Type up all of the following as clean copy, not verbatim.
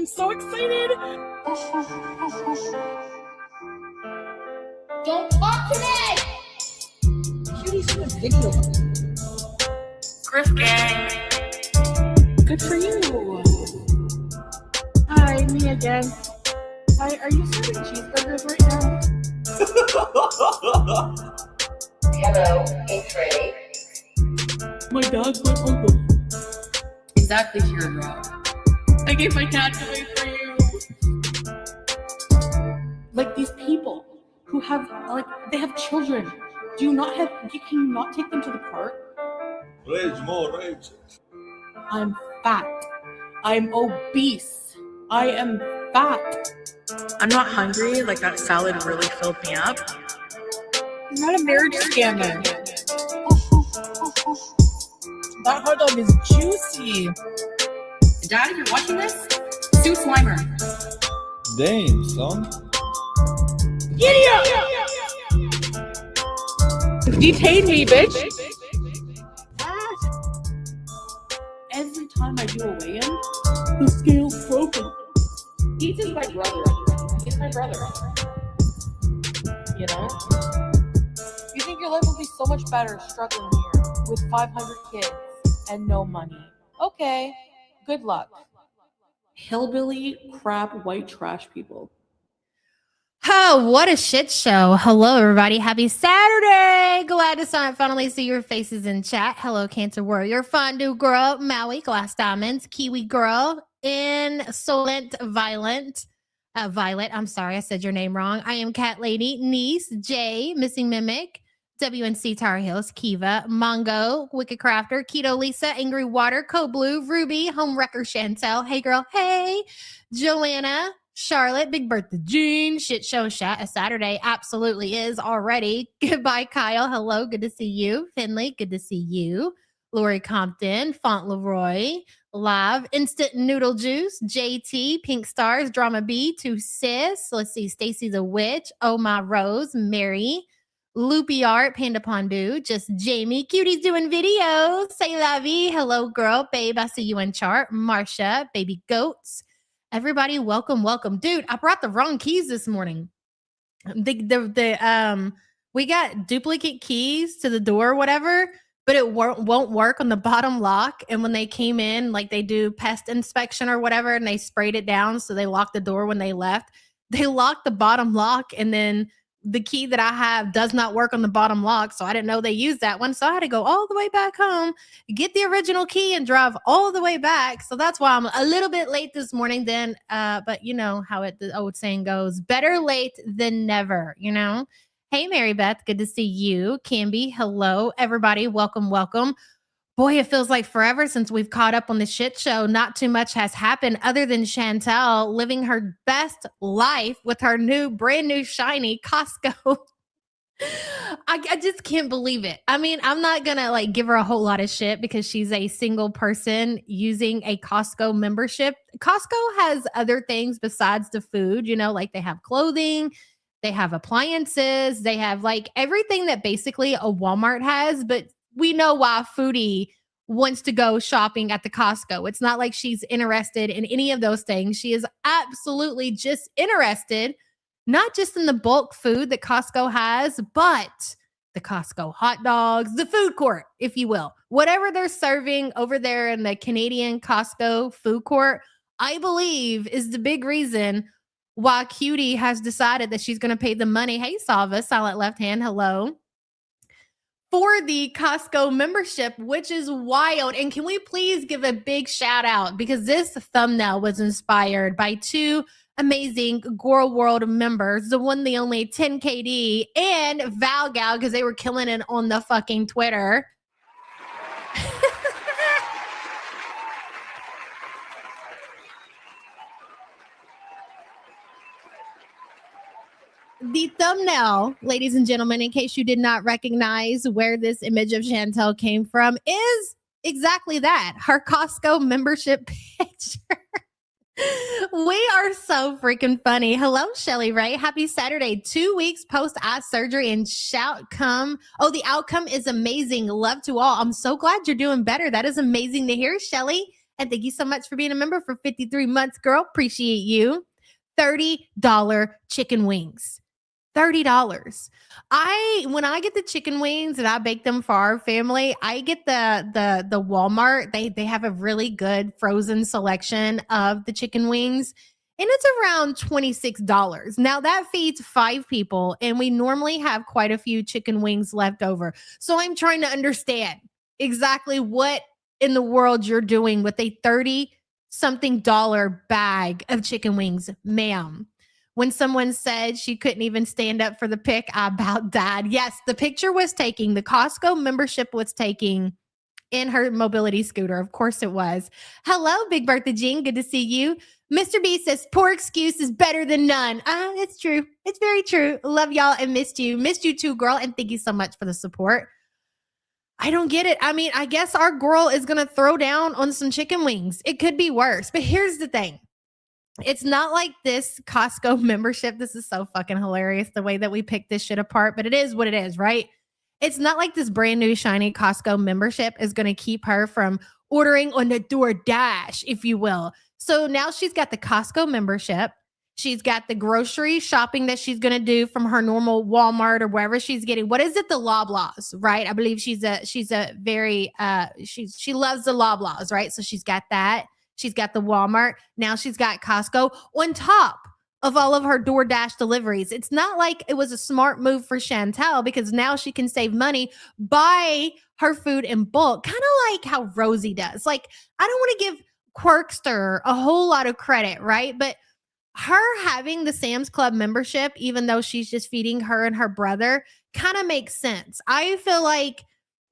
so excited. Don't talk to me! Cutie's in a video. Griff gang. Good for you. Hi, me again. Hi, are you serving cheeseburgers right now? Hello, it's Ray. My dog's my uncle. Exactly, Teardrop. I gave my cat away for you. Like these people who have, they have children. Can you not take them to the park? Rage, more rage. I'm fat. I'm obese. I am fat. I'm not hungry. Like, that salad really filled me up. I'm not a marriage scammer. That hot dog is juicy. Dad, if you're watching this, sue Slimer. Damn, son. Giddy up! Detain me, bitch. Every time I do a weigh-in, the scale's broken. He's just my brother. He's my brother. You know? You think your life would be so much better struggling here with 500 kids and no money. Okay, good luck. Hillbilly, crap, white trash people. Oh, what a shit show. Hello, everybody. Happy Saturday. Glad to finally see your faces in chat. Hello, Cancer Warrior, Fondue Girl, Maui, Glass Diamonds, Kiwi Girl, Insolent Violet. I'm sorry, I said your name wrong. I am Cat Lady, Niece, Jay, Missing Mimic, WNC Tar Heels, Kiva, Mongo, Wicked Crafter, Keto Lisa, Angry Water, Code Blue, Ruby, Home Wrecker Chantel, Hey Girl, Hey, Joanna, Charlotte, Big Bertha Jean, Shit Show Chat. A Saturday absolutely is already. Goodbye, Kyle. Hello, good to see you. Finley, good to see you. Lori Compton, Fauntleroy, Live, Instant Noodle Juice, JT, Pink Stars, Drama B, to Sis. Let's see, Stacy the Witch, Oh My Rose, Mary, Loopy Art, Panda Pondu, just Jamie, Cuties doing videos, Say La Vie, Hello Girl, Babe, I see you in chart, Marsha, Baby Goats. Everybody, welcome. Dude, I brought the wrong keys this morning. We got duplicate keys to the door or whatever, but it won't work on the bottom lock. And when they came in, like they do pest inspection or whatever, and they sprayed it down, so they locked the door when they left. They locked the bottom lock, and then the key that I have does not work on the bottom lock, so I didn't know they used that one. So I had to go all the way back home, get the original key, and drive all the way back. So that's why I'm a little bit late this morning then. But you know how the old saying goes, better late than never, you know? Hey, Mary Beth, good to see you. Camby, hello. Everybody, welcome. Boy, it feels like forever since we've caught up on the shit show. Not too much has happened other than Chantel living her best life with her brand new shiny Costco. I just can't believe it. I mean, I'm not going to give her a whole lot of shit because she's a single person using a Costco membership. Costco has other things besides the food, you know, like they have clothing, they have appliances, they have everything that basically a Walmart has, but we know why Foodie wants to go shopping at the Costco. It's not like she's interested in any of those things. She is absolutely just interested, not just in the bulk food that Costco has, but the Costco hot dogs, the food court, if you will. Whatever they're serving over there in the Canadian Costco food court, I believe is the big reason why Cutie has decided that she's going to pay the money. Hey, Salva, Silent Left Hand, hello. For the Costco membership, which is wild. And can we please give a big shout out, because this thumbnail was inspired by two amazing Girl World members, the one, the only 10KD and Val Gal, because they were killing it on the fucking Twitter. The thumbnail, ladies and gentlemen, in case you did not recognize where this image of Chantel came from, is exactly that, her Costco membership picture. We are so freaking funny. Hello, Shelly Ray. Happy Saturday. 2 weeks post-eye surgery and the outcome is amazing. Love to all. I'm so glad you're doing better. That is amazing to hear, Shelly. And thank you so much for being a member for 53 months, girl. Appreciate you. $30 chicken wings. $30. When I get the chicken wings and I bake them for our family, I get the Walmart. They have a really good frozen selection of the chicken wings, and it's around $26. Now that feeds 5 people, and we normally have quite a few chicken wings left over. So I'm trying to understand exactly what in the world you're doing with a 30 something dollar bag of chicken wings, ma'am. When someone said she couldn't even stand up for the pic, I about died. Yes, the picture was taking, the Costco membership was taking in her mobility scooter. Of course it was. Hello, Big Bertha Jean. Good to see you. Mr. B says, poor excuse is better than none. It's true. It's very true. Love y'all and missed you. Missed you too, girl. And thank you so much for the support. I don't get it. I mean, I guess our girl is going to throw down on some chicken wings. It could be worse. But here's the thing. It's not like this Costco membership. This is so fucking hilarious the way that we pick this shit apart, but it is what it is, right? It's not like this brand new shiny Costco membership is going to keep her from ordering on the DoorDash, if you will. So now she's got the Costco membership. She's got the grocery shopping that she's going to do from her normal Walmart or wherever she's getting. What is it? The Loblaws, right? I believe she loves the Loblaws, right? So she's got that. She's got the Walmart. Now she's got Costco on top of all of her DoorDash deliveries. It's not like it was a smart move for Chantel because now she can save money, buy her food in bulk, kind of like how Rosie does. Like, I don't want to give Quirkster a whole lot of credit, right? But her having the Sam's Club membership, even though she's just feeding her and her brother, kind of makes sense. I feel like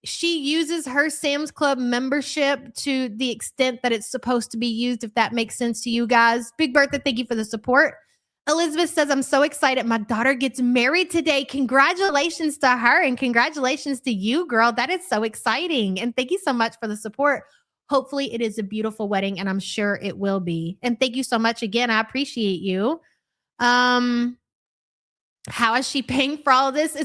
she uses her Sam's Club membership to the extent that it's supposed to be used, if that makes sense to you guys. Big Bertha, thank you for the support. Elizabeth says, I'm so excited. My daughter gets married today. Congratulations to her and congratulations to you, girl. That is so exciting. And thank you so much for the support. Hopefully it is a beautiful wedding, and I'm sure it will be. And thank you so much again. I appreciate you. How is she paying for all of this?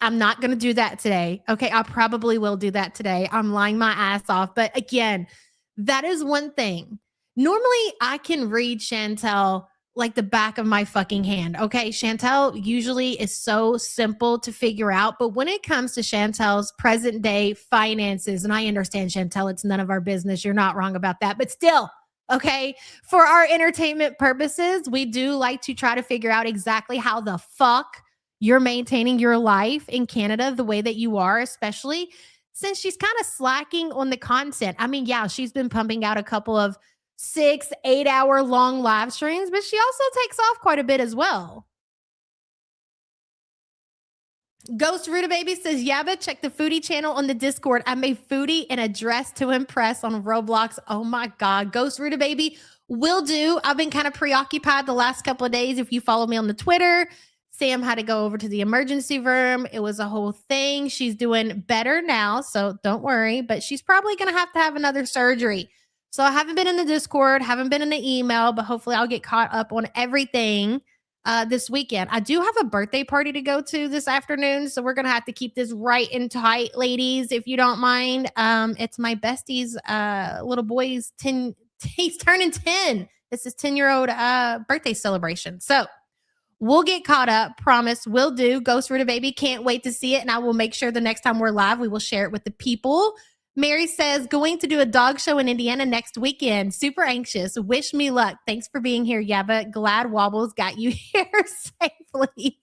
I'm not going to do that today. Okay, I probably will do that today. I'm lying my ass off. But again, that is one thing. Normally, I can read Chantel like the back of my fucking hand. Okay, Chantel usually is so simple to figure out. But when it comes to Chantel's present day finances, and I understand, Chantel, it's none of our business. You're not wrong about that. But still, okay, for our entertainment purposes, we do like to try to figure out exactly how the fuck you're maintaining your life in Canada the way that you are, especially since she's kind of slacking on the content. I mean, yeah, she's been pumping out a couple of 6-8 hour long live streams, but she also takes off quite a bit as well. Ghost Rutababy says, Yabba, check the Foodie channel on the Discord. I'm a foodie and a dress to impress on Roblox. Oh my God. Ghost Rutababy, will do. I've been kind of preoccupied the last couple of days. If you follow me on the Twitter, Sam had to go over to the emergency room. It was a whole thing. She's doing better now, so don't worry, but she's probably going to have another surgery. So I haven't been in the Discord, haven't been in the email, but hopefully I'll get caught up on everything this weekend. I do have a birthday party to go to this afternoon, so we're going to have to keep this right and tight, ladies, if you don't mind. It's my bestie's little boy's 10. He's turning 10. It's his 10-year-old birthday celebration. So we'll get caught up. Promise. Will do. Ghost Rutababy, can't wait to see it. And I will make sure the next time we're live, we will share it with the people. Mary says, going to do a dog show in Indiana next weekend. Super anxious. Wish me luck. Thanks for being here, Yabba. Glad Wobbles got you here safely.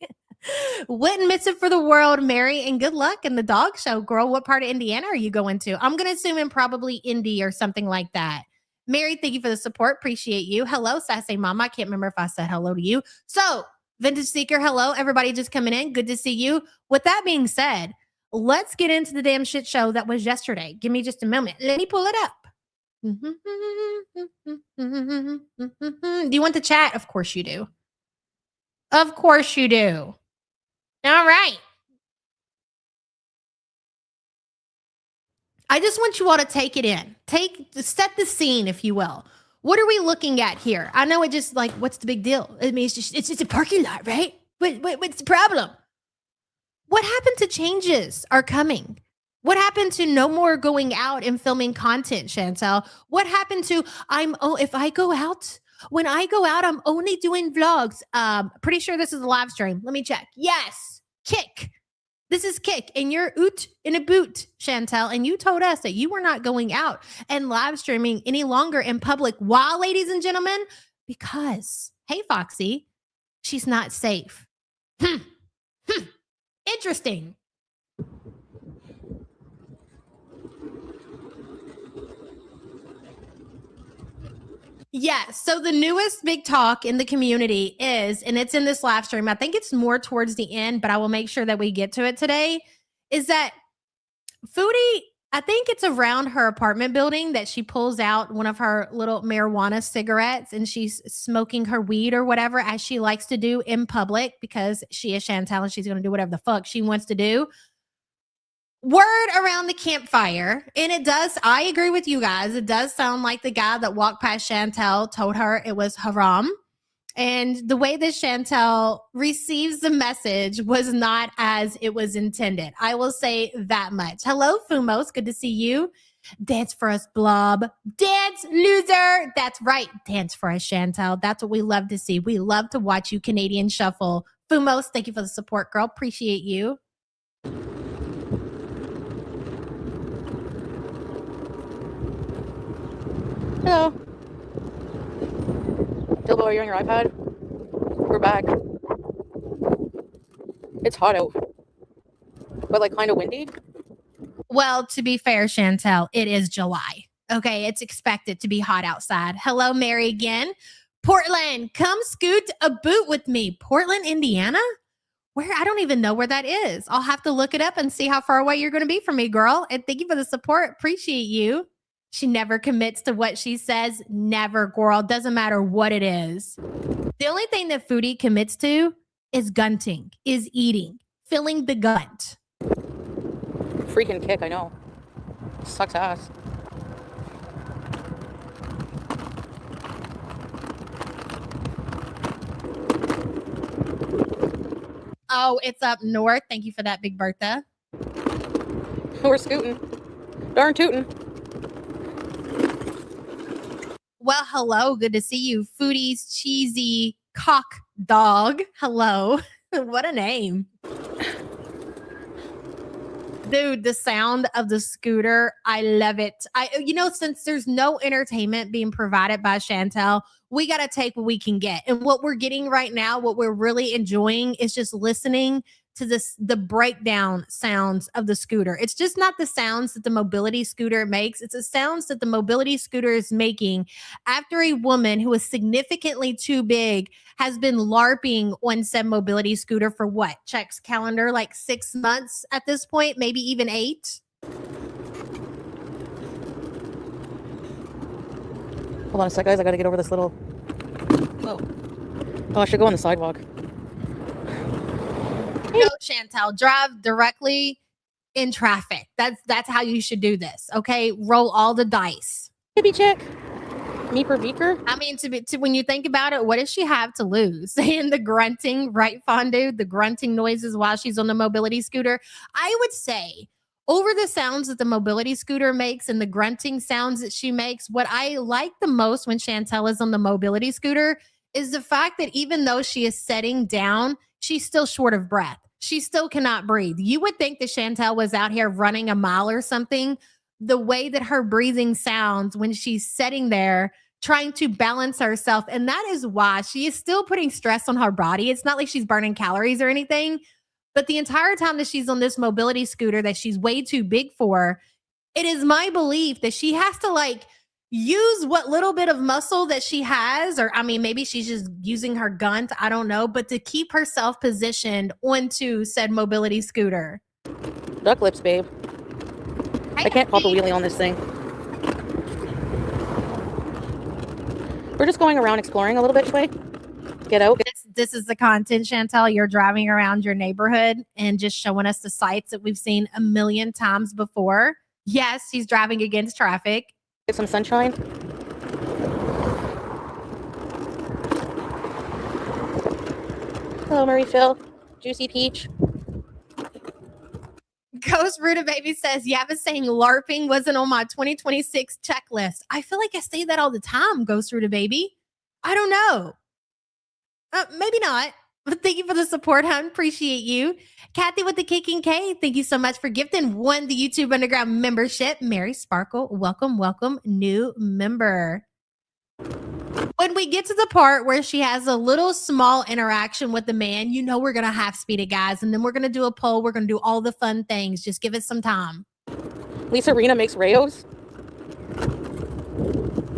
Wouldn't miss it for the world, Mary. And good luck in the dog show, girl. What part of Indiana are you going to? I'm going to assume in probably Indy or something like that. Mary, thank you for the support. Appreciate you. Hello, Sassy Mama. I can't remember if I said hello to you. So, Vintage Seeker, hello. Everybody just coming in. Good to see you. With that being said, let's get into the damn shit show that was yesterday. Give me just a moment. Let me pull it up. Do you want the chat? Of course you do. Of course you do. All right. I just want you all to take it in. Set the scene, if you will. What are we looking at here? I know it just like, what's the big deal? I mean, it's just a parking lot, right? What's the problem? What happened to changes are coming What happened to no more going out and filming content, Chantel? What happened to if I go out, when I go out, I'm only doing vlogs. Pretty sure this is a live stream. Let me check. Yes, Kick. This is Kick, and you're oot in a boot, Chantel. And you told us that you were not going out and live streaming any longer in public. Why, ladies and gentlemen? Because, hey, Foxy, she's not safe. Interesting. Yeah. So the newest big talk in the community is, and it's in this live stream, I think it's more towards the end, but I will make sure that we get to it today, is that Foodie, I think it's around her apartment building that she pulls out one of her little marijuana cigarettes and she's smoking her weed or whatever, as she likes to do in public, because she is Chantel and she's going to do whatever the fuck she wants to do. Word around the campfire, and it does, I agree with you guys, it does sound like the guy that walked past Chantel told her it was haram. And the way that Chantel receives the message was not as it was intended. I will say that much. Hello, Fumos. Good to see you. Dance for us, Blob. Dance, loser. That's right. Dance for us, Chantel. That's what we love to see. We love to watch you Canadian shuffle. Fumos, thank you for the support, girl. Appreciate you. Hello. Dilbo, are you on your iPad? We're back. It's hot out, but like kind of windy. Well, to be fair, Chantel, it is July. Okay, it's expected to be hot outside. Hello, Mary again. Portland, come scoot a boot with me. Portland, Indiana? Where? I don't even know where that is. I'll have to look it up and see how far away you're going to be from me, girl. And thank you for the support. Appreciate you. She never commits to what she says. Never, girl. Doesn't matter what it is. The only thing that Foodie commits to is gunting, is eating, filling the gut. Freaking Kick, I know. Sucks ass. Oh, it's up north. Thank you for that, Big Bertha. We're scooting. Darn tootin'. Well, hello. Good to see you. Foodie's cheesy cock dog. Hello. What a name. Dude, the sound of the scooter, I love it. Since there's no entertainment being provided by Chantel, we got to take what we can get. And what we're getting right now, what we're really enjoying is just listening to the breakdown sounds of the scooter. It's just not the sounds that the mobility scooter makes. It's the sounds that the mobility scooter is making after a woman who is significantly too big has been LARPing on said mobility scooter for what? Checks calendar, like 6 months at this point, maybe even 8. Hold on a sec, guys. I got to get over this little... Oh, I should go on the sidewalk. No, Chantel, drive directly in traffic. That's how you should do this. Okay, roll all the dice. Hippie check. Meeper beaker. I mean, when you think about it, what does she have to lose? And the grunting, right, Fondue? The grunting noises while she's on the mobility scooter. I would say over the sounds that the mobility scooter makes and the grunting sounds that she makes, what I like the most when Chantel is on the mobility scooter is the fact that even though she is setting down, she's still short of breath. She still cannot breathe. You would think that Chantel was out here running a mile or something. The way that her breathing sounds when she's sitting there trying to balance herself. And that is why she is still putting stress on her body. It's not like she's burning calories or anything. But the entire time that she's on this mobility scooter that she's way too big for, it is my belief that she has to use what little bit of muscle that she has, or I mean, maybe she's just using her gun, I don't know, but to keep herself positioned onto said mobility scooter. Duck lips, babe. I can't pop a wheelie on this thing. We're just going around exploring a little bit, Shway. Get out. This is the content, Chantel. You're driving around your neighborhood and just showing us the sights that we've seen a million times before. Yes, he's driving against traffic. Get some sunshine. Hello, Marie Phil. Juicy Peach. Go Ghost Ruda Baby says, yeah, but saying LARPing wasn't on my 2026 checklist. I feel like I say that all the time, Ghost Ruda Baby. I don't know. Maybe not. But thank you for the support, hon. Appreciate you. Kathy with the Kicking K, thank you so much for gifting one the YouTube Underground membership. Mary Sparkle, welcome, welcome, new member. When we get to the part where she has a little small interaction with the man, you know we're going to half speed it, guys. And then we're going to do a poll. We're going to do all the fun things. Just give it some time. Lisa Rena makes Rayos.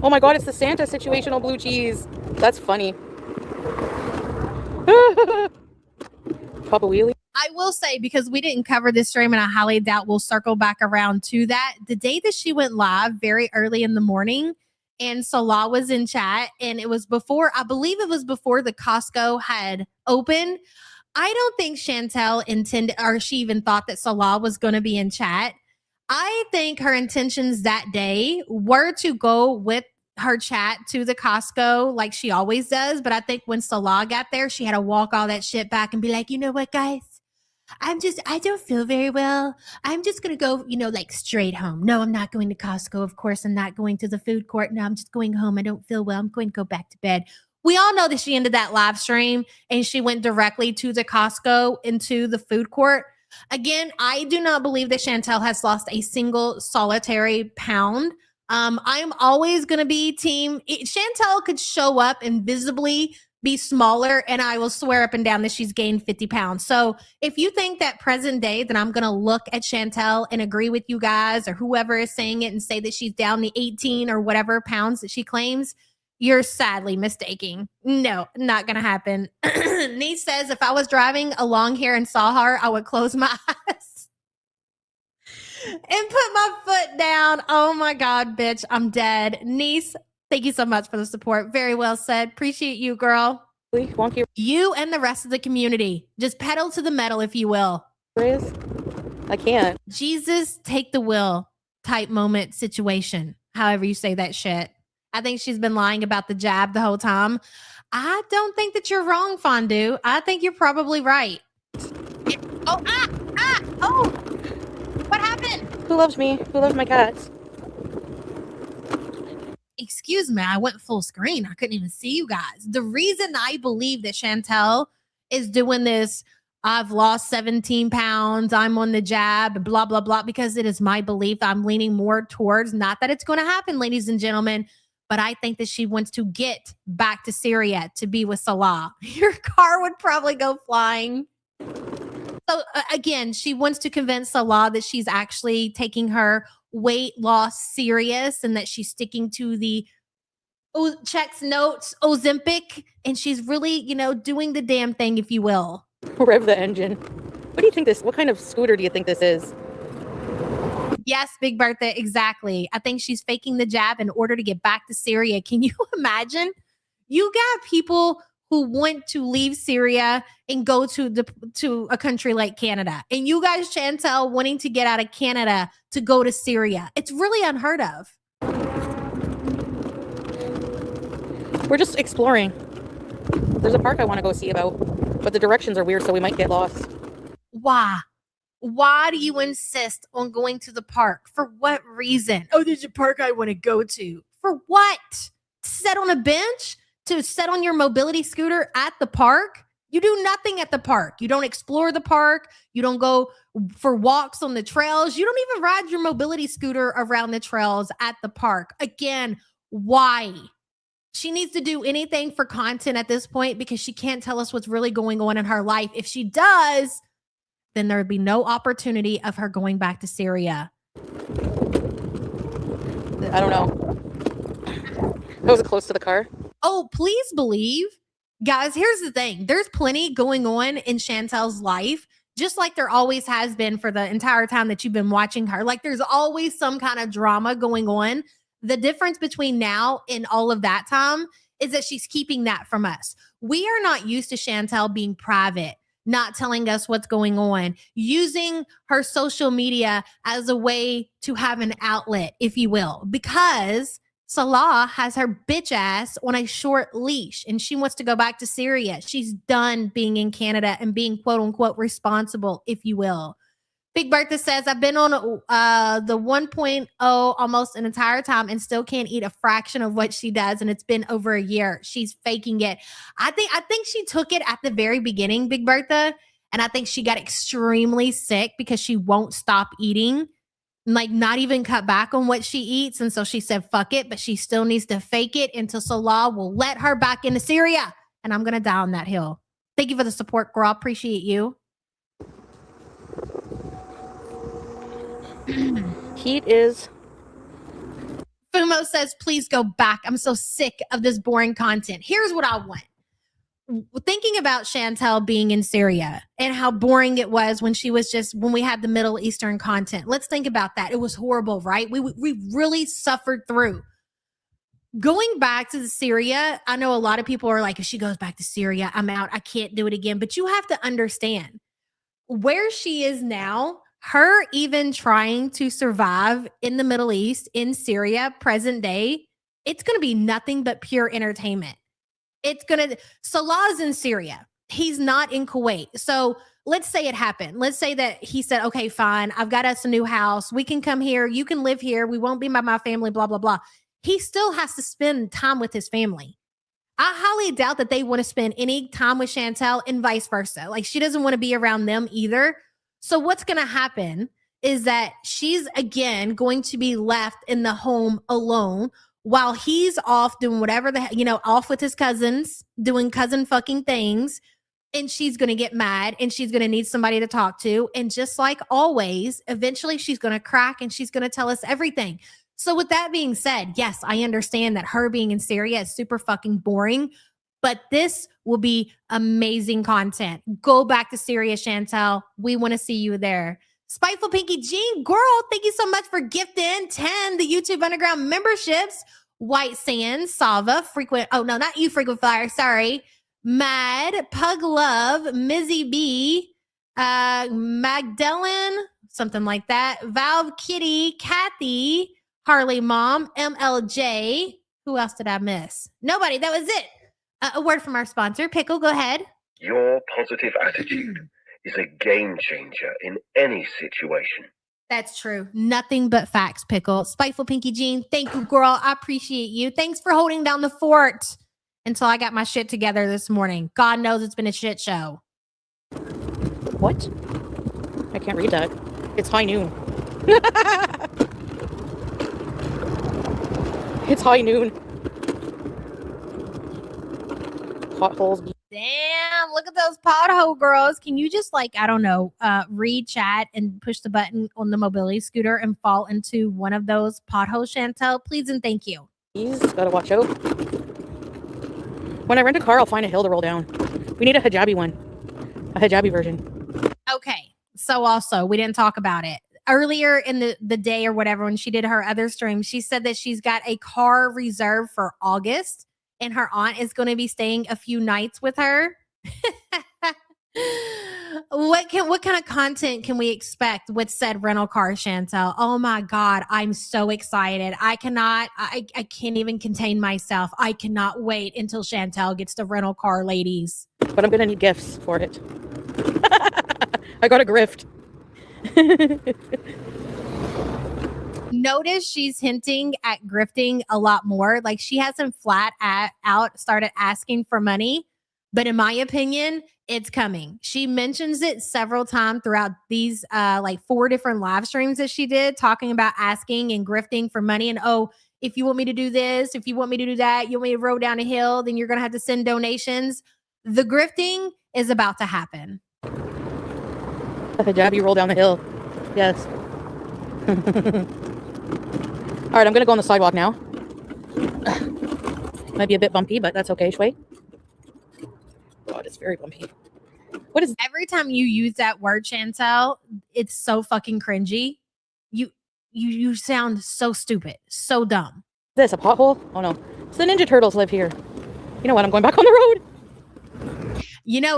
Oh my God, it's the Santa situational blue cheese. That's funny. Papa Wheelie. I will say, because we didn't cover this stream and I highly doubt we'll circle back around to that, the day that she went live very early in the morning and Salah was in chat, and it was before, I believe it was before the Costco had opened. I don't think Chantel intended, or she even thought that Salah was going to be in chat. I think her intentions that day were to go with her chat to the Costco like she always does. But I think when Salah got there, she had to walk all that shit back and be like, you know what, guys? I don't feel very well. I'm just going to go, like straight home. No, I'm not going to Costco. Of course, I'm not going to the food court. No, I'm just going home. I don't feel well. I'm going to go back to bed. We all know that she ended that live stream and she went directly to the Costco into the food court. Again, I do not believe that Chantel has lost a single solitary pound. I'm always going to be team. Chantel could show up and visibly be smaller, and I will swear up and down that she's gained 50 pounds. So if you think that present day that I'm going to look at Chantel and agree with you guys or whoever is saying it and say that she's down the 18 or whatever pounds that she claims, you're sadly mistaking. No, not going to happen. Niece says, if I was driving along here and saw her, I would close my eyes and put my foot down. Oh my God, bitch, I'm dead. Niece, thank you so much for the support. Very well said. Appreciate you, girl. Wonky. You and the rest of the community. Just pedal to the metal, if you will. I can't. Jesus, take the wheel type moment situation. However you say that shit. I think she's been lying about the jab the whole time. I don't think that you're wrong, Fondue. I think you're probably right. Oh, what happened? Who loves me? Who loves my cats? Excuse me, I went full screen. I couldn't even see you guys. The reason I believe that Chantel is doing this, I've lost 17 pounds, I'm on the jab, blah, blah, blah, because it is my belief. I'm leaning more towards, not that it's going to happen, ladies and gentlemen, but I think that she wants to get back to Syria to be with Salah. Your car would probably go flying. So again, she wants to convince Salah that she's actually taking her weight loss serious and that she's sticking to the checks notes Ozempic, and she's really, doing the damn thing, if you will. Rev the engine. What do you think what kind of scooter do you think this is? Yes, Big Bertha, exactly. I think she's faking the jab in order to get back to Syria. Can you imagine? You got people who want to leave Syria and go to a country like Canada. And you guys, Chantel, wanting to get out of Canada to go to Syria. It's really unheard of. We're just exploring. There's a park I want to go see about, but the directions are weird, so we might get lost. Why? Why do you insist on going to the park? For what reason? Oh, there's a park I want to go to. For what? To sit on a bench? To sit on your mobility scooter at the park? You do nothing at the park. You don't explore the park. You don't go for walks on the trails. You don't even ride your mobility scooter around the trails at the park. Again, why? She needs to do anything for content at this point because she can't tell us what's really going on in her life. If she does, then there would be no opportunity of her going back to Syria. I don't know. That was close to the car. Oh, please believe. Guys, here's the thing. There's plenty going on in Chantel's life, just like there always has been for the entire time that you've been watching her. Like there's always some kind of drama going on. The difference between now and all of that time is that she's keeping that from us. We are not used to Chantel being private, not telling us what's going on, using her social media as a way to have an outlet, if you will, because Salah has her bitch ass on a short leash and she wants to go back to Syria. She's done being in Canada and being quote unquote responsible, if you will. Big Bertha says, I've been on the 1.0 almost an entire time and still can't eat a fraction of what she does. And it's been over a year. She's faking it. I think she took it at the very beginning, Big Bertha. And I think she got extremely sick because she won't stop eating, like not even cut back on what she eats. And so she said, fuck it, but she still needs to fake it until Salah will let her back into Syria. And I'm going to die on that hill. Thank you for the support, girl. Appreciate you. Heat is. Fumo says, please go back. I'm so sick of this boring content. Here's what I want. Thinking about Chantel being in Syria and how boring it was when we had the Middle Eastern content. Let's think about that. It was horrible, right? We really suffered through. Going back to Syria, I know a lot of people are like, if she goes back to Syria, I'm out. I can't do it again. But you have to understand where she is now. Her even trying to survive in the Middle East, in Syria, present day, it's going to be nothing but pure entertainment. Salah's in Syria. He's not in Kuwait. So let's say it happened. Let's say that he said, okay, fine. I've got us a new house. We can come here. You can live here. We won't be by my family, blah, blah, blah. He still has to spend time with his family. I highly doubt that they want to spend any time with Chantel and vice versa. Like she doesn't want to be around them either. So what's going to happen is that she's again going to be left in the home alone while he's off doing whatever off with his cousins, doing cousin fucking things. And she's going to get mad and she's going to need somebody to talk to. And just like always, eventually she's going to crack and she's going to tell us everything. So with that being said, yes, I understand that her being in Syria is super fucking boring, but this will be amazing content. Go back to Syria, Chantel. We want to see you there. Spiteful Pinky Jean, girl, thank you so much for gifting 10 the YouTube Underground memberships. White Sand, Sava, Frequent Flyer, sorry. Mad, Pug Love, Mizzy B, Magdalene, something like that. Valve Kitty, Kathy, Harley Mom, MLJ. Who else did I miss? Nobody. That was it. A word from our sponsor. Pickle, go ahead. Your positive attitude is a game changer in any situation. That's true. Nothing but facts, Pickle. Spiteful Pinky Jean, thank you, girl. I appreciate you. Thanks for holding down the fort until I got my shit together this morning. God knows it's been a shit show. What? I can't read that. It's high noon. It's high noon. Potholes. Damn, look at those pothole girls. Can you just read chat and push the button on the mobility scooter and fall into one of those potholes, Chantel? Please and thank you. He's gotta watch out. When I rent a car, I'll find a hill to roll down. We need a hijabi one. A hijabi version. Okay. So also, we didn't talk about it. Earlier in the day or whatever, when she did her other stream, she said that she's got a car reserved for August and her aunt is going to be staying a few nights with her. What kind of content can we expect with said rental car, Chantel? Oh my God, I'm so excited. I can't even contain myself. I cannot wait until Chantel gets the rental car, ladies. But I'm going to need gifts for it. I got a grift. Notice she's hinting at grifting a lot more. Like she hasn't flat out started asking for money, but in my opinion, it's coming. She mentions it several times throughout these 4 different live streams that she did, talking about asking and grifting for money. And if you want me to do this, if you want me to do that, you want me to roll down a hill, then you're going to have to send donations. The grifting is about to happen. A hijabi roll down the hill. Yes. All right, I'm going to go on the sidewalk now. Might be a bit bumpy, but that's okay, Shui. God, it's very bumpy. What is Every time you use that word, Chantel, it's so fucking cringy. You sound so stupid, so dumb. this? A pothole? Oh no. So the Ninja Turtles live here. You know what? I'm going back on the road.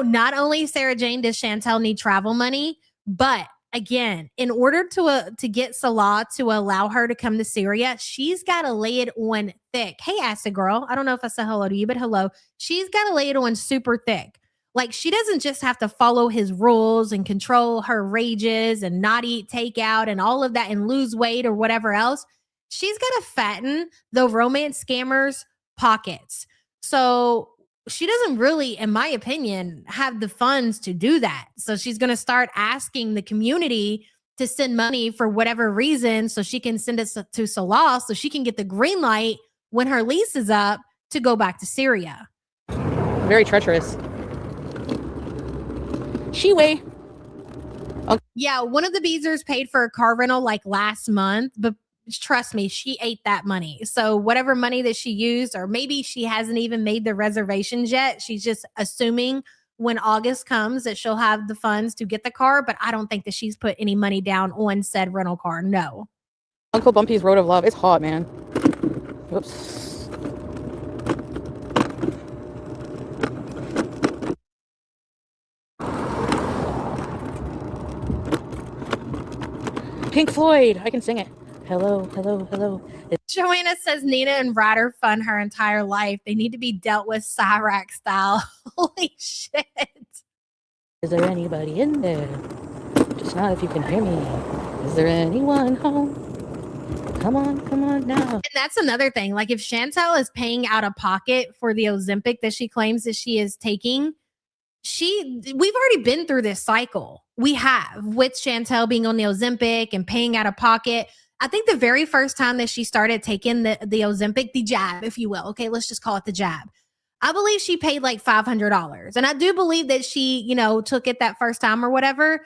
Not only Sarah Jane does Chantel need travel money, but again, in order to get Salah to allow her to come to Syria, she's got to lay it on thick. Hey, Acid Girl. I don't know if I said hello to you, but hello. She's got to lay it on super thick. Like, she doesn't just have to follow his rules and control her rages and not eat takeout and all of that and lose weight or whatever else. She's got to fatten the romance scammers' pockets. So she doesn't really, in my opinion, have the funds to do that. So she's going to start asking the community to send money for whatever reason so she can send it to Salah so she can get the green light when her lease is up to go back to Syria. Very treacherous. She-way. Yeah, one of the Beezers paid for a car rental like last month, but trust me, she ate that money. So whatever money that she used, or maybe she hasn't even made the reservations yet. She's just assuming when August comes that she'll have the funds to get the car, but I don't think that she's put any money down on said rental car. No. Uncle Bumpy's Road of Love. It's hot, man. Whoops. Pink Floyd. I can sing it. Hello, hello, hello. Joanna says Nina and Ryder fund her entire life. They need to be dealt with Cyrax style. Holy shit. Is there anybody in there? Just not if you can hear me. Is there anyone home? Come on now. And that's another thing. Like, if Chantel is paying out of pocket for the Ozempic that she claims that she is taking, we've already been through this cycle. We have, with Chantel being on the Ozempic and paying out of pocket. I think the very first time that she started taking the Ozempic, the jab, if you will. Okay, let's just call it the jab. I believe she paid like $500. And I do believe that she, took it that first time or whatever.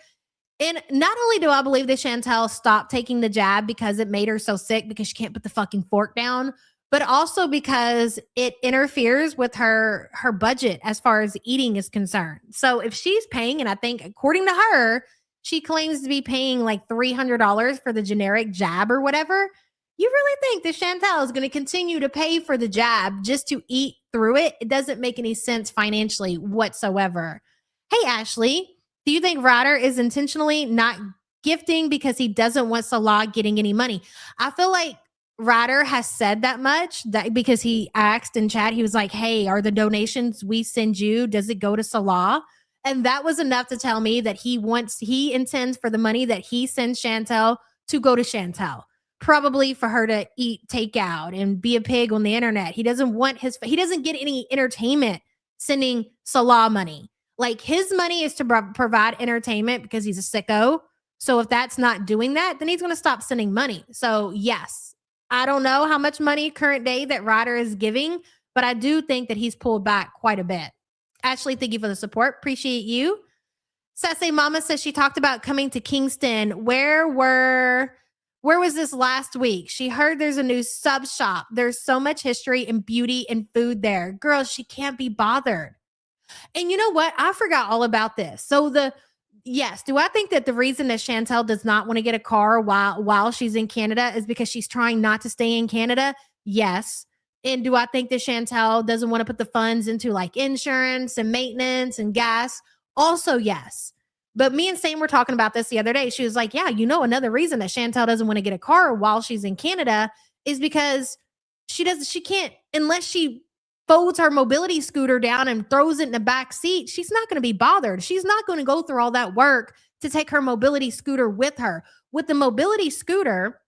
And not only do I believe that Chantel stopped taking the jab because it made her so sick because she can't put the fucking fork down, but also because it interferes with her budget as far as eating is concerned. So if she's paying, and I think according to her, she claims to be paying like $300 for the generic jab or whatever, you really think that Chantel is going to continue to pay for the jab just to eat through it? It doesn't make any sense financially whatsoever. Hey, Ashley, do you think Ryder is intentionally not gifting because he doesn't want Salah getting any money? I feel like Ryder has said that much that because he asked in chat, he was like, hey, are the donations we send you, does it go to Salah? And that was enough to tell me that he intends for the money that he sends Chantel to go to Chantel, probably for her to eat takeout and be a pig on the internet. He doesn't get any entertainment sending Salah money. Like, his money is to provide entertainment because he's a sicko. So if that's not doing that, then he's going to stop sending money. So yes, I don't know how much money current day that Ryder is giving, but I do think that he's pulled back quite a bit. Ashley, thank you for the support. Appreciate you. Sassy Mama says she talked about coming to Kingston. Where was this last week? She heard there's a new sub shop. There's so much history and beauty and food there. Girl, she can't be bothered. And you know what? I forgot all about this. So do I think that the reason that Chantel does not want to get a car while she's in Canada is because she's trying not to stay in Canada? Yes. And do I think that Chantel doesn't want to put the funds into like insurance and maintenance and gas? Also, yes. But me and Sam were talking about this the other day. She was like, yeah, another reason that Chantel doesn't want to get a car while she's in Canada is because she can't, unless she folds her mobility scooter down and throws it in the back seat, she's not going to be bothered. She's not going to go through all that work to take her mobility scooter with her. With the mobility scooter,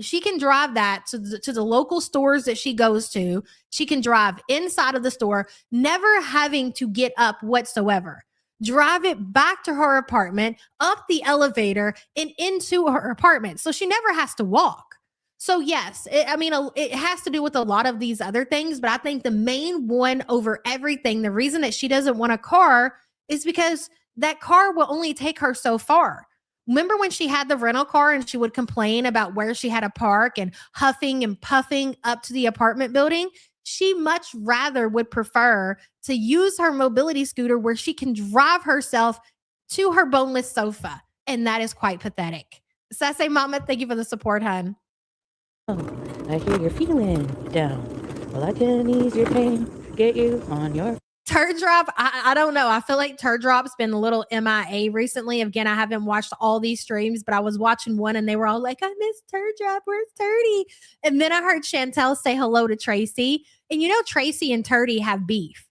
she can drive that to the local stores that she goes to. She can drive inside of the store, never having to get up whatsoever. Drive it back to her apartment, up the elevator, and into her apartment. So she never has to walk. So yes, it has to do with a lot of these other things, but I think the main one over everything, the reason that she doesn't want a car is because that car will only take her so far. Remember when she had the rental car and she would complain about where she had to park and huffing and puffing up to the apartment building? She much rather would prefer to use her mobility scooter where she can drive herself to her boneless sofa. And that is quite pathetic. Sassy Mama, thank you for the support, hun. Oh, I hear you're feeling down. Well, I can ease your pain, get you on your... Turd Drop, I don't know. I feel like Turd Drop's been a little MIA recently. Again, I haven't watched all these streams, but I was watching one and they were all like, I miss Turd Drop. Where's Turdy? And then I heard Chantel say hello to Tracy. And Tracy and Turdy have beef.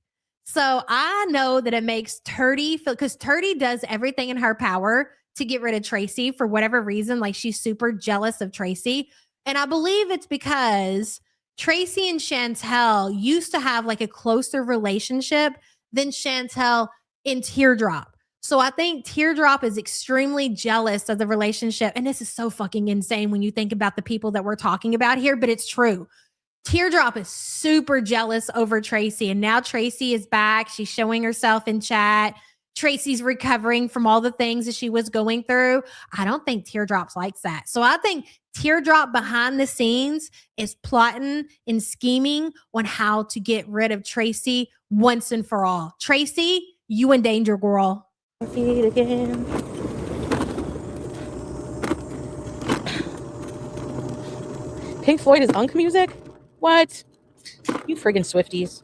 So I know that it makes Turdy feel, because Turdy does everything in her power to get rid of Tracy for whatever reason. Like she's super jealous of Tracy. And I believe it's because Tracy and Chantel used to have like a closer relationship than Chantel and Teardrop. So I think Teardrop is extremely jealous of the relationship. And this is so fucking insane when you think about the people that we're talking about here, but it's true. Teardrop is super jealous over Tracy. And now Tracy is back. She's showing herself in chat. Tracy's recovering from all the things that she was going through. I don't think Teardrops likes that. So I think Teardrop behind the scenes is plotting and scheming on how to get rid of Tracy once and for all. Tracy, you in danger, girl. Feet again. Pink Floyd is Unk music? What? You friggin' Swifties.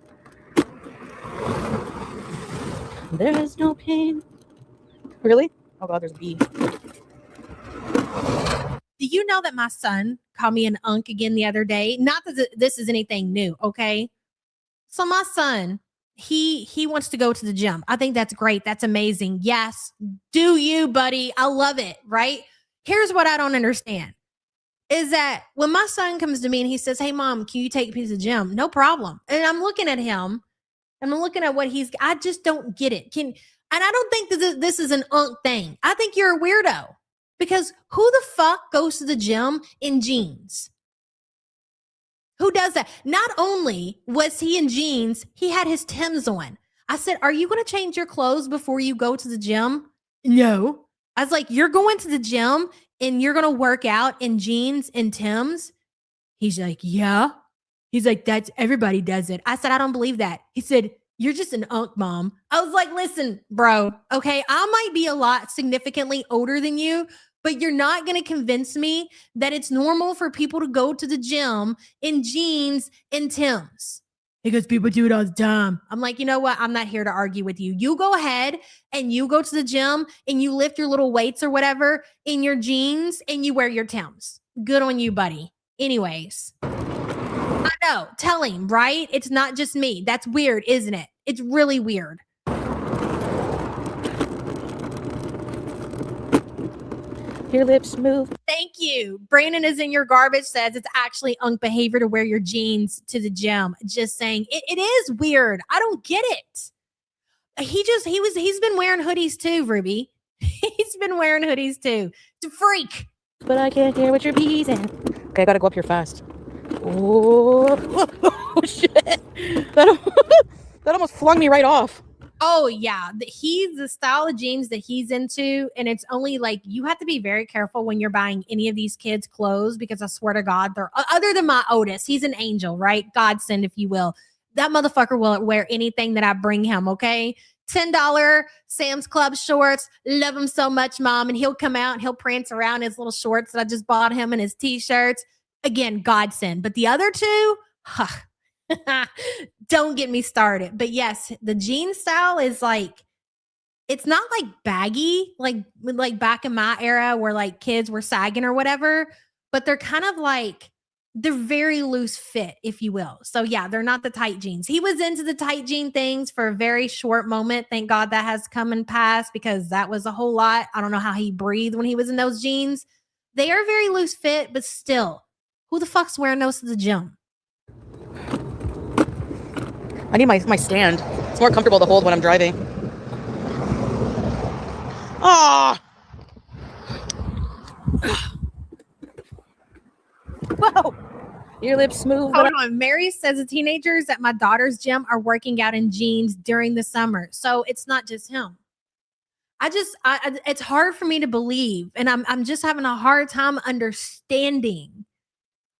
There is no pain. Really? Oh god, there's a bee. Do you know that my son called me an unk again the other day? Not that this is anything new, okay? So my son, he wants to go to the gym. I think that's great. That's amazing. Yes, do you, buddy? I love it, right? Here's what I don't understand. Is that when my son comes to me and he says, "Hey mom, can you take me to the gym?" No problem. And I'm looking at him and I'm looking at what I just don't get it. And I don't think that this is an unk thing. I think you're a weirdo because who the fuck goes to the gym in jeans? Who does that? Not only was he in jeans, he had his Timbs on. I said, "Are you going to change your clothes before you go to the gym?" No. I was like, "You're going to the gym and you're going to work out in jeans and Timbs?" He's like, "Yeah." He's like, "That's everybody does it." I said, "I don't believe that." He said, "You're just an unk, mom." I was like, "Listen, bro, okay, I might be a lot significantly older than you, but you're not going to convince me that it's normal for people to go to the gym in jeans and Timbs." He goes, "People do it all the time." I'm like, "You know what? I'm not here to argue with you. You go ahead and you go to the gym and you lift your little weights or whatever in your jeans and you wear your Timbs. Good on you, buddy." Anyways, I know. Tell him, right? It's not just me. That's weird, isn't it? It's really weird. Your lips move. Thank you. Brandon is in your garbage says it's actually unk behavior to wear your jeans to the gym. Just saying it is weird. I don't get it. He's been wearing hoodies too, Ruby. He's been wearing hoodies too. It's a freak. But I can't hear what you're beating. Okay, I gotta go up here fast. Oh, shit. That almost flung me right off. Oh yeah, he's the style of jeans that he's into, and it's only like you have to be very careful when you're buying any of these kids' clothes because I swear to God, they're other than my Otis, he's an angel, right? Godsend, if you will. That motherfucker will wear anything that I bring him. Okay, $10 Sam's Club shorts, love him so much, mom, and he'll come out and he'll prance around his little shorts that I just bought him and his t-shirts. Again, godsend. But the other two, huh. Don't get me started. But yes, the jean style is like, it's not like baggy, like back in my era where like kids were sagging or whatever, but they're kind of like, they're very loose fit, if you will. So yeah, they're not the tight jeans. He was into the tight jean things for a very short moment. Thank God that has come and passed because that was a whole lot. I don't know how he breathed when he was in those jeans. They are very loose fit, but still, who the fuck's wearing those to the gym? I need my stand. It's more comfortable to hold when I'm driving. Ah! Whoa! Your lips move. Hold on. Mary says the teenagers at my daughter's gym are working out in jeans during the summer. So it's not just him. It's hard for me to believe. And I'm just having a hard time understanding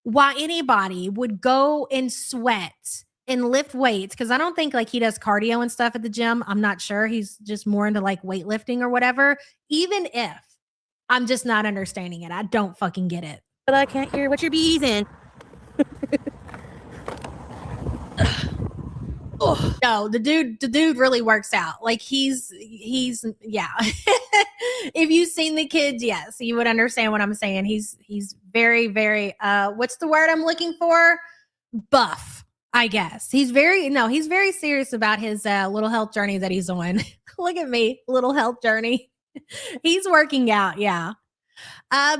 why anybody would go and sweat and lift weights, because I don't think like he does cardio and stuff at the gym. I'm not sure. He's just more into like weightlifting or whatever. Even if I'm just not understanding it, I don't fucking get it. But I can't hear what you're beating. No, the dude really works out. Like he's yeah. If you've seen the kids, yes, you would understand what I'm saying. He's very, very what's the word I'm looking for? Buff. I guess he's very serious about his little health journey that he's on. Look at me, little health journey. He's working out. Yeah.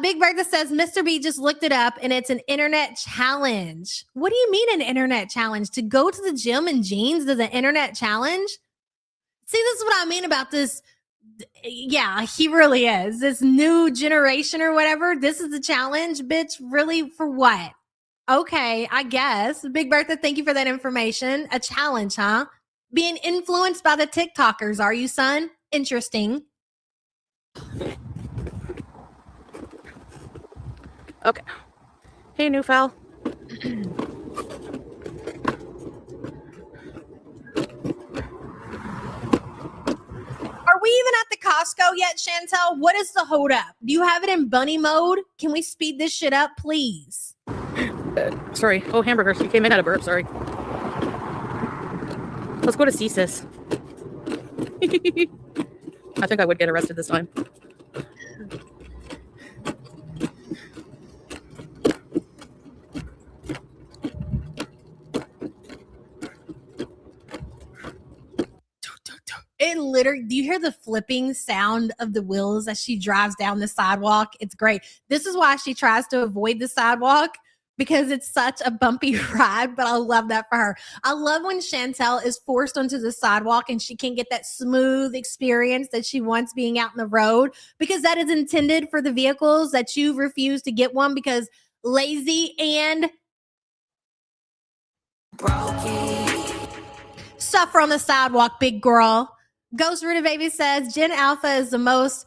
Big Bertha says Mr. B just looked it up and it's an internet challenge. What do you mean an internet challenge? To go to the gym in jeans is an internet challenge? See, this is what I mean about this. Yeah, he really is. This new generation or whatever. This is the challenge, bitch. Really? For what? Okay, I guess. Big Bertha, thank you for that information. A challenge, huh? Being influenced by the TikTokers, are you, son? Interesting. Okay. Hey, new fell. Are we even at the Costco yet, Chantel? What is the hold up? Do you have it in bunny mode? Can we speed this shit up, please? Sorry. Oh, hamburgers. You came in at a burp. Sorry. Let's go to CSIS. I think I would get arrested this time. It literally, do you hear the flipping sound of the wheels as she drives down the sidewalk? It's great. This is why she tries to avoid the sidewalk, because it's such a bumpy ride, but I love that for her. I love when Chantel is forced onto the sidewalk and she can get that smooth experience that she wants being out in the road, because that is intended for the vehicles that you refuse to get one because lazy and suffer on the sidewalk, big girl. Ghost Ruta Baby says Gen Alpha is the most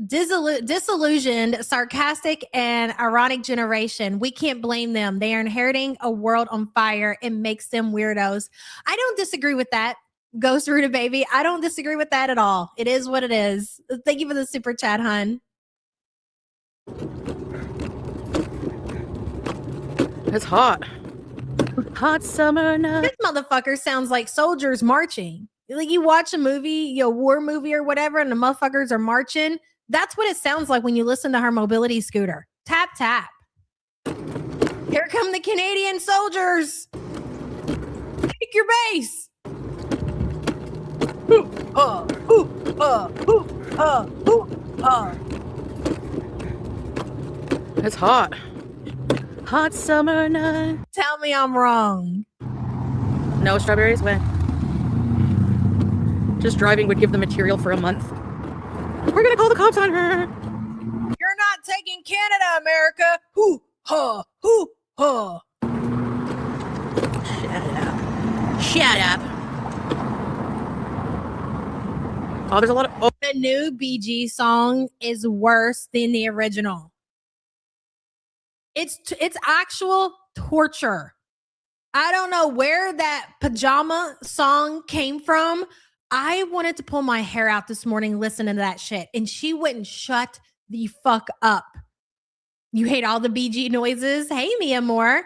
disillusioned, sarcastic, and ironic generation. We can't blame them. They are inheriting a world on fire. It makes them weirdos. I don't disagree with that, Ghost Ruta Baby. I don't disagree with that at all. It is what it is. Thank you for the super chat, hun. It's hot. Hot summer night. This motherfucker sounds like soldiers marching. Like you watch a movie, a war movie or whatever, and the motherfuckers are marching. That's what it sounds like when you listen to her mobility scooter. Tap, tap. Here come the Canadian soldiers. Kick your base. It's hot. Hot summer night. Tell me I'm wrong. No strawberries when? Just driving would give the material for a month. We're gonna call the cops on her. You're not taking Canada, America. Hoo ha, hoo ha. Shut up. Oh, there's a lot of. Oh. The new BG song is worse than the original. It's actual torture. I don't know where that pajama song came from. I wanted to pull my hair out this morning listening to that shit, and she wouldn't shut the fuck up. You hate all the BG noises? Hey, Mia Moore.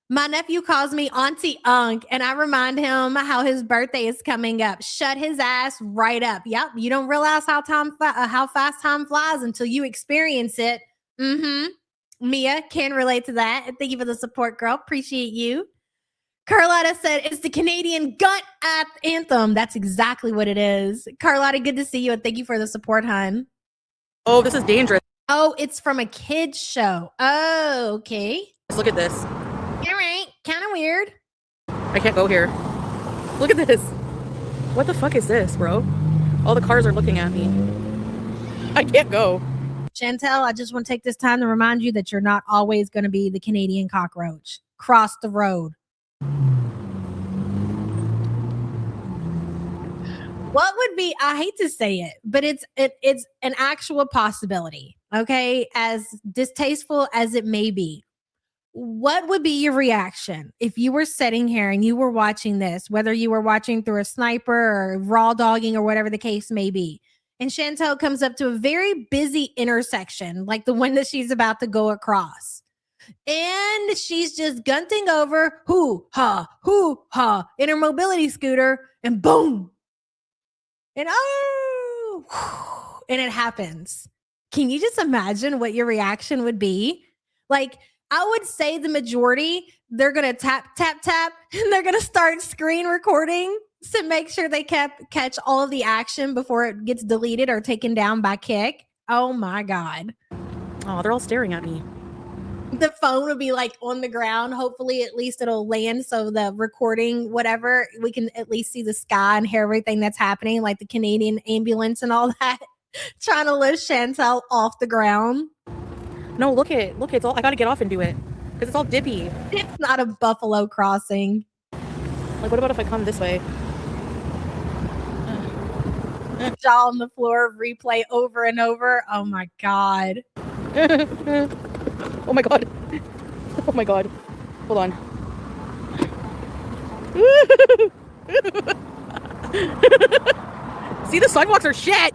My nephew calls me Auntie Unk, and I remind him how his birthday is coming up. Shut his ass right up. Yep, you don't realize how fast time flies until you experience it. Mia can relate to that. Thank you for the support, girl. Appreciate you. Carlotta said it's the Canadian gut anthem. That's exactly what it is. Carlotta, good to see you, and thank you for the support, hun. Oh, this is dangerous. Oh, it's from a kid's show. Oh, okay. Let's look at this. All right. Kind of weird. I can't go here. Look at this. What the fuck is this, bro? All the cars are looking at me. I can't go. Chantel, I just want to take this time to remind you that you're not always going to be the Canadian cockroach. Cross the road. What would be, I hate to say it, but it's an actual possibility, okay? As distasteful as it may be. What would be your reaction if you were sitting here and you were watching this, whether you were watching through a sniper or raw dogging or whatever the case may be, and Chantel comes up to a very busy intersection, like the one that she's about to go across. And she's just gunting over, hoo ha, in her mobility scooter, and boom. And and it happens. Can you just imagine what your reaction would be? Like, I would say the majority, they're going to tap, tap, tap, and they're going to start screen recording to make sure they catch all of the action before it gets deleted or taken down by Kick. Oh my God. Oh, they're all staring at me. The phone will be like on the ground. Hopefully, at least it'll land. So the recording, whatever, we can at least see the sky and hear everything that's happening, like the Canadian ambulance and all that, trying to lift Chantel off the ground. No, look, it's all, I gotta get off and do it because it's all dippy. It's not a Buffalo Crossing. Like, what about if I come this way? Jaw on the floor, replay over and over. Oh my God. Oh my God. Oh my God. Hold on. See, the sidewalks are shit.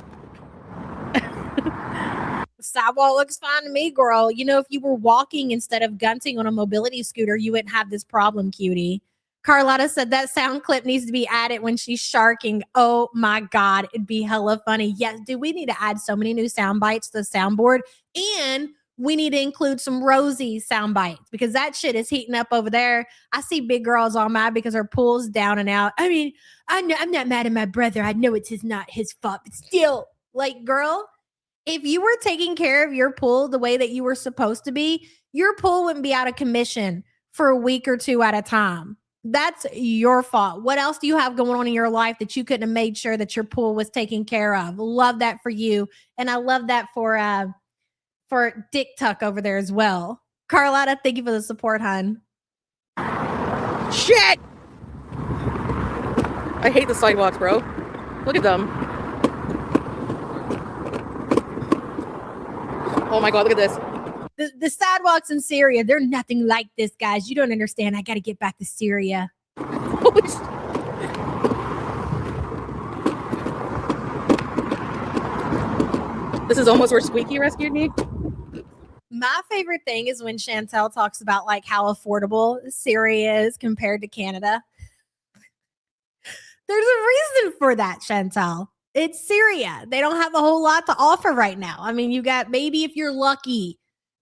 Sidewalk looks fine to me, girl. You know, if you were walking instead of gunting on a mobility scooter, you wouldn't have this problem, cutie. Carlotta said that sound clip needs to be added when she's sharking. Oh my God, it'd be hella funny. Yes, dude, we need to add so many new sound bites to the soundboard, and we need to include some Rosie sound bites because that shit is heating up over there. I see big girls all mad because her pool's down and out. I mean, I'm not mad at my brother. I know it's not his fault, but still, like, girl, if you were taking care of your pool the way that you were supposed to be, your pool wouldn't be out of commission for a week or two at a time. That's your fault. What else do you have going on in your life that you couldn't have made sure that your pool was taken care of? Love that for you. And I love that for Dick Tuck over there as well. Carlotta, thank you for the support, hon. Shit! I hate the sidewalks, bro. Look at them. Oh my God, look at this. The sidewalks in Syria, they're nothing like this, guys. You don't understand. I got to get back to Syria. This is almost where Squeaky rescued me. My favorite thing is when Chantel talks about like how affordable Syria is compared to Canada. There's a reason for that, Chantel. It's Syria. They don't have a whole lot to offer right now. I mean, you got maybe if you're lucky,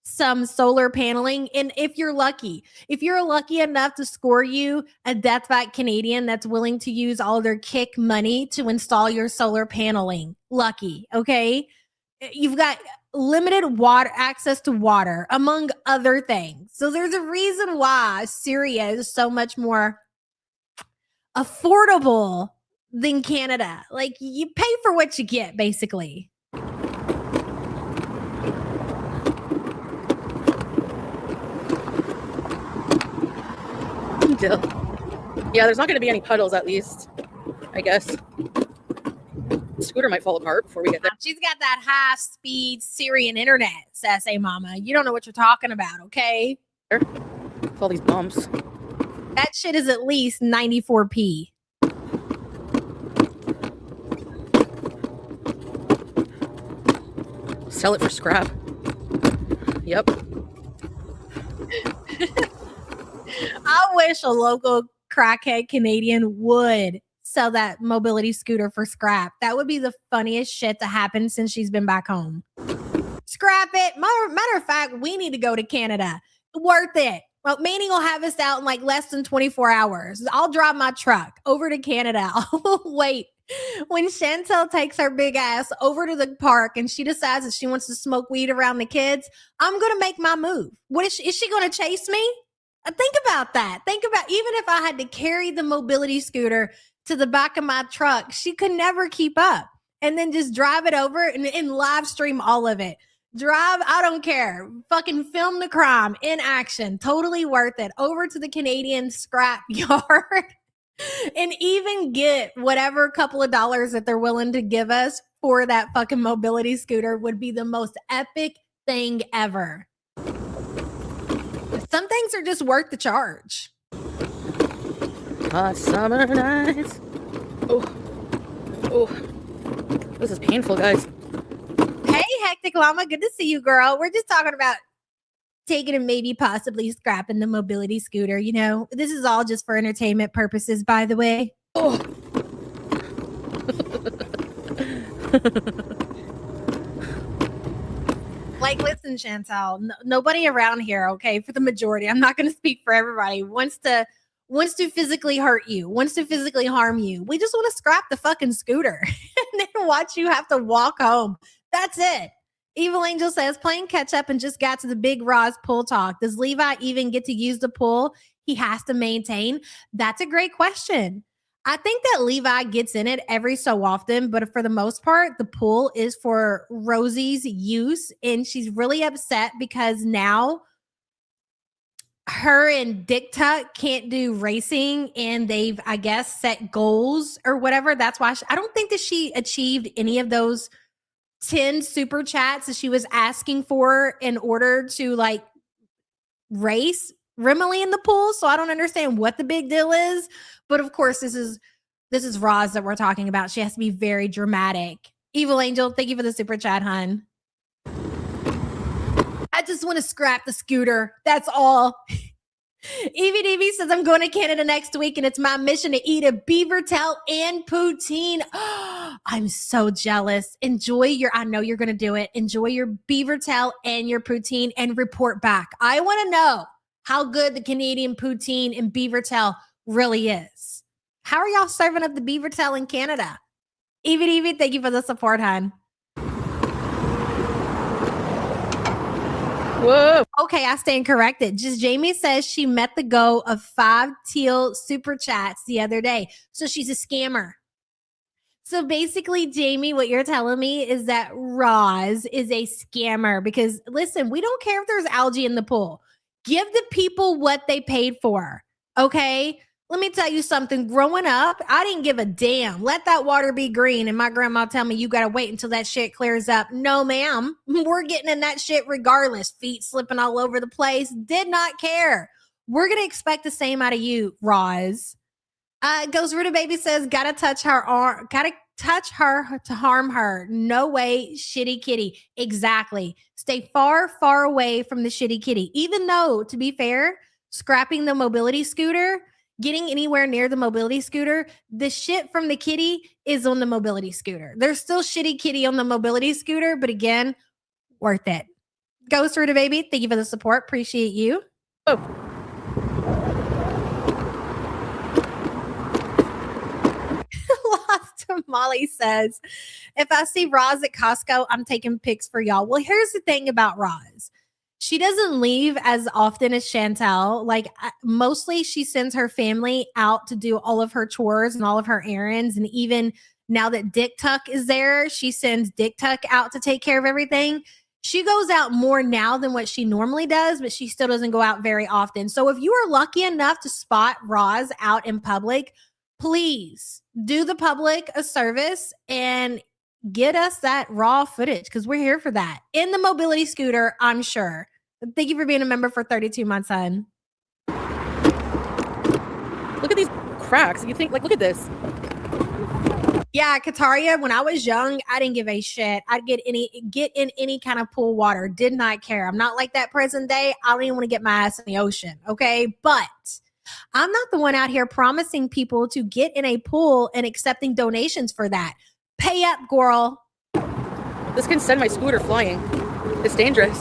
some solar paneling. And if you're lucky enough to score you a Deathback Canadian that's willing to use all their Kick money to install your solar paneling, lucky, okay? You've got limited water access to water, among other things. So there's a reason why Syria is so much more affordable than Canada. Like, you pay for what you get, basically. Yeah, there's not going to be any puddles, at least, I guess. The scooter might fall apart before we get there. She's got that high-speed Syrian internet, sassy mama. You don't know what you're talking about, okay? With all these bumps. That shit is at least 94p. Sell it for scrap. Yep. I wish a local crackhead Canadian would sell that mobility scooter for scrap. That would be the funniest shit to happen since she's been back home. Scrap it. Matter of fact, we need to go to Canada. Worth it. Well, Manny will have us out in like less than 24 hours. I'll drive my truck over to Canada. I'll wait. When Chantel takes her big ass over to the park and she decides that she wants to smoke weed around the kids, I'm going to make my move. What is she going to chase me? Think about that. Think about, even if I had to carry the mobility scooter to the back of my truck, she could never keep up. And then just drive it over and live stream all of it. Drive, I don't care. Fucking film the crime in action. Totally worth it. Over to the Canadian scrap yard and even get whatever couple of dollars that they're willing to give us for that fucking mobility scooter would be the most epic thing ever. Some things are just worth the charge. Hot summer nights. Oh. This is painful, guys. Hey, Hectic Llama. Good to see you, girl. We're just talking about taking and maybe possibly scrapping the mobility scooter. You know, this is all just for entertainment purposes, by the way. Oh. Like, listen, Chantel, nobody around here, okay, for the majority, I'm not going to speak for everybody, wants to physically hurt you, wants to physically harm you. We just want to scrap the fucking scooter and then watch you have to walk home. That's it. Evil Angel says, playing catch up and just got to the big Roz pool talk. Does Levi even get to use the pool he has to maintain? That's a great question. I think that Levi gets in it every so often, but for the most part, the pool is for Rosie's use. And she's really upset because now her and Dick Tuck can't do racing and they've, I guess, set goals or whatever. That's why I don't think that she achieved any of those 10 super chats that she was asking for in order to like race Rimley in the pool. So I don't understand what the big deal is. But of course, this is Roz that we're talking about. She has to be very dramatic. Evil Angel, thank you for the super chat, hun. I just want to scrap the scooter. That's all. Evie Devie says, I'm going to Canada next week and it's my mission to eat a beaver tail and poutine. I'm so jealous. I know you're going to do it. Enjoy your beaver tail and your poutine and report back. I want to know how good the Canadian poutine and beaver tail really is. How are y'all serving up the beaver tail in Canada? Evie, thank you for the support, hon. Whoa. Okay, I stand corrected. Just Jamie says she met the go of 5 teal super chats the other day. So she's a scammer. So basically, Jamie, what you're telling me is that Roz is a scammer because, listen, we don't care if there's algae in the pool. Give the people what they paid for, okay? Let me tell you something. Growing up, I didn't give a damn. Let that water be green. And my grandma tell me you got to wait until that shit clears up. No, ma'am. We're getting in that shit regardless. Feet slipping all over the place. Did not care. We're going to expect the same out of you, Roz. Ghost Ruda Baby says, gotta touch her to harm her. No way, shitty kitty. Exactly. Stay far, far away from the shitty kitty. Even though, to be fair, scrapping the mobility scooter, getting anywhere near the mobility scooter, the shit from the kitty is on the mobility scooter. There's still shitty kitty on the mobility scooter, but again, worth it. Ghost Ruda Baby, thank you for the support. Appreciate you. Oh. Lost Molly says, if I see Roz at Costco, I'm taking pics for y'all. Well, here's the thing about Roz. She doesn't leave as often as Chantel. Like, mostly she sends her family out to do all of her chores and all of her errands. And even now that Dick Tuck is there, she sends Dick Tuck out to take care of everything. She goes out more now than what she normally does, but she still doesn't go out very often. So if you are lucky enough to spot Roz out in public, please do the public a service and get us that raw footage because we're here for that. In the mobility scooter, I'm sure. Thank you for being a member for 32 months, hon. Look at these cracks. You think, like, look at this. Yeah, Kataria, when I was young, I didn't give a shit. I'd get in any kind of pool water. Did not care. I'm not like that present day. I don't even want to get my ass in the ocean, okay? But I'm not the one out here promising people to get in a pool and accepting donations for that. Pay up, girl. This can send my scooter flying. It's dangerous.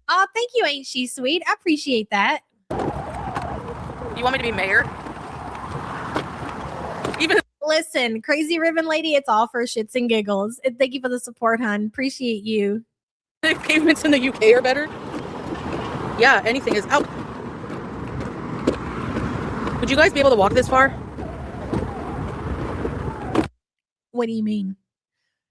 Oh, thank you, ain't she sweet? I appreciate that. You want me to be mayor? Even Listen, crazy ribbon lady, it's all for shits and giggles. And thank you for the support, hon. Appreciate you. the pavements in the UK are better. Yeah, anything is out. Would you guys be able to walk this far? What do you mean?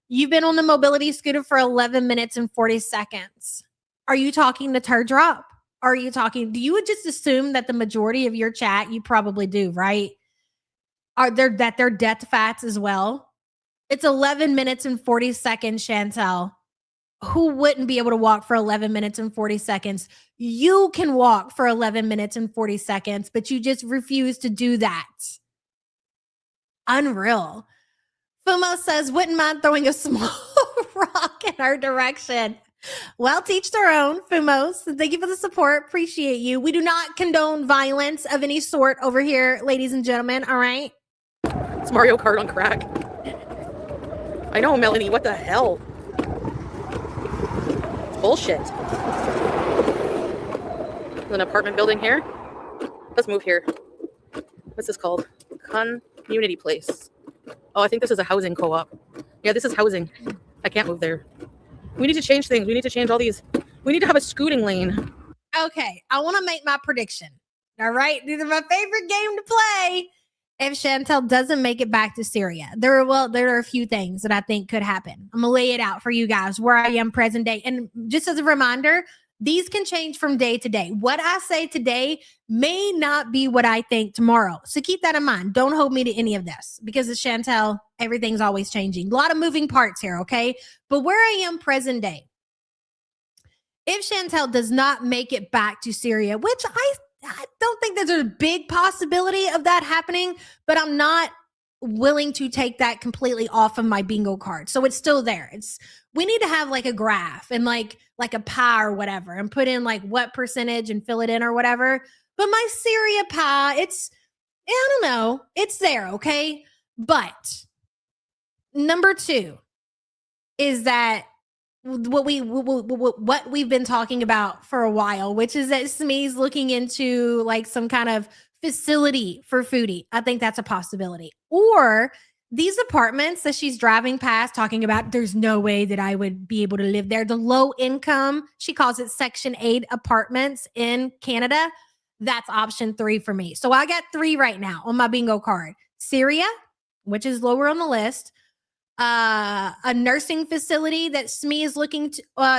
You've been on the mobility scooter for 11 minutes and 40 seconds. Are you talking the turd drop? Are you talking, do you would just assume that the majority of your chat, you probably do, right? They're death fats as well? It's 11 minutes and 40 seconds, Chantel. Who wouldn't be able to walk for 11 minutes and 40 seconds? You can walk for 11 minutes and 40 seconds, but you just refuse to do that. Unreal. Fumo says, wouldn't mind throwing a small rock in our direction. Well, teach their own, Fumos. Thank you for the support. Appreciate you. We do not condone violence of any sort over here, ladies and gentlemen. All right. It's Mario Kart on crack. I know, Melanie. What the hell? It's bullshit. There's an apartment building here. Let's move here. What's this called? Community place. Oh, I think this is a housing co-op. Yeah, this is housing. I can't move there. We need to change things. We need to change all these. We need to have a scooting lane. Okay, I want to make my prediction. All right, these are my favorite game to play. If Chantel doesn't make it back to Syria, there are a few things that I think could happen. I'm gonna lay it out for you guys where I am present day. And just as a reminder, these can change from day to day. What I say today may not be what I think tomorrow. So keep that in mind. Don't hold me to any of this because it's Chantel. Everything's always changing. A lot of moving parts here, okay? But where I am present day, if Chantel does not make it back to Syria, which I don't think there's a big possibility of that happening, but I'm not willing to take that completely off of my bingo card. So it's still there. We need to have like a graph and like a pie or whatever and put in like what percentage and fill it in or whatever. But my Syria pie, I don't know. It's there, okay? But number 2 is that what we've been talking about for a while, which is that Smee's looking into like some kind of facility for Foodie. I think that's a possibility. Or these apartments that she's driving past talking about, there's no way that I would be able to live there. The low income, she calls it Section 8 apartments in Canada. That's option 3 for me. So I got 3 right now on my bingo card. Syria, which is lower on the list. A nursing facility that Smee is looking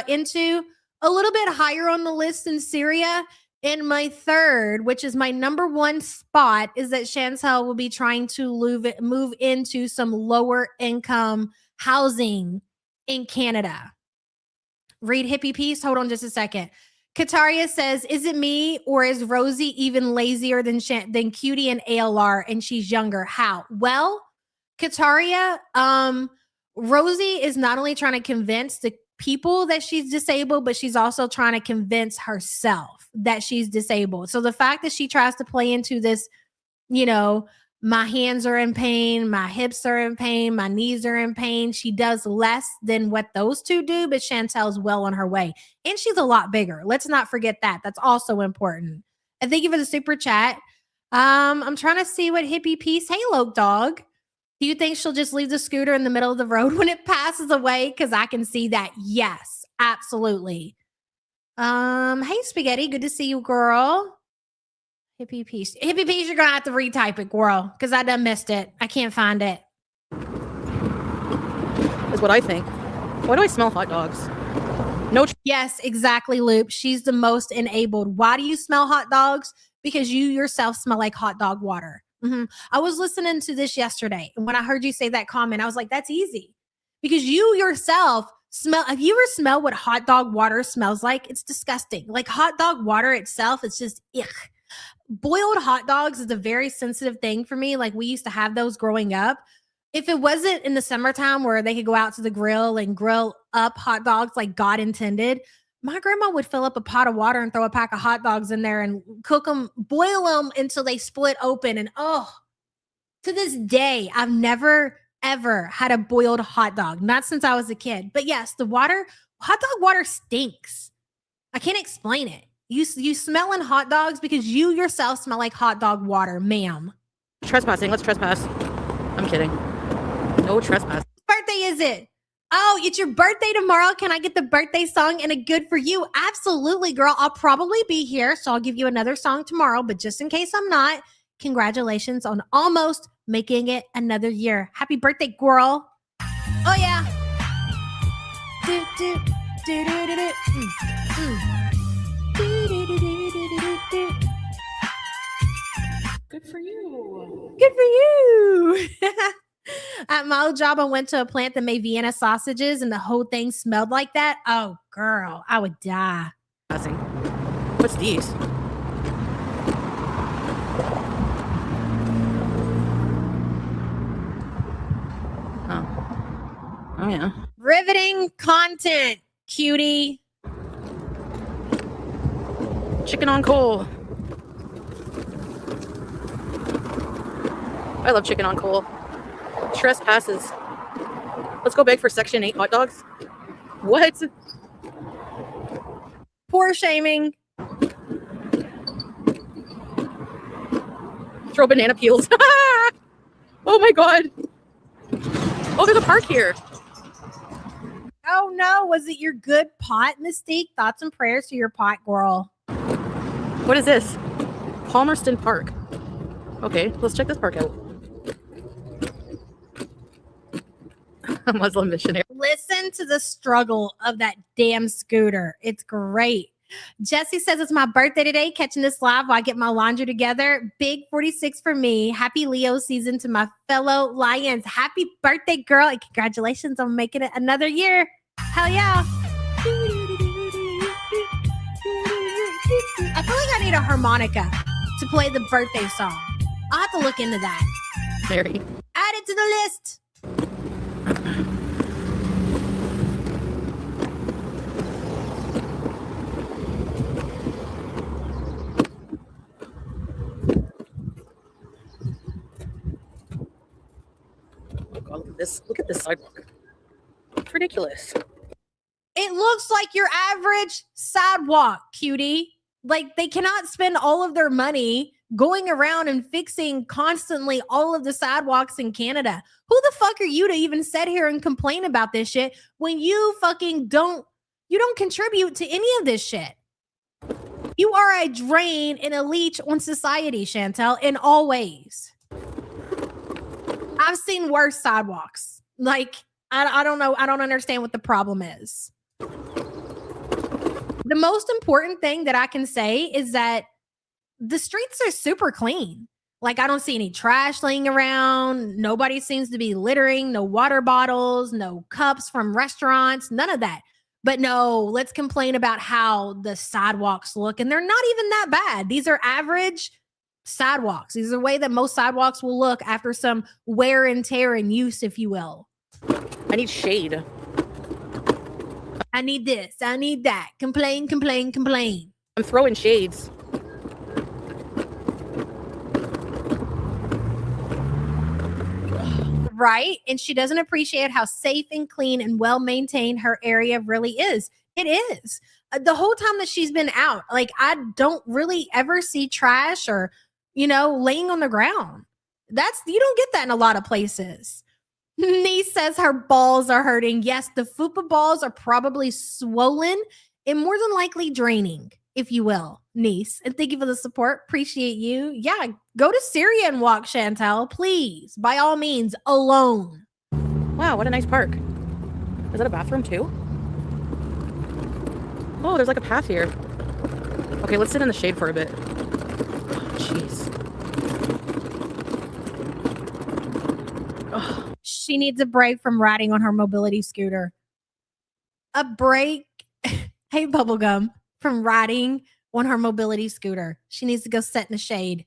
into, a little bit higher on the list than Syria. And my 3rd, which is my number 1 spot, is that Chantel will be trying to move into some lower income housing in Canada. Read hippie piece. Hold on just a second. Kataria says, is it me or is Rosie even lazier than Cutie and ALR and she's younger? How? Well, Kataria, Rosie is not only trying to convince the people that she's disabled, but she's also trying to convince herself that she's disabled. So the fact that she tries to play into this, my hands are in pain, my hips are in pain, my knees are in pain, she does less than what those two do, but Chantel's well on her way. And she's a lot bigger. Let's not forget that. That's also important. And thank you for the super chat. I'm trying to see what hippie piece. Hey, Loke Dog. Do you think she'll just leave the scooter in the middle of the road when it passes away? Because I can see that. Yes, absolutely. Hey, Spaghetti. Good to see you, girl. Hippie piece. Hippie piece, you're going to have to retype it, girl, because I done missed it. I can't find it. That's what I think. Why do I smell hot dogs? No. Yes, exactly, Loop. She's the most enabled. Why do you smell hot dogs? Because you yourself smell like hot dog water. Mm-hmm. I was listening to this yesterday, and when I heard you say that comment, I was like, that's easy. Because you yourself smell, have you ever smelled what hot dog water smells like? It's disgusting. Like hot dog water itself, it's just, ugh. Boiled hot dogs is a very sensitive thing for me. Like we used to have those growing up. If it wasn't in the summertime where they could go out to the grill and grill up hot dogs like God intended, my grandma would fill up a pot of water and throw a pack of hot dogs in there and cook them, boil them until they split open. And to this day, I've never, ever had a boiled hot dog. Not since I was a kid. But yes, hot dog water stinks. I can't explain it. You smelling hot dogs because you yourself smell like hot dog water, ma'am. Trespassing. Let's trespass. I'm kidding. No trespass. What birthday is it? Oh, it's your birthday tomorrow. Can I get the birthday song and a good for you? Absolutely, girl. I'll probably be here, so I'll give you another song tomorrow. But just in case I'm not, congratulations on almost making it another year. Happy birthday, girl. Oh, yeah. Do, do, do, do, do, do. Do, do, do, do, do, do, do. Good for you. Good for you. At my old job, I went to a plant that made Vienna sausages and the whole thing smelled like that. Oh, girl, I would die. What's these? Oh, yeah. Riveting content, cutie. Chicken on coal. I love chicken on coal. Trespasses. Let's go beg for Section 8 hot dogs. What? Poor shaming. Throw banana peels. Oh my god. Oh, there's a park here. Oh no, was it your good pot, Mystique? Thoughts and prayers to your pot girl. What is this? Palmerston Park. Okay, let's check this park out. A Muslim missionary. Listen to the struggle of that damn scooter. It's great. Jesse says it's my birthday today. Catching this live while I get my laundry together. Big 46 for me. Happy Leo season to my fellow Lions. Happy birthday, girl. And congratulations on making it another year. Hell yeah. I feel like I need a harmonica to play the birthday song. I'll have to look into that. Mary. Add it to the list. Oh god, look at this. Look at this sidewalk. It's ridiculous. It looks like your average sidewalk, cutie. Like they cannot spend all of their money going around and fixing constantly all of the sidewalks in Canada. Who the fuck are you to even sit here and complain about this shit when you fucking don't contribute to any of this shit? You are a drain and a leech on society, Chantel, in all ways. I've seen worse sidewalks. Like, I don't know. I don't understand what the problem is. The most important thing that I can say is that the streets are super clean. Like, I don't see any trash laying around. Nobody seems to be littering. No water bottles, no cups from restaurants, none of that. But no, let's complain about how the sidewalks look. And they're not even that bad. These are average sidewalks. These are the way that most sidewalks will look after some wear and tear and use, if you will. I need shade. I need this. I need that. Complain, complain, complain. I'm throwing shades. Right? And she doesn't appreciate how safe and clean and well maintained her area really is. It is. The whole time that she's been out, like, I don't really ever see trash or, laying on the ground. You don't get that in a lot of places. Niece says her balls are hurting. Yes, the fupa balls are probably swollen and more than likely draining, if you will, niece. And thank you for the support. Appreciate you. Yeah, go to Syria and walk, Chantel, please. By all means, alone. Wow, what a nice park. Is that a bathroom too? Oh, there's like a path here. Okay, let's sit in the shade for a bit. Jeez. Oh. She needs a break from riding on her mobility scooter. A break, hey, Bubblegum, from riding on her mobility scooter. She needs to go sit in the shade.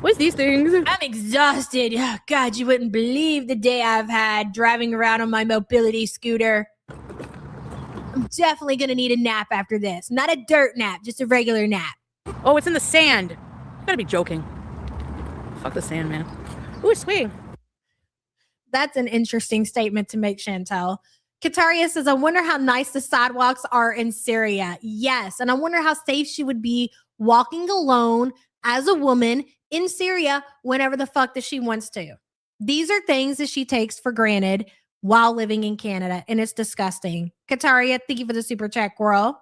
What's these things? I'm exhausted. Oh, God, you wouldn't believe the day I've had driving around on my mobility scooter. I'm definitely going to need a nap after this. Not a dirt nap, just a regular nap. Oh, it's in the sand. You gotta be joking. Fuck the sand, man. Ooh, it's swinging. That's an interesting statement to make, Chantel. Kataria says, I wonder how nice the sidewalks are in Syria. Yes, and I wonder how safe she would be walking alone as a woman in Syria whenever the fuck that she wants to. These are things that she takes for granted while living in Canada, and it's disgusting. Kataria, thank you for the super chat, girl.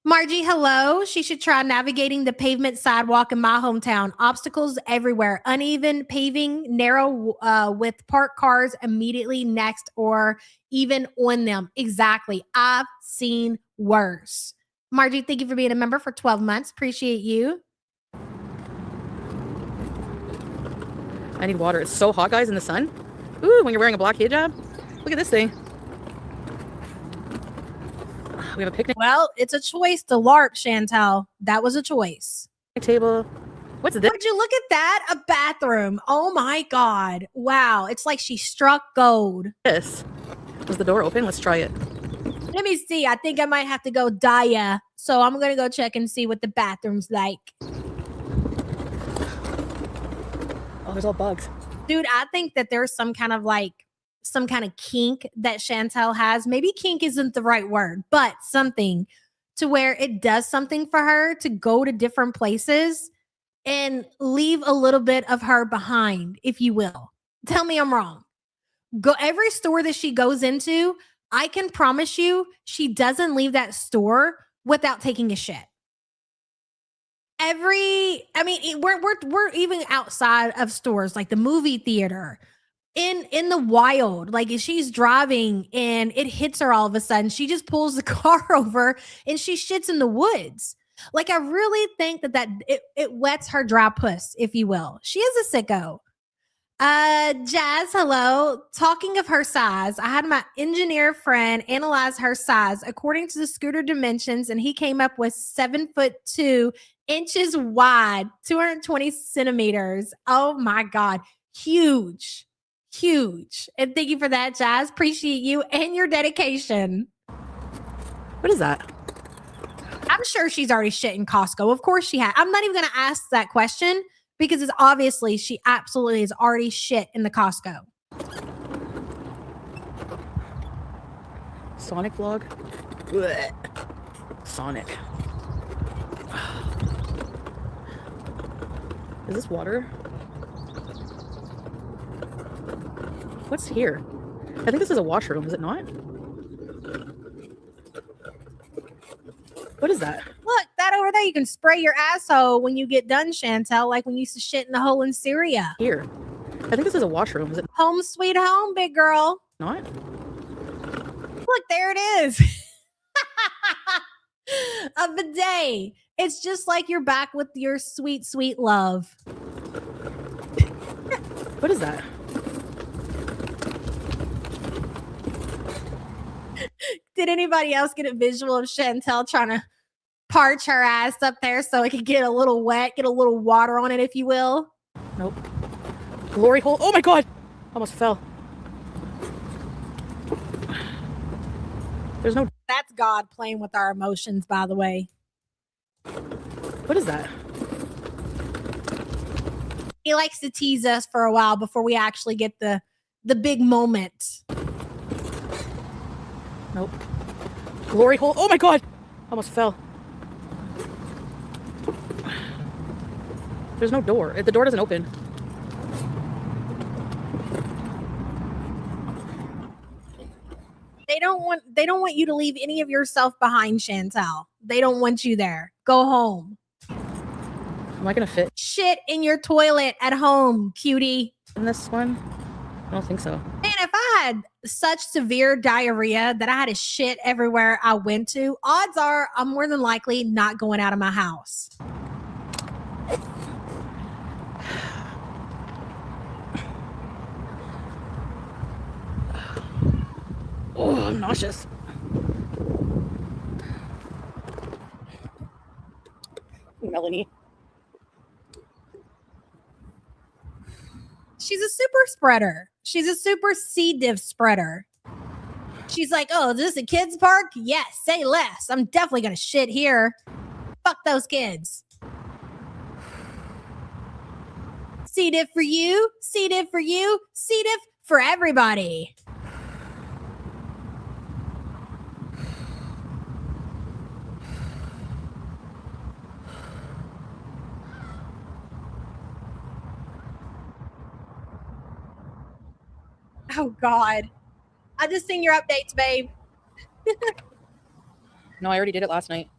Margie, hello. She should try navigating the pavement sidewalk in my hometown. Obstacles everywhere. Uneven paving, narrow with parked cars immediately next or even on them. Exactly. I've seen worse. Margie, thank you for being a member for 12 months. Appreciate you. I need water. It's so hot, guys, in the sun. Ooh, when you're wearing a black hijab. Look at this thing. We have a picnic Well, it's a choice to LARP, Chantel. That was a choice. table. What's this? Would you look at that? A bathroom. Oh my God. Wow. It's like she struck gold. Was the door open? Let's try it. Let me see. I think I might have to go Daya. So I'm going to go check and see what the bathroom's like. Oh, there's all bugs. dude, I think that there's some kind of kink that Chantel has. Maybe kink isn't the right word, but something to where it does something for her to go to different places and leave a little bit of her behind, if you will. Tell me I'm wrong. Go every store that she goes into, I can promise you she doesn't leave that store without taking a shit. We're even outside of stores, like the movie theater, in the wild, like if she's driving and it hits her all of a sudden, she just pulls the car over and she shits in the woods. Like, I really think that it wets her dry puss, if you will. She is a sicko. Jazz, hello. Talking of her size, I had my engineer friend analyze her size according to the scooter dimensions, and he came up with 7'2" wide, 220 centimeters. Oh my God. Huge. And thank you for that, Jazz. Appreciate you and your dedication. What is that? I'm sure she's already shit in Costco. Of course she had. I'm not even going to ask that question because it's obviously she absolutely has already shit in the Costco. Sonic vlog? Blech. Sonic. Is this water? What's here? I think this is a washroom, is it not? What is that? Look, that over there, you can spray your asshole when you get done, Chantel, like when you used to shit in the hole in Syria. Here. I think this is a washroom, is it Home sweet home, big girl. not? Look, there it is. A bidet. It's just like you're back with your sweet, sweet love. What is that? Did anybody else get a visual of Chantel trying to parch her ass up there so it could get a little wet, get a little water on it, if you will? Nope. Glory hole. Oh my God. Almost fell. There's no. That's God playing with our emotions, by the way. What is that? He likes to tease us for a while before we actually get the big moment. Nope. Glory hole. Oh my God. Almost fell. There's no door. The door doesn't open. They don't want you to leave any of yourself behind, Chantel. They don't want you there. Go home. Am I gonna fit Shit in your toilet at home, cutie. in this one? I don't think so. Man, if I had such severe diarrhea that I had to shit everywhere I went to, odds are I'm more than likely not going out of my house. Oh, I'm nauseous. Melanie. She's a super spreader. She's a super C. diff spreader. She's like, oh, is this a kid's park? Yes, say less. I'm definitely going to shit here. Fuck those kids. C. diff for you. C. diff for you. C. diff for everybody. Oh, God. I just seen your updates, babe. No, I already did it last night.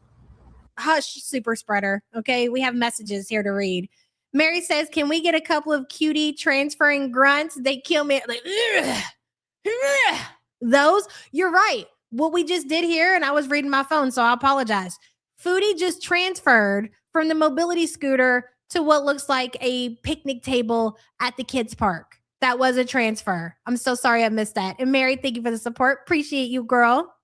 Hush, super spreader. Okay, we have messages here to read. Mary says, can we get a couple of cutie transferring grunts? They kill me. Like, ugh, ugh. Those, you're right. What we just did here, and I was reading my phone, so I apologize. Foodie just transferred from the mobility scooter to what looks like a picnic table at the kids' park. That was a transfer. I'm so sorry I missed that. And Mary, thank you for the support. Appreciate you, girl.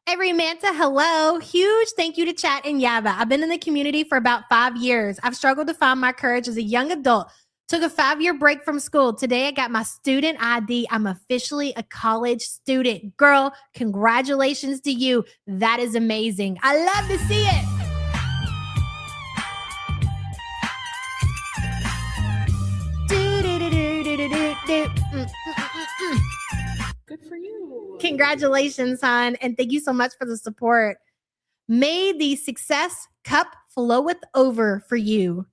Every Manta, hello. Huge thank you to Chat and Yaba. I've been in the community for about 5 years. I've struggled to find my courage as a young adult. Took a 5-year break from school. Today, I got my student ID. I'm officially a college student. Girl, congratulations to you. That is amazing. I love to see it. Congratulations, hon. And thank you so much for the support. May the success cup floweth over for you.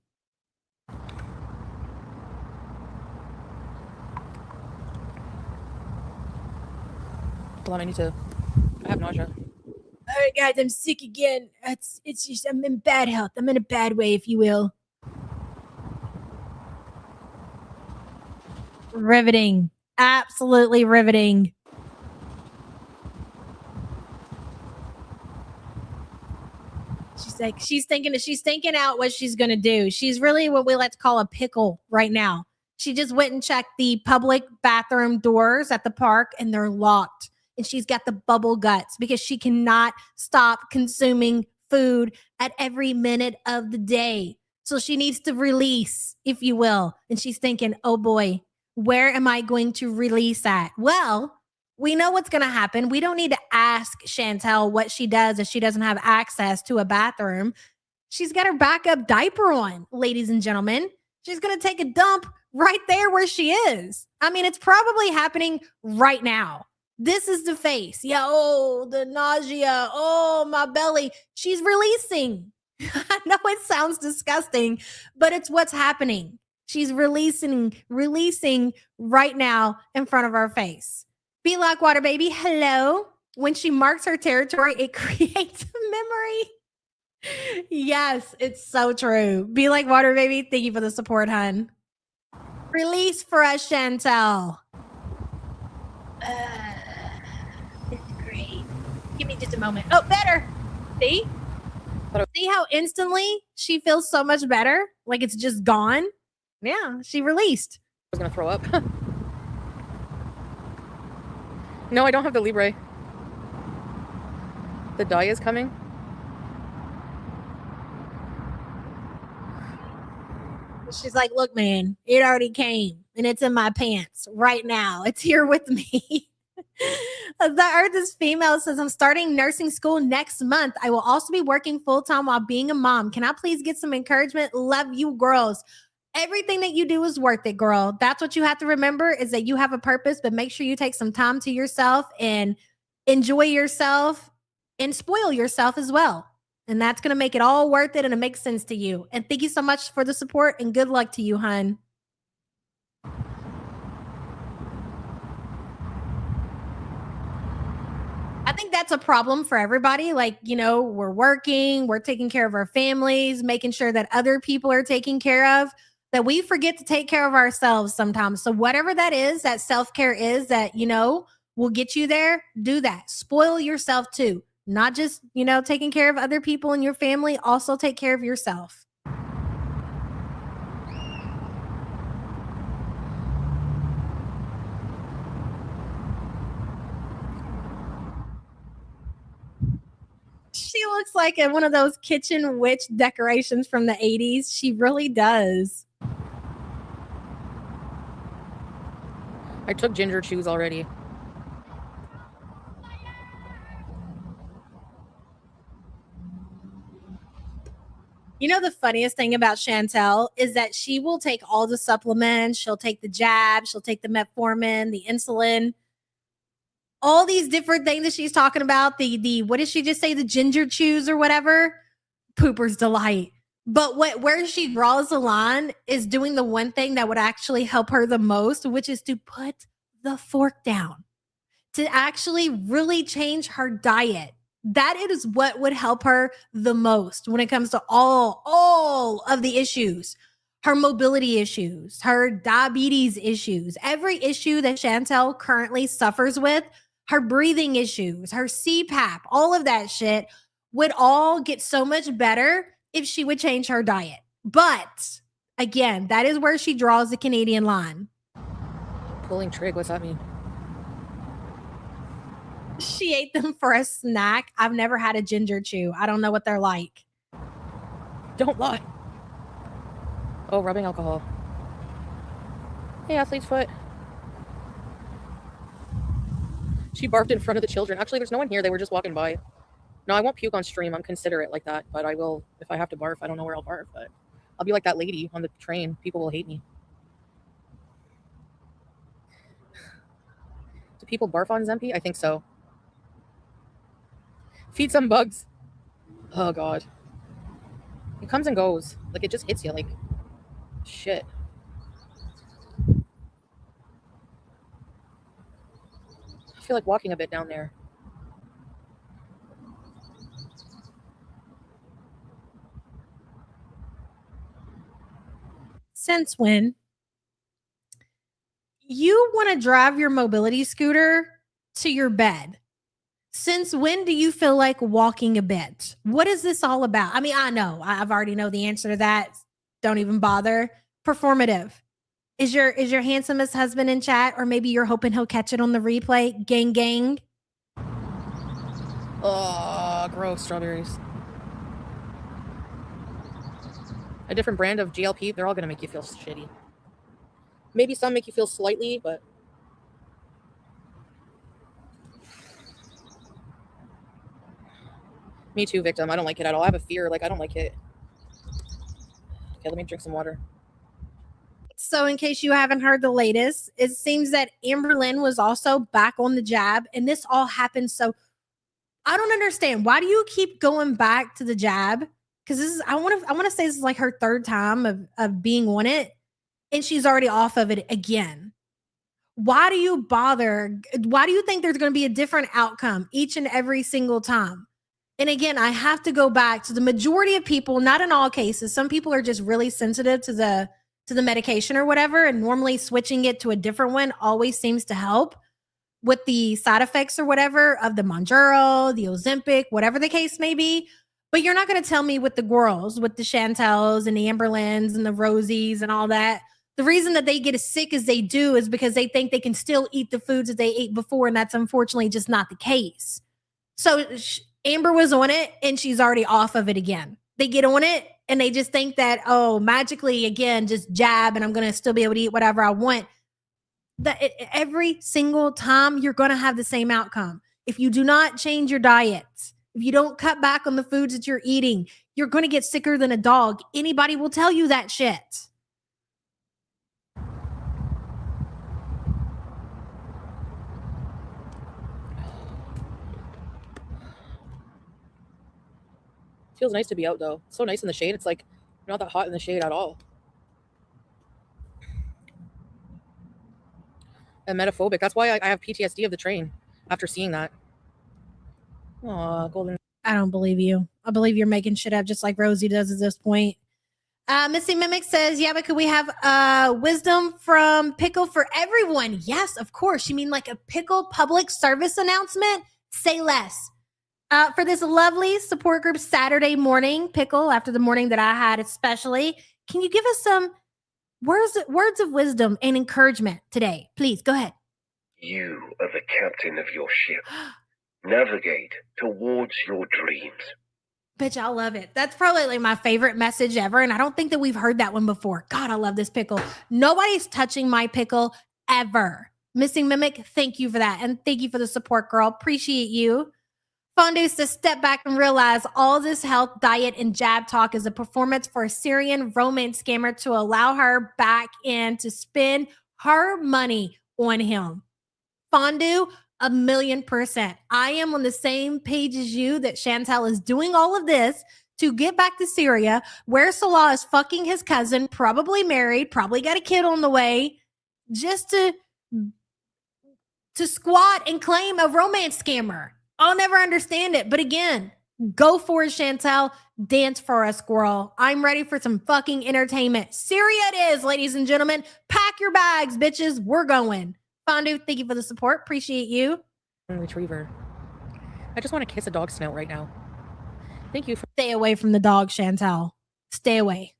Hold on, I have nausea. All right, guys, I'm sick again. It's just I'm in bad health. I'm in a bad way, if you will. Riveting. Absolutely riveting. She's thinking out what she's gonna do. She's really what we like to call a pickle right now. She just went and checked the public bathroom doors at the park and they're locked. And she's got the bubble guts because she cannot stop consuming food at every minute of the day. So she needs to release, if you will. And she's thinking, oh boy, where am I going to release at? Well, we know what's going to happen. We don't need to ask Chantel what she does if she doesn't have access to a bathroom. She's got her backup diaper on, ladies and gentlemen. She's going to take a dump right there where she is. I mean, it's probably happening right now. This is the face. Yeah, oh, the nausea. Oh, my belly. She's releasing. I know it sounds disgusting, but it's what's happening. She's releasing right now in front of our face. Be like water, baby. Hello. When she marks her territory, it creates a memory. Yes, it's so true. Be like water, baby. Thank you for the support, hun. Release for us, Chantel. It's great. Give me just a moment. Oh, better. See? See how instantly she feels so much better? Like it's just gone? Yeah, she released. I was going to throw up. No, I don't have the Libre. The dye is coming. She's like, look, man, it already came and it's in my pants right now. It's here with me. The Earth is Female says, I'm starting nursing school next month. I will also be working full time while being a mom. Can I please get some encouragement? Love you, girls. Everything that you do is worth it, girl. That's what you have to remember is that you have a purpose, but make sure you take some time to yourself and enjoy yourself and spoil yourself as well. And that's going to make it all worth it and it makes sense to you. And thank you so much for the support and good luck to you, hun. I think that's a problem for everybody. Like, you know, we're working, we're taking care of our families, making sure that other people are taken care of, that we forget to take care of ourselves sometimes. So whatever that is, that self-care is that, you know, will get you there, do that. Spoil yourself too. Not just, you know, taking care of other people in your family, also take care of yourself. She looks like one of those kitchen witch decorations from the 80s. She really does. I took ginger chews already. You know, the funniest thing about Chantel is that she will take all the supplements. She'll take the jab. She'll take the metformin, the insulin, all these different things that she's talking about. The what did she just say? The ginger chews or whatever. Pooper's delight. But where she draws the line is doing the one thing that would actually help her the most, which is to put the fork down, to actually really change her diet. That is what would help her the most when it comes to all of the issues, her mobility issues, her diabetes issues, every issue that Chantel currently suffers with, her breathing issues, her CPAP, all of that shit would all get so much better if she would change her diet. But again, that is where she draws the Canadian line. Pulling trig, what's that mean? She ate them for a snack. I've never had a ginger chew. I don't know what they're like. Don't lie. Oh, rubbing alcohol. Hey, athlete's foot. She barfed in front of the children. Actually, there's no one here. They were just walking by. No, I won't puke on stream. I'm considerate like that, but I will if I have to barf. I don't know where I'll barf, but I'll be like that lady on the train. People will hate me. people barf on Zempi? I think so. Feed some bugs. Oh god. It comes and goes. Like, it just hits you like shit. I feel like walking a bit down there. Since when? You want to drive your mobility scooter to your bed. Since when do you feel like walking a bit? What is this all about? I mean, I know. I've already know the answer to that. Don't even bother. Performative. Is your handsomest husband in chat, or maybe you're hoping he'll catch it on the replay? Gang gang. Oh, gross strawberries. A different brand of GLP, they're all gonna make you feel shitty. Maybe some make you feel slightly, but me too, victim. I don't like it at all. I have a fear. Like, I don't like it. Okay, let me drink some water. So, in case you haven't heard the latest, it seems that Amber Lynn was also back on the jab, and this all happened. So, I don't understand. Why do you keep going back to the jab? Because this is I want to say this is like her third time of being on it, and she's already off of it again. Why do you bother? Why do you think there's going to be a different outcome each and every single time? And again, I have to go back to the majority of people, not in all cases. Some people are just really sensitive to the medication or whatever, and normally switching it to a different one always seems to help with the side effects or whatever of the Mounjaro, the Ozempic, whatever the case may be. But you're not going to tell me with the girls, with the Chantels and the Amberlyns and the Rosies and all that, the reason that they get as sick as they do is because they think they can still eat the foods that they ate before, and that's unfortunately just not the case. So Amber was on it, and she's already off of it again. They get on it, and they just think that, oh, magically, again, just jab, and I'm going to still be able to eat whatever I want. Every single time, you're going to have the same outcome. If you do not change your diet, if you don't cut back on the foods that you're eating, you're going to get sicker than a dog. Anybody will tell you that shit. Feels nice to be out though. It's so nice in the shade. It's like not that hot in the shade at all. And metaphobic. That's why I have PTSD of the train after seeing that. Aw, golden. I don't believe you. I believe you're making shit up just like Rosie does at this point. Missy Mimic says, yeah, but could we have wisdom from Pickle for everyone? Yes, of course. You mean like a Pickle public service announcement? Say less. For this lovely support group Saturday morning, Pickle, after the morning that I had especially, can you give us some words of wisdom and encouragement today? Please, go ahead. You are the captain of your ship. Navigate towards your dreams. Bitch, I love it. That's probably like my favorite message ever, and I don't think that we've heard that one before. God, I love this Pickle. Nobody's touching my Pickle ever. Missing Mimic, thank you for that, and thank you for the support, girl. Appreciate you. Fondu's to step back and realize all this health, diet, and jab talk is a performance for a Syrian romance scammer to allow her back in to spend her money on him. Fondue, 1,000,000%. I am on the same page as you that Chantal is doing all of this to get back to Syria, where Salah is fucking his cousin, probably married, probably got a kid on the way, just to squat and claim a romance scammer. I'll never understand it. But again, go for it, Chantal. Dance for us, girl. I'm ready for some fucking entertainment. Syria it is, ladies and gentlemen. Pack your bags, bitches. We're going. Fondue, thank you for the support. Appreciate you. Retriever. I just want to kiss a dog snout right now. Thank you for Stay away from the dog, Chantal. Stay away.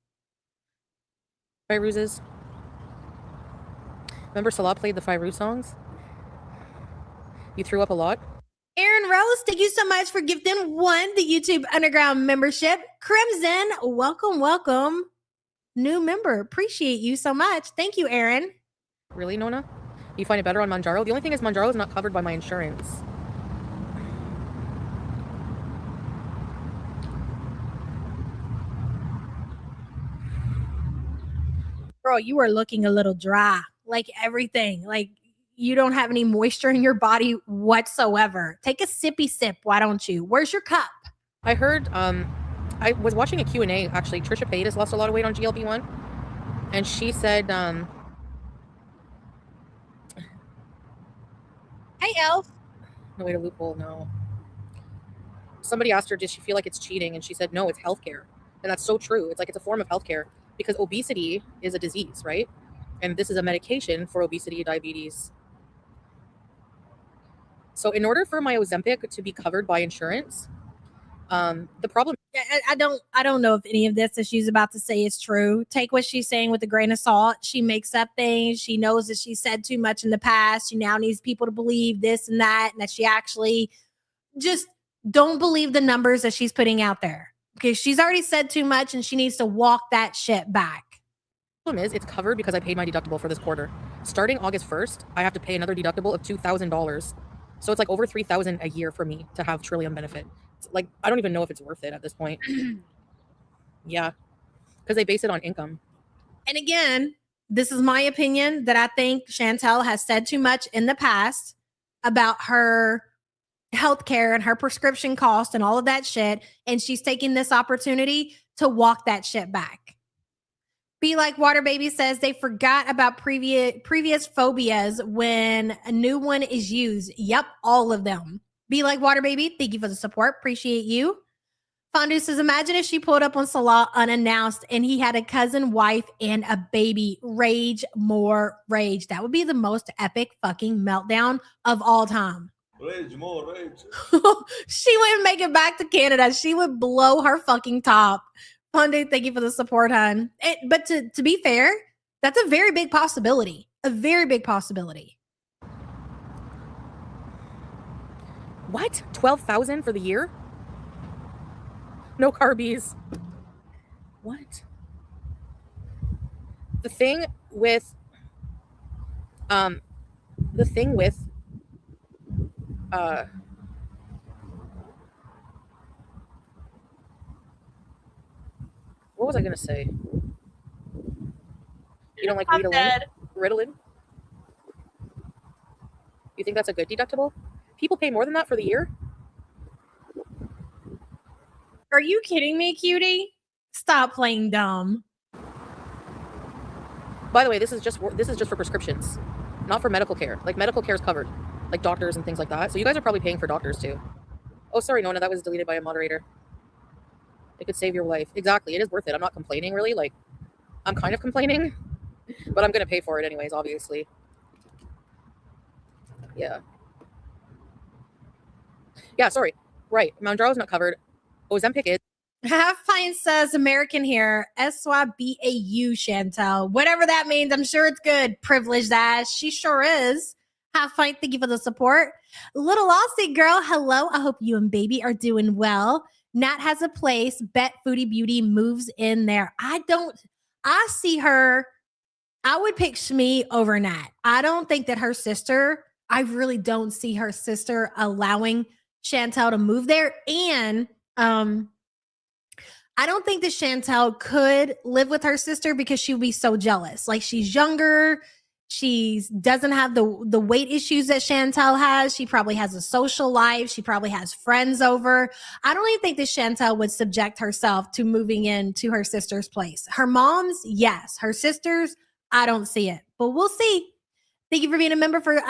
Fairouzes. Remember Salah played the Fairuz songs? You threw up a lot? Aaron Rose, thank you so much for gifting the YouTube Underground membership. Crimson, welcome. New member. Appreciate you so much. Thank you, Aaron. Really, Nona? You find it better on Mounjaro? The only thing is Mounjaro is not covered by my insurance. Girl, you are looking a little dry. Like everything. Like you don't have any moisture in your body whatsoever. Take a sippy sip, why don't you? Where's your cup? I heard, I was watching a Q&A, actually. Trisha Paytas lost a lot of weight on GLP-1. And she said, Hey, Elf. no way to loophole, no. Somebody asked her, did she feel like it's cheating? And she said, no, it's healthcare. And that's so true. It's like, it's a form of healthcare because obesity is a disease, right? And this is a medication for obesity, diabetes. So in order for my Ozempic to be covered by insurance, the problem. I don't know if any of this that she's about to say is true. Take what she's saying with a grain of salt. She makes up things. She knows that she said too much in the past. She now needs people to believe this and that, and that she actually just don't believe the numbers that she's putting out there. Okay, she's already said too much, and she needs to walk that shit back. Problem is, it's covered because I paid my deductible for this quarter. Starting August 1st, I have to pay another deductible of $2,000. So it's like over $3,000 a year for me to have Trillium benefit. It's like, I don't even know if it's worth it at this point. Yeah, because they base it on income. And again, this is my opinion that I think Chantel has said too much in the past about her healthcare and her prescription cost and all of that shit. And she's taking this opportunity to walk that shit back. Be Like Water Baby says they forgot about previous phobias when a new one is used. Yep, all of them. Be Like Water Baby, thank you for the support. Appreciate you. Fondue says, imagine if she pulled up on Salah unannounced and he had a cousin, wife, and a baby. Rage, more rage. That would be the most epic fucking meltdown of all time. Rage, more rage. She wouldn't make it back to Canada. She would blow her fucking top. Fondue, thank you for the support, hon. But to be fair, that's a very big possibility. A very big possibility. What? $12,000 for the year? No carbies. What? The thing with what was I gonna say? You don't like Ritalin? Ritalin? You think that's a good deductible? People pay more than that for the year? Are you kidding me, cutie? Stop playing dumb. By the way, this is just for prescriptions, not for medical care. Like, medical care is covered, like doctors and things like that. So you guys are probably paying for doctors too. Oh, sorry, Nona, that was deleted by a moderator. It could save your life. Exactly, it is worth it. I'm not complaining, really. Like, I'm kind of complaining, but I'm gonna pay for it anyways, obviously. Yeah. Yeah, sorry. Right, Mounjaro's not covered. Ozempic is. Half Pint says American here. SYBAU, Chantel. Whatever that means, I'm sure it's good. Privileged ass. She sure is. Half Pint, thank you for the support. Little Aussie girl, hello. I hope you and baby are doing well. Nat has a place. Bet Foodie Beauty moves in there. I see her. I would pick Shmi over Nat. I don't think that her sister, I really don't see her sister allowing Chantel to move there. And I don't think that Chantel could live with her sister because she would be so jealous. Like, she's younger. She doesn't have the weight issues that Chantel has. She probably has a social life. She probably has friends over. I don't even think that Chantel would subject herself to moving into her sister's place. Her mom's, yes. Her sisters, I don't see it. But we'll see. Thank you for being a member for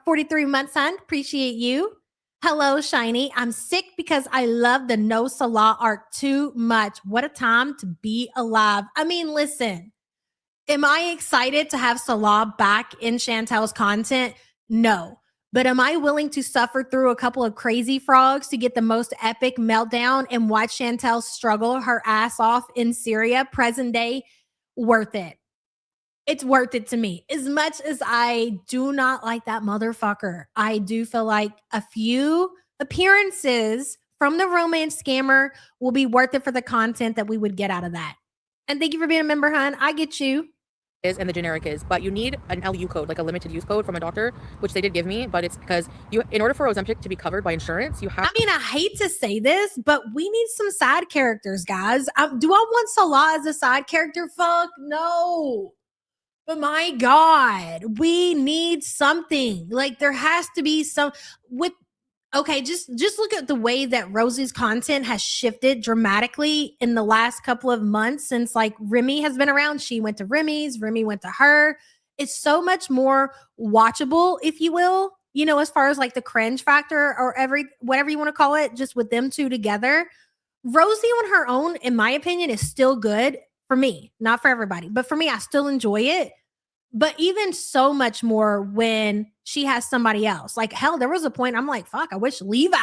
43 months, hon. Appreciate you. Hello, Shiny. I'm sick because I love the No Salah arc too much. What a time to be alive. I mean, listen, am I excited to have Salah back in Chantel's content? No. But am I willing to suffer through a couple of crazy frogs to get the most epic meltdown and watch Chantel struggle her ass off in Syria, present day? Worth it. It's worth it to me. As much as I do not like that motherfucker, I do feel like a few appearances from the romance scammer will be worth it for the content that we would get out of that. And thank you for being a member, hon. I get you. And the generic is, but you need an LU code, like a limited use code from a doctor, which they did give me, but it's because in order for Ozempic to be covered by insurance, you have. I mean, I hate to say this, but we need some side characters, guys. Do I want Salah as a side character? Fuck no. But my God, we need something. Like there has to be some with okay, just look at the way that Rosie's content has shifted dramatically in the last couple of months since like Remy has been around. She went to Remy's, Remy went to her. It's so much more watchable, if you will, you know, as far as like the cringe factor or whatever you want to call it, just with them two together. Rosie on her own, in my opinion, is still good for me, not for everybody, but for me, I still enjoy it. But even so much more when she has somebody else. Like, hell, there was a point I'm like, fuck, I wish Levi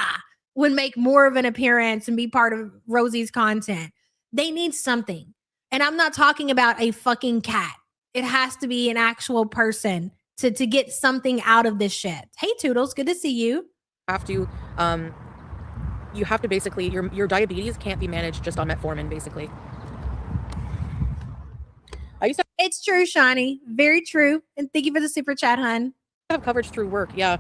would make more of an appearance and be part of Rosie's content. They need something. And I'm not talking about a fucking cat. It has to be an actual person to get something out of this shit. Hey, Toodles, good to see you. You have to basically, your diabetes can't be managed just on metformin, basically. It's true, Shani. Very true. And thank you for the super chat, hun. Have coverage through work, yeah.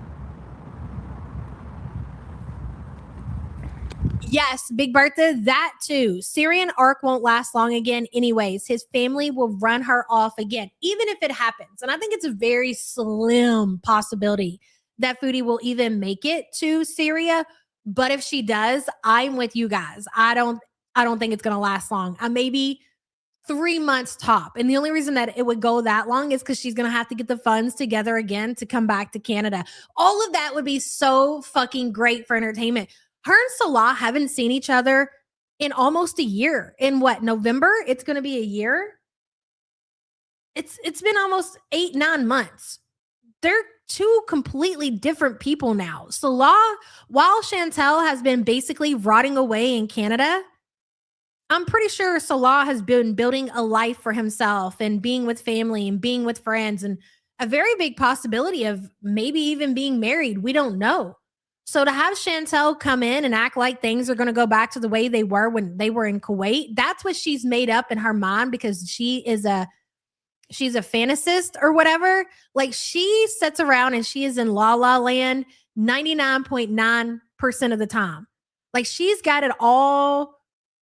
Yes, Big Bertha, that too. Syrian arc won't last long again anyways. His family will run her off again, even if it happens. And I think it's a very slim possibility that Foodie will even make it to Syria. But if she does, I'm with you guys. I don't think it's going to last long. Maybe 3 months top. And the only reason that it would go that long is because she's going to have to get the funds together again to come back to Canada. All of that would be so fucking great for entertainment. Her and Salah haven't seen each other in almost a year. In what, November? It's going to be a year. It's been almost 8-9 months. They're two completely different people now. Salah, while Chantel has been basically rotting away in Canada, I'm pretty sure Salah has been building a life for himself and being with family and being with friends and a very big possibility of maybe even being married. We don't know. So to have Chantel come in and act like things are going to go back to the way they were when they were in Kuwait, that's what she's made up in her mind because she's a fantasist or whatever. Like she sits around and she is in La La Land 99.9% of the time. Like she's got it all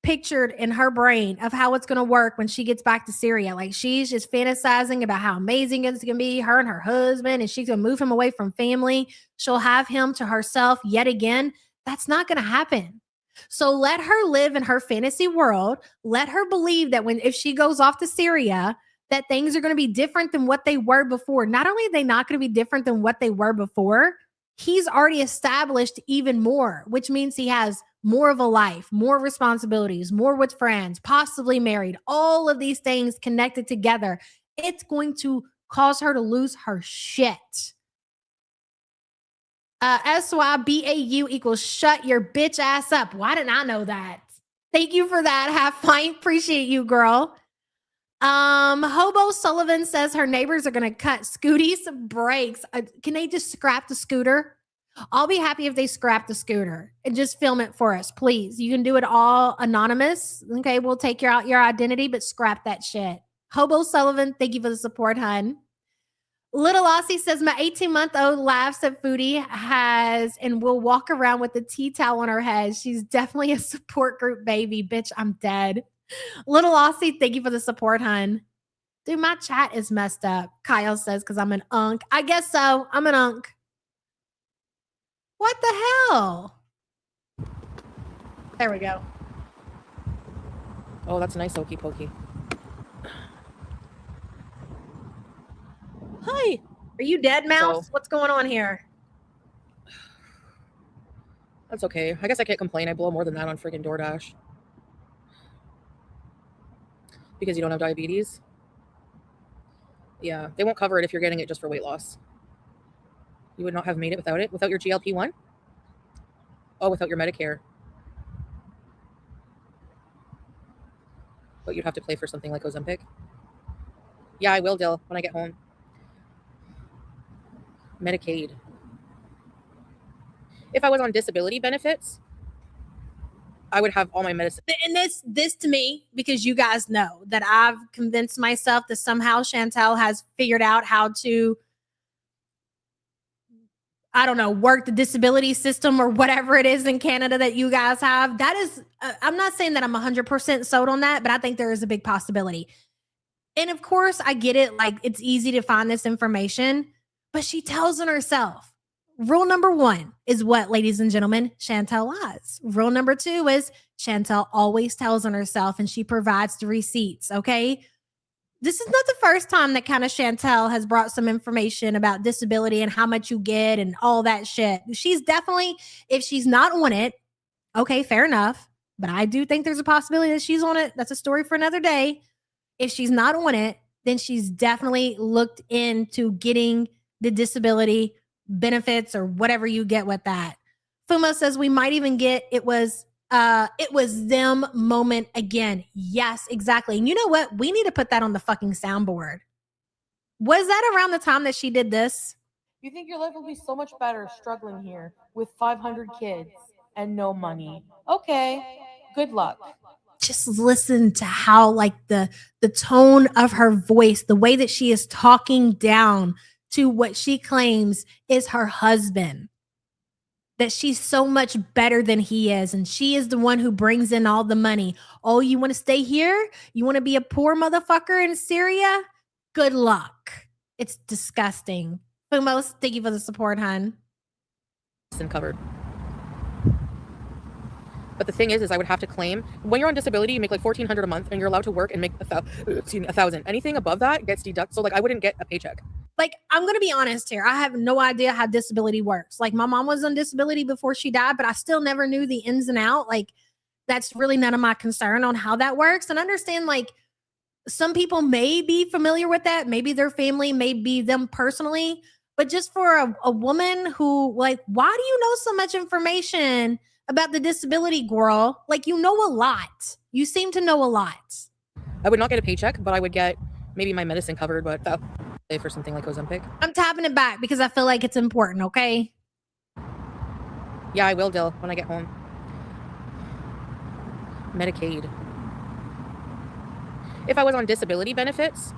pictured in her brain of how it's going to work when she gets back to Syria. Like she's just fantasizing about how amazing it's going to be, her and her husband, and she's going to move him away from family. She'll have him to herself yet again. That's not going to happen. So let her live in her fantasy world. Let her believe that if she goes off to Syria, that things are going to be different than what they were before. Not only are they not going to be different than what they were before, he's already established even more, which means he has more of a life, more responsibilities, more with friends, possibly married, all of these things connected together. It's going to cause her to lose her shit. SYBAU equals shut your bitch ass up. Why didn't I know that? Thank you for that. Have fun. Appreciate you, girl. Hobo Sullivan says her neighbors are going to cut Scootie's brakes. Can they just scrap the scooter? I'll be happy if they scrap the scooter and just film it for us, please. You can do it all anonymous. Okay, we'll take your identity, but scrap that shit. Hobo Sullivan, thank you for the support, hun. Little Aussie says, my 18-month-old laughs at Foodie and will walk around with a tea towel on her head. She's definitely a support group baby. Bitch, I'm dead. Little Aussie, thank you for the support, hun. Dude, my chat is messed up. Kyle says, because I'm an unk. I guess so. I'm an unk. What the hell? There we go. Oh, that's a nice okey pokey. Hi. Are you dead, Mouse? So, what's going on here? That's okay. I guess I can't complain. I blow more than that on freaking DoorDash. Because you don't have diabetes. Yeah, they won't cover it if you're getting it just for weight loss. You would not have made it without it? Without your GLP-1? Oh, without your Medicare. But you'd have to pay for something like Ozempic? Yeah, I will, Dill, when I get home. Medicaid. If I was on disability benefits, I would have all my medicine. And this to me, because you guys know that I've convinced myself that somehow Chantel has figured out how to, I don't know, work the disability system or whatever it is in Canada that you guys have. That is, I'm not saying that I'm 100% sold on that, but I think there is a big possibility. And of course, I get it. Like, it's easy to find this information, but she tells on herself. Rule number 1 is what, ladies and gentlemen? Chantel lies. Rule number 2 is Chantel always tells on herself and she provides the receipts. Okay. This is not the first time that kind of Chantel has brought some information about disability and how much you get and all that shit. She's definitely, if she's not on it, okay, fair enough. But I do think there's a possibility that she's on it. That's a story for another day. If she's not on it, then she's definitely looked into getting the disability benefits or whatever you get with that. Fumo says we might even get it was them moment again. Yes, exactly. And you know what? We need to put that on the fucking soundboard. Was that around the time that she did this? You think your life will be so much better struggling here with 500 kids and no money. Okay, good luck. Just listen to how like the tone of her voice, the way that she is talking down to what she claims is her husband. That she's so much better than he is. And she is the one who brings in all the money. Oh, you want to stay here? You want to be a poor motherfucker in Syria? Good luck. It's disgusting. Fumos, thank you for the support, hun. And covered. But the thing is I would have to claim when you're on disability, you make like $1,400 a month and you're allowed to work and make $1,000. Anything above that gets deducted. So like I wouldn't get a paycheck. Like, I'm going to be honest here. I have no idea how disability works. Like, my mom was on disability before she died, but I still never knew the ins and out. Like, that's really none of my concern on how that works. And understand, like, some people may be familiar with that. Maybe their family, maybe them personally. But just for a woman who, like, why do you know so much information about the disability, girl? Like, you know a lot. You seem to know a lot. I would not get a paycheck, but I would get maybe my medicine covered, but for something like Ozempic. I'm tapping it back because I feel like it's important, okay? Yeah, I will, Dill, when I get home. Medicaid. If I was on disability benefits,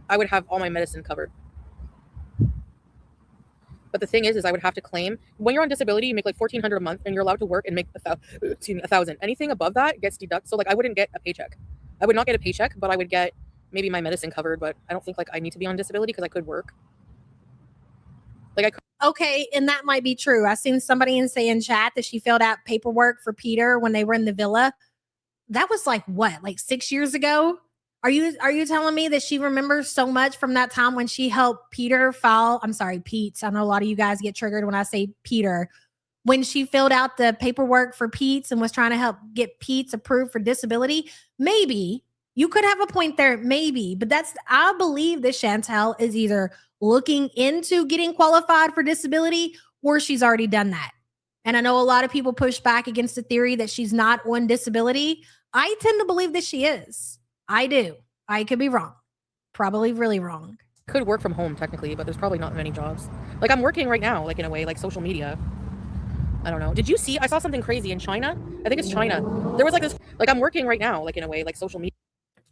I would have all my medicine covered. But the thing is I would have to claim when you're on disability, you make like $1,400 a month and you're allowed to work and make $1,000. Anything above that gets deducted. So like I wouldn't get a paycheck. I would not get a paycheck, but I would get maybe my medicine covered. But I don't think like I need to be on disability because I could work. Like I could. Okay, and that might be true. I seen somebody say in chat that she filled out paperwork for Peter when they were in the villa. That was like what, like 6 years ago? Are you telling me that she remembers so much from that time when she helped Peter file? I'm sorry, Pete. I know a lot of you guys get triggered when I say Peter. When she filled out the paperwork for Pete's and was trying to help get Pete's approved for disability, maybe you could have a point there, maybe. But I believe that Chantel is either looking into getting qualified for disability or she's already done that. And I know a lot of people push back against the theory that she's not on disability. I tend to believe that she is. I do. I could be wrong. Probably really wrong. Could work from home technically, but there's probably not many jobs. Like I'm working right now, like in a way, like social media. I don't know. Did you see? I saw something crazy in China. I think it's China. There was like this, like I'm working right now, like in a way, like social media.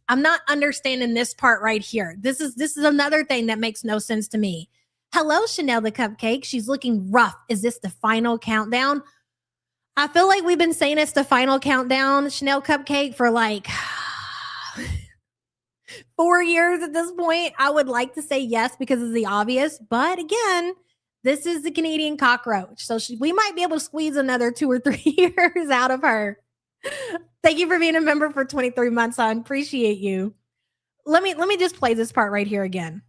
I'm not understanding this part right here. This is another thing that makes no sense to me. Hello, Chanel the Cupcake. She's looking rough. Is this the final countdown? I feel like we've been saying it's the final countdown, Chanel Cupcake, for like 4 years at this point. I would like to say yes because of the obvious. But again, this is the Canadian cockroach. So we might be able to squeeze another 2 or 3 years out of her. Thank you for being a member for 23 months, son. Appreciate you. Let me just play this part right here again.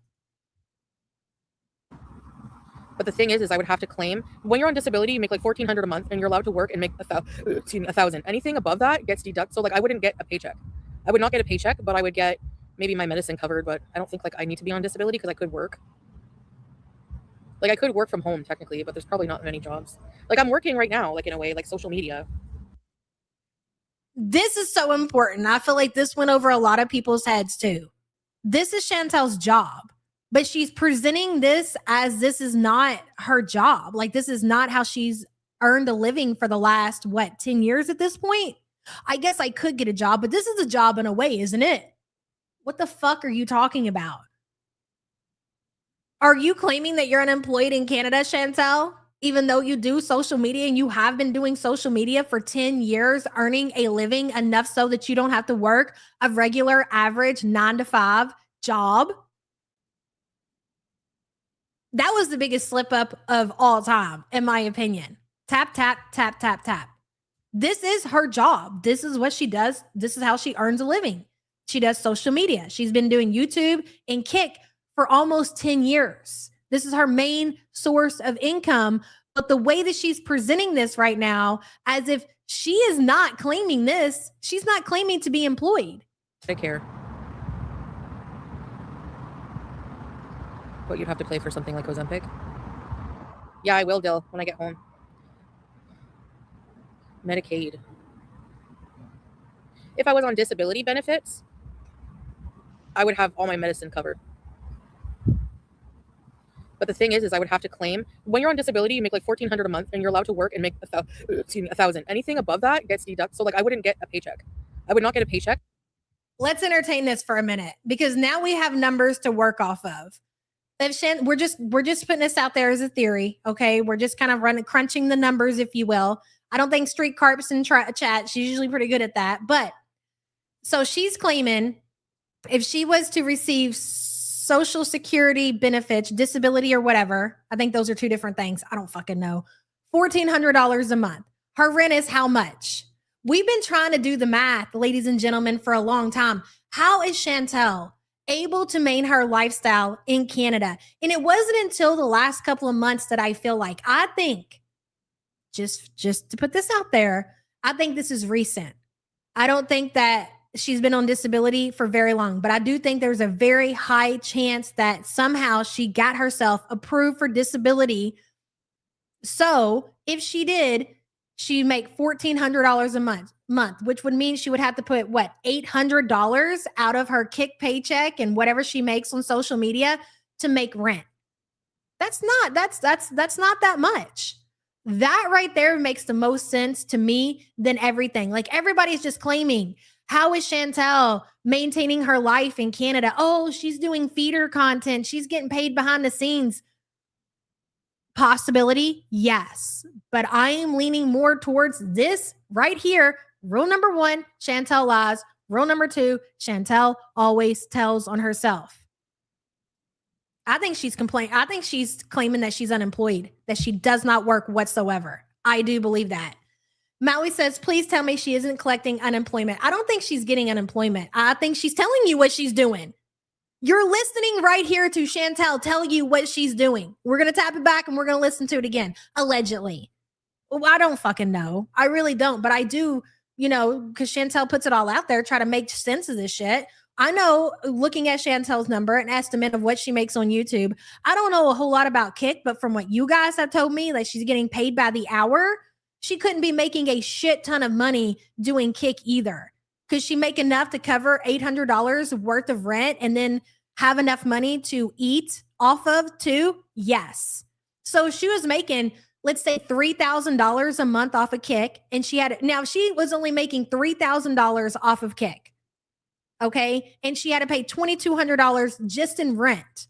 But the thing is I would have to claim when you're on disability, you make like $1,400 a month and you're allowed to work and make $1,000. Anything above that gets deducted. So like I wouldn't get a paycheck. I would not get a paycheck, but I would get maybe my medicine covered. But I don't think like I need to be on disability because I could work. Like I could work from home technically, but there's probably not many jobs. Like I'm working right now, like in a way, like social media. This is so important. I feel like this went over a lot of people's heads too. This is Chantel's job, but she's presenting this as this is not her job. Like this is not how she's earned a living for the last, 10 years at this point? I guess I could get a job, but this is a job in a way, isn't it? What the fuck are you talking about? Are you claiming that you're unemployed in Canada, Chantel? even though you do social media and you have been doing social media for 10 years, earning a living enough so that you don't have to work a regular, average 9-to-5 job. That was the biggest slip up of all time, in my opinion. Tap, tap, tap, tap, tap. This is her job. This is what she does. This is how she earns a living. She does social media. She's been doing YouTube and Kick for almost 10 years. This is her main source of income. But the way that she's presenting this right now, as if she is not claiming this, she's not claiming to be employed. Take care. But you'd have to pay for something like Ozempic? Yeah, I will, Dill, when I get home. Medicaid. If I was on disability benefits, I would have all my medicine covered. But the thing is I would have to claim, when you're on disability, you make like $1,400 a month and you're allowed to work and make $1,000. Anything above that gets deducted. So like I wouldn't get a paycheck. I would not get a paycheck. Let's entertain this for a minute, because now we have numbers to work off of. We're just putting this out there as a theory. Okay. We're just kind of crunching the numbers, if you will. I don't think Street Carps in chat. She's usually pretty good at that. But so she's claiming if she was to receive Social Security benefits, disability or whatever, I think those are two different things. I don't fucking know. $1,400 a month. Her rent is how much? We've been trying to do the math, ladies and gentlemen, for a long time. How is Chantel able to maintain her lifestyle in Canada? And it wasn't until the last couple of months that I feel like, I think, just to put this out there, I think this is recent. I don't think that she's been on disability for very long, but I do think there's a very high chance that somehow she got herself approved for disability. So if she did, she'd make $1,400 a month, which would mean she would have to put $800 out of her Kick paycheck and whatever she makes on social media to make rent. That's not that much. That right there makes the most sense to me than everything. Like everybody's just claiming, how is Chantel maintaining her life in Canada? Oh, she's doing feeder content. She's getting paid behind the scenes. Possibility, yes. But I am leaning more towards this right here. Rule number 1, Chantel lies. Rule number 2, Chantel always tells on herself. I think she's claiming that she's unemployed, that she does not work whatsoever. I do believe that. Maui says, please tell me she isn't collecting unemployment. I don't think she's getting unemployment. I think she's telling you what she's doing. You're listening right here to Chantel tell you what she's doing. We're going to tap it back and we're going to listen to it again. Allegedly. Well, I don't fucking know. I really don't. But I do, because Chantel puts it all out there, try to make sense of this shit. I know, looking at Chantel's number, an estimate of what she makes on YouTube, I don't know a whole lot about Kick, but from what you guys have told me, that she's getting paid by the hour, she couldn't be making a shit ton of money doing Kick either. Could she make enough to cover $800 worth of rent and then have enough money to eat off of too? Yes. So she was making, let's say, $3,000 a month off of Kick, and she was only making $3,000 off of Kick. Okay. And she had to pay $2,200 just in rent.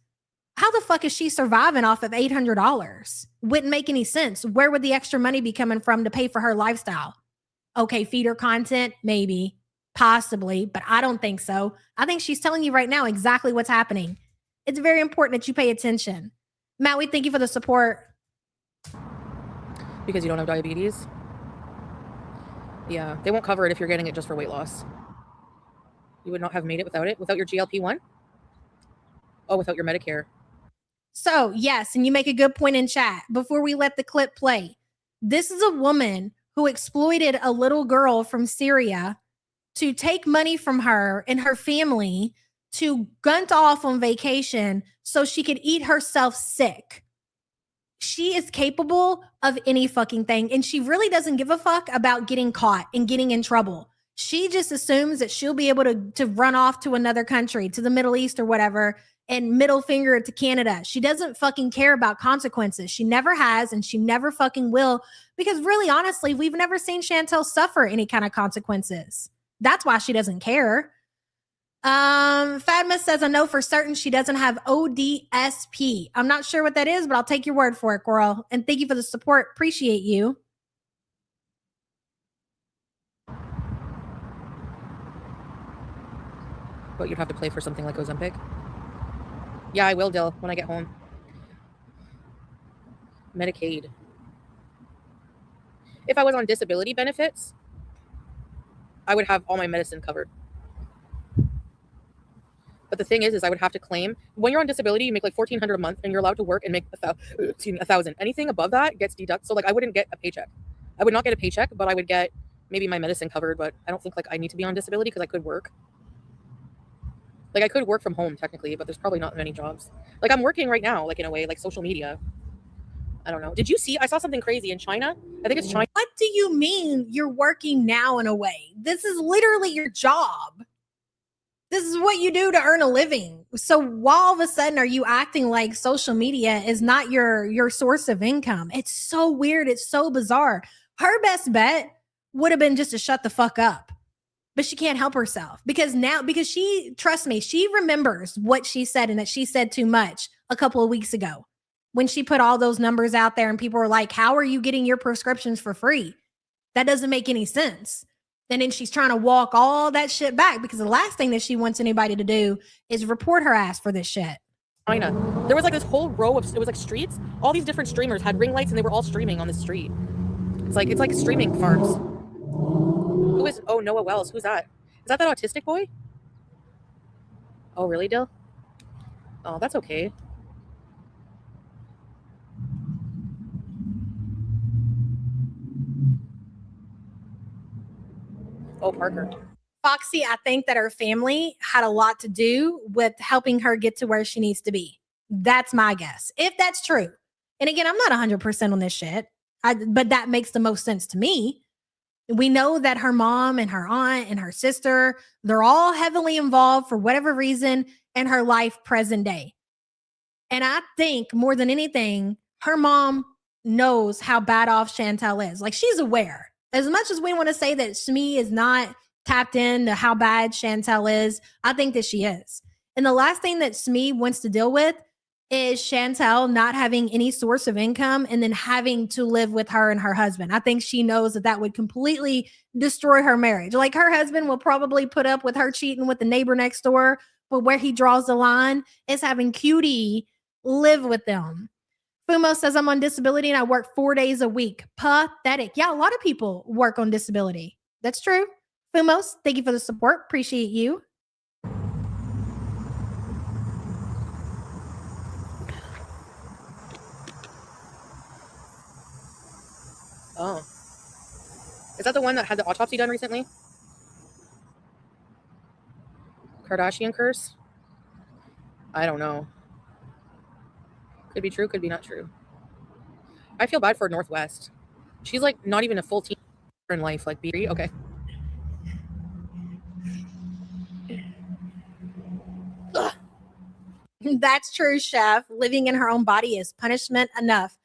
How the fuck is she surviving off of $800? Wouldn't make any sense. Where would the extra money be coming from to pay for her lifestyle? Okay. Feeder content, maybe, possibly, but I don't think so. I think she's telling you right now exactly what's happening. It's very important that you pay attention. Maui, thank you for the support. Because you don't have diabetes? Yeah, they won't cover it if you're getting it just for weight loss. You would not have made it without it? Without your GLP-1? Oh, without your Medicare. So, yes, and you make a good point in chat. Before we let the clip play, this is a woman who exploited a little girl from Syria to take money from her and her family to gunt off on vacation so she could eat herself sick. She is capable of any fucking thing, and she really doesn't give a fuck about getting caught and getting in trouble. She just assumes that she'll be able to run off to another country, to the Middle East or whatever, and middle finger it to Canada. She doesn't fucking care about consequences. She never has, and she never fucking will, because really, honestly, we've never seen Chantel suffer any kind of consequences. That's why she doesn't care. Fatma says, I know for certain she doesn't have ODSP. I'm not sure what that is, but I'll take your word for it, girl. And thank you for the support. Appreciate you. But you'd have to play for something like Ozempic. Yeah, I will, Dill, when I get home. Medicaid. If I was on disability benefits, I would have all my medicine covered. But the thing is I would have to claim when you're on disability, you make like $1,400 a month, and you're allowed to work and make $1,000. Anything above that gets deducted. So like I wouldn't get a paycheck. I would not get a paycheck, but I would get maybe my medicine covered. But I don't think like I need to be on disability because I could work. Like I could work from home technically, but there's probably not many jobs. Like I'm working right now, like in a way, like social media. I don't know. Did you see? I saw something crazy in China. I think it's China. What do you mean you're working now in a way? This is literally your job. This is what you do to earn a living. So why all of a sudden are you acting like social media is not your source of income? It's so weird. It's so bizarre. Her best bet would have been just to shut the fuck up. But she can't help herself because she, trust me, she remembers what she said and that she said too much a couple of weeks ago when she put all those numbers out there and people were like, how are you getting your prescriptions for free? That doesn't make any sense. And then she's trying to walk all that shit back because the last thing that she wants anybody to do is report her ass for this shit. China. There was like this whole row of, it was like streets. All these different streamers had ring lights and they were all streaming on the street. It's like streaming farms. Who is, oh, Noah Wells. Who's that? Is that autistic boy? Oh, really, Dill? Oh, that's okay. Oh, Parker. Foxy, I think that her family had a lot to do with helping her get to where she needs to be. That's my guess. If that's true. And again, I'm not 100% on this shit, but that makes the most sense to me. We know that her mom and her aunt and her sister, they're all heavily involved for whatever reason in her life present day. And I think more than anything, her mom knows how bad off Chantel is. Like she's aware. As much as we want to say that Smee is not tapped into how bad Chantel is, I think that she is. And the last thing that Smee wants to deal with is Chantel not having any source of income and then having to live with her and her husband. I think she knows that would completely destroy her marriage. Like her husband will probably put up with her cheating with the neighbor next door, but where he draws the line is having Cutie live with them. Fumo says, I'm on disability and I work 4 days a week. Pathetic. Yeah, a lot of people work on disability. That's true. Fumos, thank you for the support. Appreciate you. Oh. Is that the one that had the autopsy done recently? Kardashian curse? I don't know. Could be true, could be not true. I feel bad for Northwest. She's like not even a full teen in life, like B. Okay. Ugh. That's true, Chef. Living in her own body is punishment enough.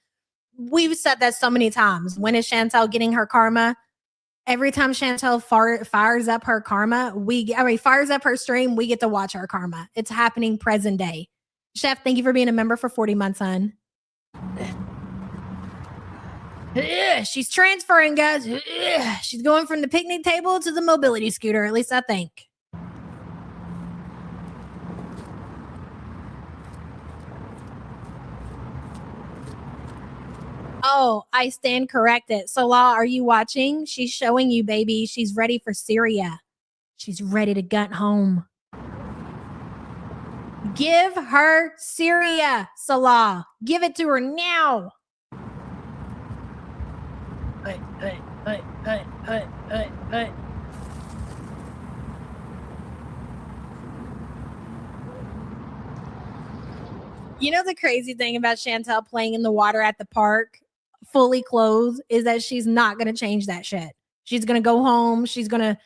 We've said that so many times. When is Chantel getting her karma? Every time Chantel fires up her karma, fires up her stream, we get to watch her karma. It's happening present day. Chef, thank you for being a member for 40 months, hon. She's transferring, guys. She's going from the picnic table to the mobility scooter, at least I think. Oh, I stand corrected. Salah, are you watching? She's showing you, baby. She's ready for Syria. She's ready to gut home. Give her Syria, Salah. Give it to her now. You know the crazy thing about Chantel playing in the water at the park, fully clothed, is that she's not going to change that shit. She's going to go home. She's going to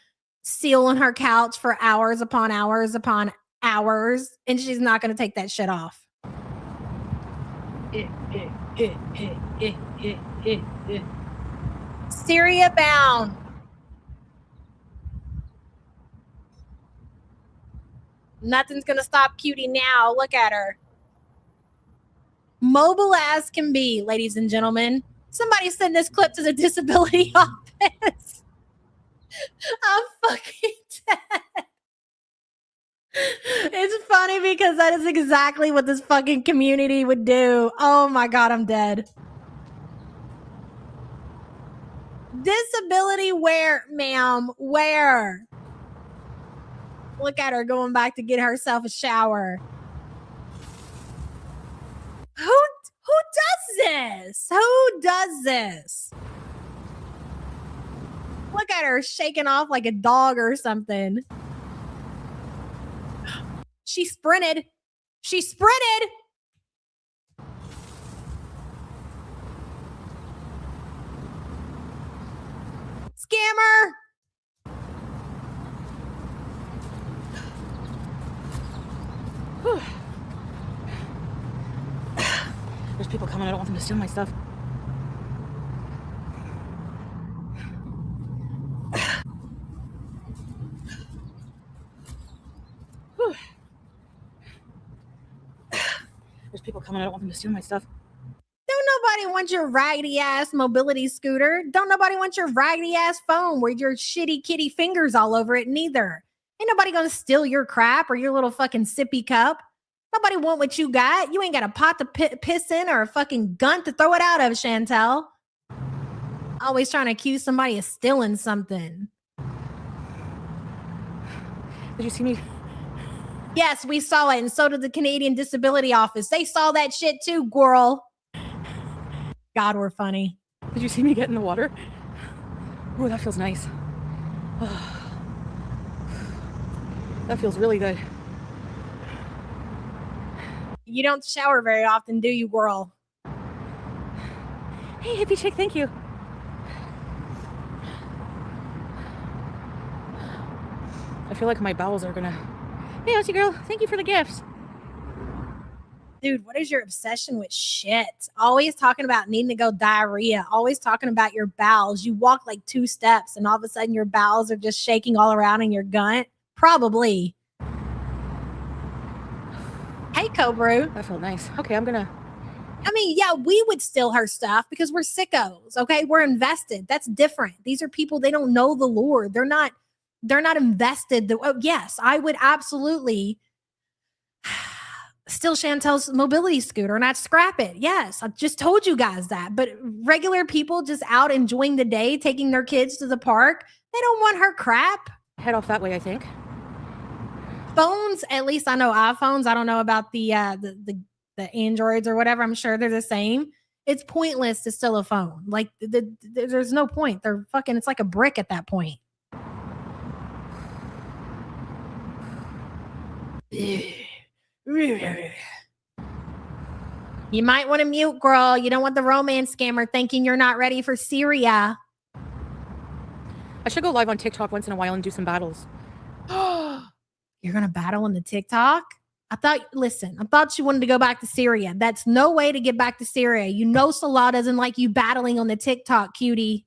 seal on her couch for hours upon hours upon hours, and she's not going to take that shit off. Syria bound. Nothing's gonna stop Cutie now. Look at her. Mobile as can be, ladies and gentlemen. Somebody send this clip to the disability office. I'm fucking dead. It's funny because that is exactly what this fucking community would do. Oh my God, I'm dead. Disability where, ma'am? Where? Look at her going back to get herself a shower. Who does this? Who does this? Look at her shaking off like a dog or something. She sprinted. She sprinted. Scammer. Whew. There's people coming. I don't want them to steal my stuff. Whew. There's people coming. I don't want them to steal my stuff. Don't nobody want your raggedy ass mobility scooter. Don't nobody want your raggedy ass phone with your shitty kitty fingers all over it neither. Ain't nobody gonna steal your crap or your little fucking sippy cup. Nobody want what you got. You ain't got a pot to piss in or a fucking gun to throw it out of, Chantel. Always trying to accuse somebody of stealing something. Did you see me? Yes, we saw it, and so did the Canadian Disability Office. They saw that shit too, girl. God, we're funny. Did you see me get in the water? Oh, that feels nice. That feels really good. You don't shower very often, do you, girl? Hey, hippie chick, thank you. I feel like my bowels are gonna... Hey, Aussie girl, thank you for the gifts. Dude, what is your obsession with shit? Always talking about needing to go diarrhea. Always talking about your bowels. You walk like 2 steps and all of a sudden your bowels are just shaking all around in your gut. Probably. Hey, Cobra. That felt nice. Okay, I'm gonna... I mean, yeah, we would steal her stuff because we're sickos, okay? We're invested. That's different. These are people, they don't know the Lord. They're not invested. Yes, I would absolutely steal Chantel's mobility scooter and I'd scrap it. Yes, I just told you guys that. But regular people just out enjoying the day, taking their kids to the park, they don't want her crap. Head off that way, I think. Phones, at least I know iPhones. I don't know about the Androids or whatever. I'm sure they're the same. It's pointless to steal a phone. Like there's no point. They're fucking, it's like a brick at that point. You might want to mute, girl. You don't want the romance scammer thinking you're not ready for Syria. I should go live on TikTok once in a while and do some battles. You're going to battle on the TikTok? I thought you wanted to go back to Syria. That's no way to get back to Syria. You know Salah doesn't like you battling on the TikTok, cutie.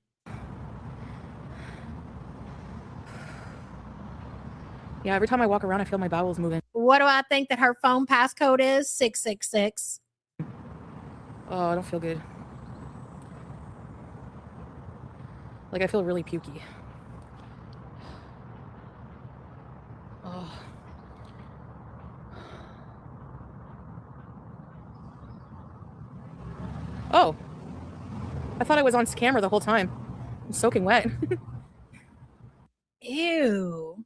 Yeah, every time I walk around, I feel my bowels moving. What do I think that her phone passcode is? 666. Oh, I don't feel good. Like, I feel really pukey. Oh. Oh. I thought I was on camera the whole time. I'm soaking wet. Ew.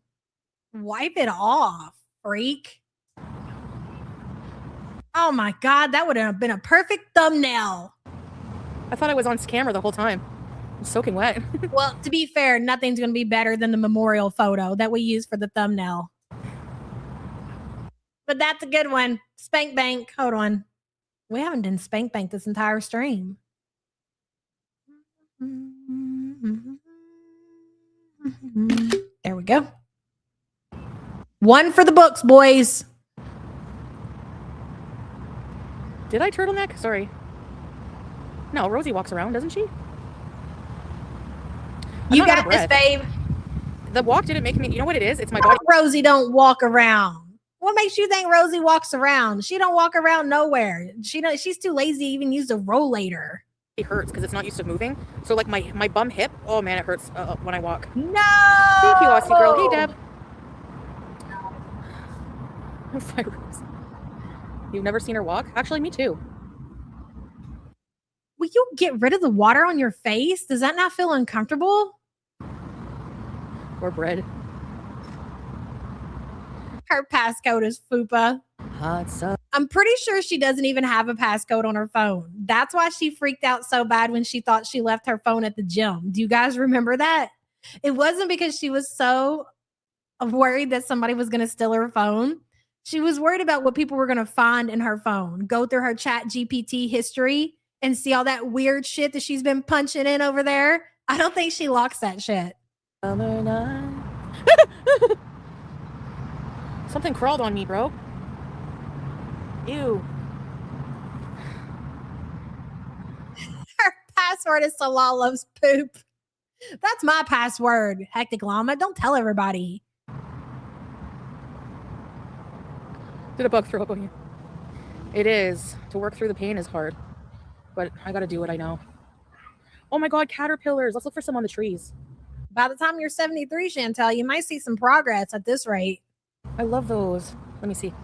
Wipe it off, freak. Oh my God, that would have been a perfect thumbnail. I thought I was on camera the whole time. I'm soaking wet. Well, to be fair, nothing's going to be better than the memorial photo that we use for the thumbnail. But that's a good one. Spank Bank. Hold on. We haven't done Spank Bank this entire stream. There we go. One for the books, boys. Did I turtleneck? Sorry. No, Rosie walks around, doesn't she? You got this, babe. The walk didn't make me... You know what it is? It's my body. Rosie don't walk around. What makes you think Rosie walks around? She don't walk around nowhere. She's too lazy to even use a rollator. It hurts because it's not used to moving. So like my bum hip, oh man, it hurts when I walk. No. Thank you, Aussie girl. Hey, Deb. You've never seen her walk? Actually, me too. Will you get rid of the water on your face? Does that not feel uncomfortable? Or bread. Her passcode is FUPA. Hot sauce. I'm pretty sure she doesn't even have a passcode on her phone. That's why she freaked out so bad when she thought she left her phone at the gym. Do you guys remember that? It wasn't because she was so worried that somebody was going to steal her phone. She was worried about what people were going to find in her phone. Go through her chat GPT history and see all that weird shit that she's been punching in over there. I don't think she locks that shit. Something crawled on me, bro. Ew. Her password is Salah loves poop. That's my password, Hectic Llama. Don't tell everybody. Did a bug throw up on you? It is. To work through the pain is hard. But I gotta do what I know. Oh my god, caterpillars. Let's look for some on the trees. By the time you're 73, Chantel, you might see some progress at this rate. I love those. Let me see.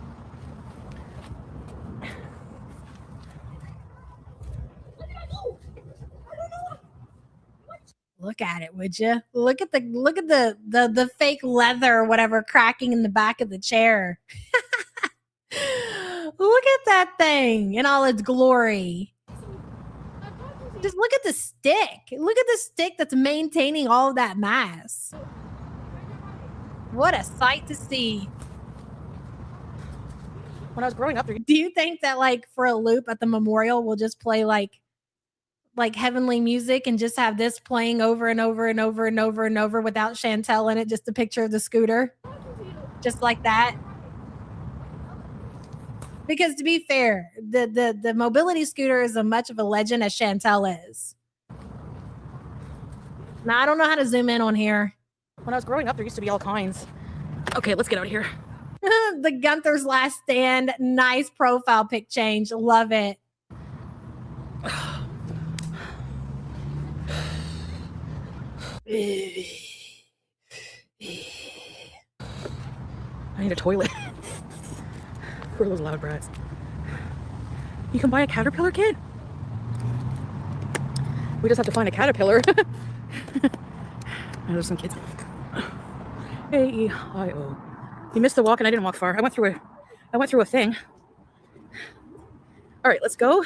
Look at it, would you? Look at the fake leather or whatever cracking in the back of the chair. Look at that thing in all its glory. Just look at the stick. Look at the stick that's maintaining all of that mass. What a sight to see. When I was growing up, Do you think that like for a loop at the memorial we'll just play like heavenly music and just have this playing over and over and over and over and over without Chantel in it, just a picture of the scooter? Just like that? Because to be fair, the mobility scooter is as much of a legend as Chantel is. Now, I don't know how to zoom in on here. when I was growing up, there used to be all kinds. Okay, let's get out of here. The Gunther's Last Stand. Nice profile pic change. Love it. I need a toilet. Who are those loud brats? You can buy a caterpillar kit? We just have to find a caterpillar. There's some kids. A-E-I-O. You missed the walk and I didn't walk far. I went through a thing. All right, let's go.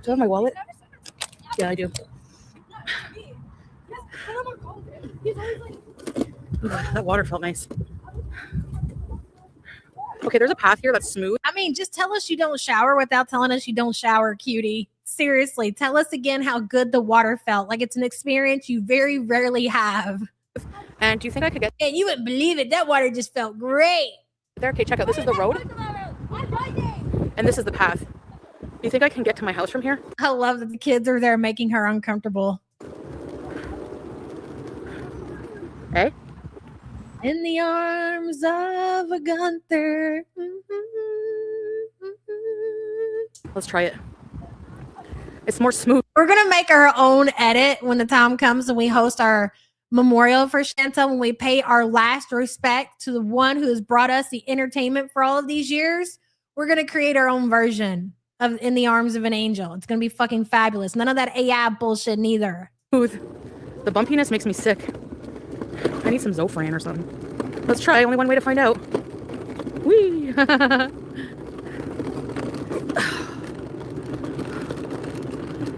Do I have my wallet? Yeah, I do. Ooh, that water felt nice. Okay, there's a path here that's smooth. I mean, just tell us you don't shower without telling us you don't shower, cutie. Seriously, tell us again how good the water felt. Like it's an experience you very rarely have. And do you think I could get And you wouldn't believe it. That water just felt great. there? Okay, check out. This is the road. And this is the path. Do you think I can get to my house from here? I love that the kids are there making her uncomfortable. Hey? In the arms of a Gunther. Let's try it. It's more smooth. We're going to make our own edit when the time comes and we host our memorial for Chantel, when we pay our last respect to the one who has brought us the entertainment for all of these years. We're going to create our own version of In the Arms of an Angel. It's going to be fucking fabulous. None of that AI bullshit neither. Smooth. The bumpiness makes me sick. I need some Zofran or something. Let's try. Only one way to find out. Whee!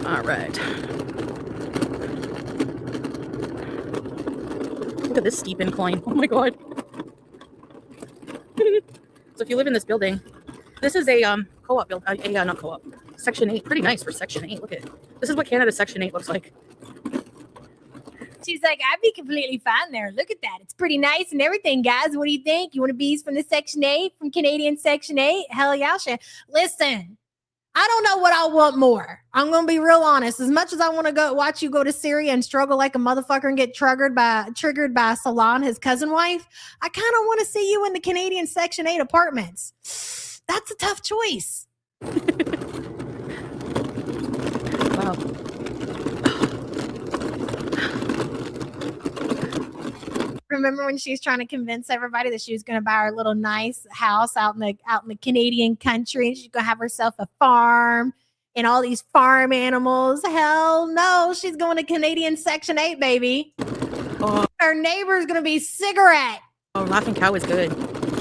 All right. Look at this steep incline. Oh my god. So if you live in this building, this is a co-op building. Not co-op. Section 8. Pretty nice for Section 8. Look at it. This is what Canada Section 8 looks like. She's like, I'd be completely fine there. Look at that. It's pretty nice and everything, guys. What do you think? You want to be from the Section 8, from Canadian Section 8? Hell yeah, Listen, I don't know what I want more. I'm gonna be real honest. As much as I want to go watch you go to Syria and struggle like a motherfucker and get triggered by Salon, his cousin wife, I kind of want to see you in the Canadian Section 8 apartments. That's a tough choice. Wow. Remember when she was trying to convince everybody that she was going to buy her little nice house out in the Canadian country, and she's going to have herself a farm and all these farm animals? Hell no, she's going to Canadian Section 8, baby. Oh, Her neighbor's going to be Cigarette. oh, Laughing Cow is good.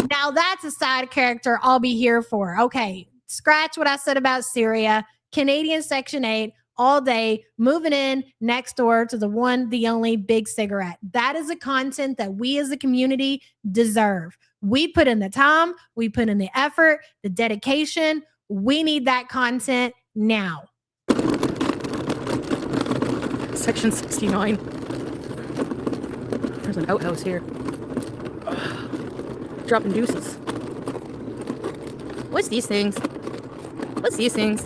Now that's a side character I'll be here for. Okay, scratch what I said about Syria. Canadian Section 8 all day, moving in next door to the one, the only Big Cigarette. That is the content that we as a community deserve. We put in the time, we put in the effort, the dedication. We need that content now. Section 69. There's an outhouse here. Dropping deuces. What's these things? What's these things?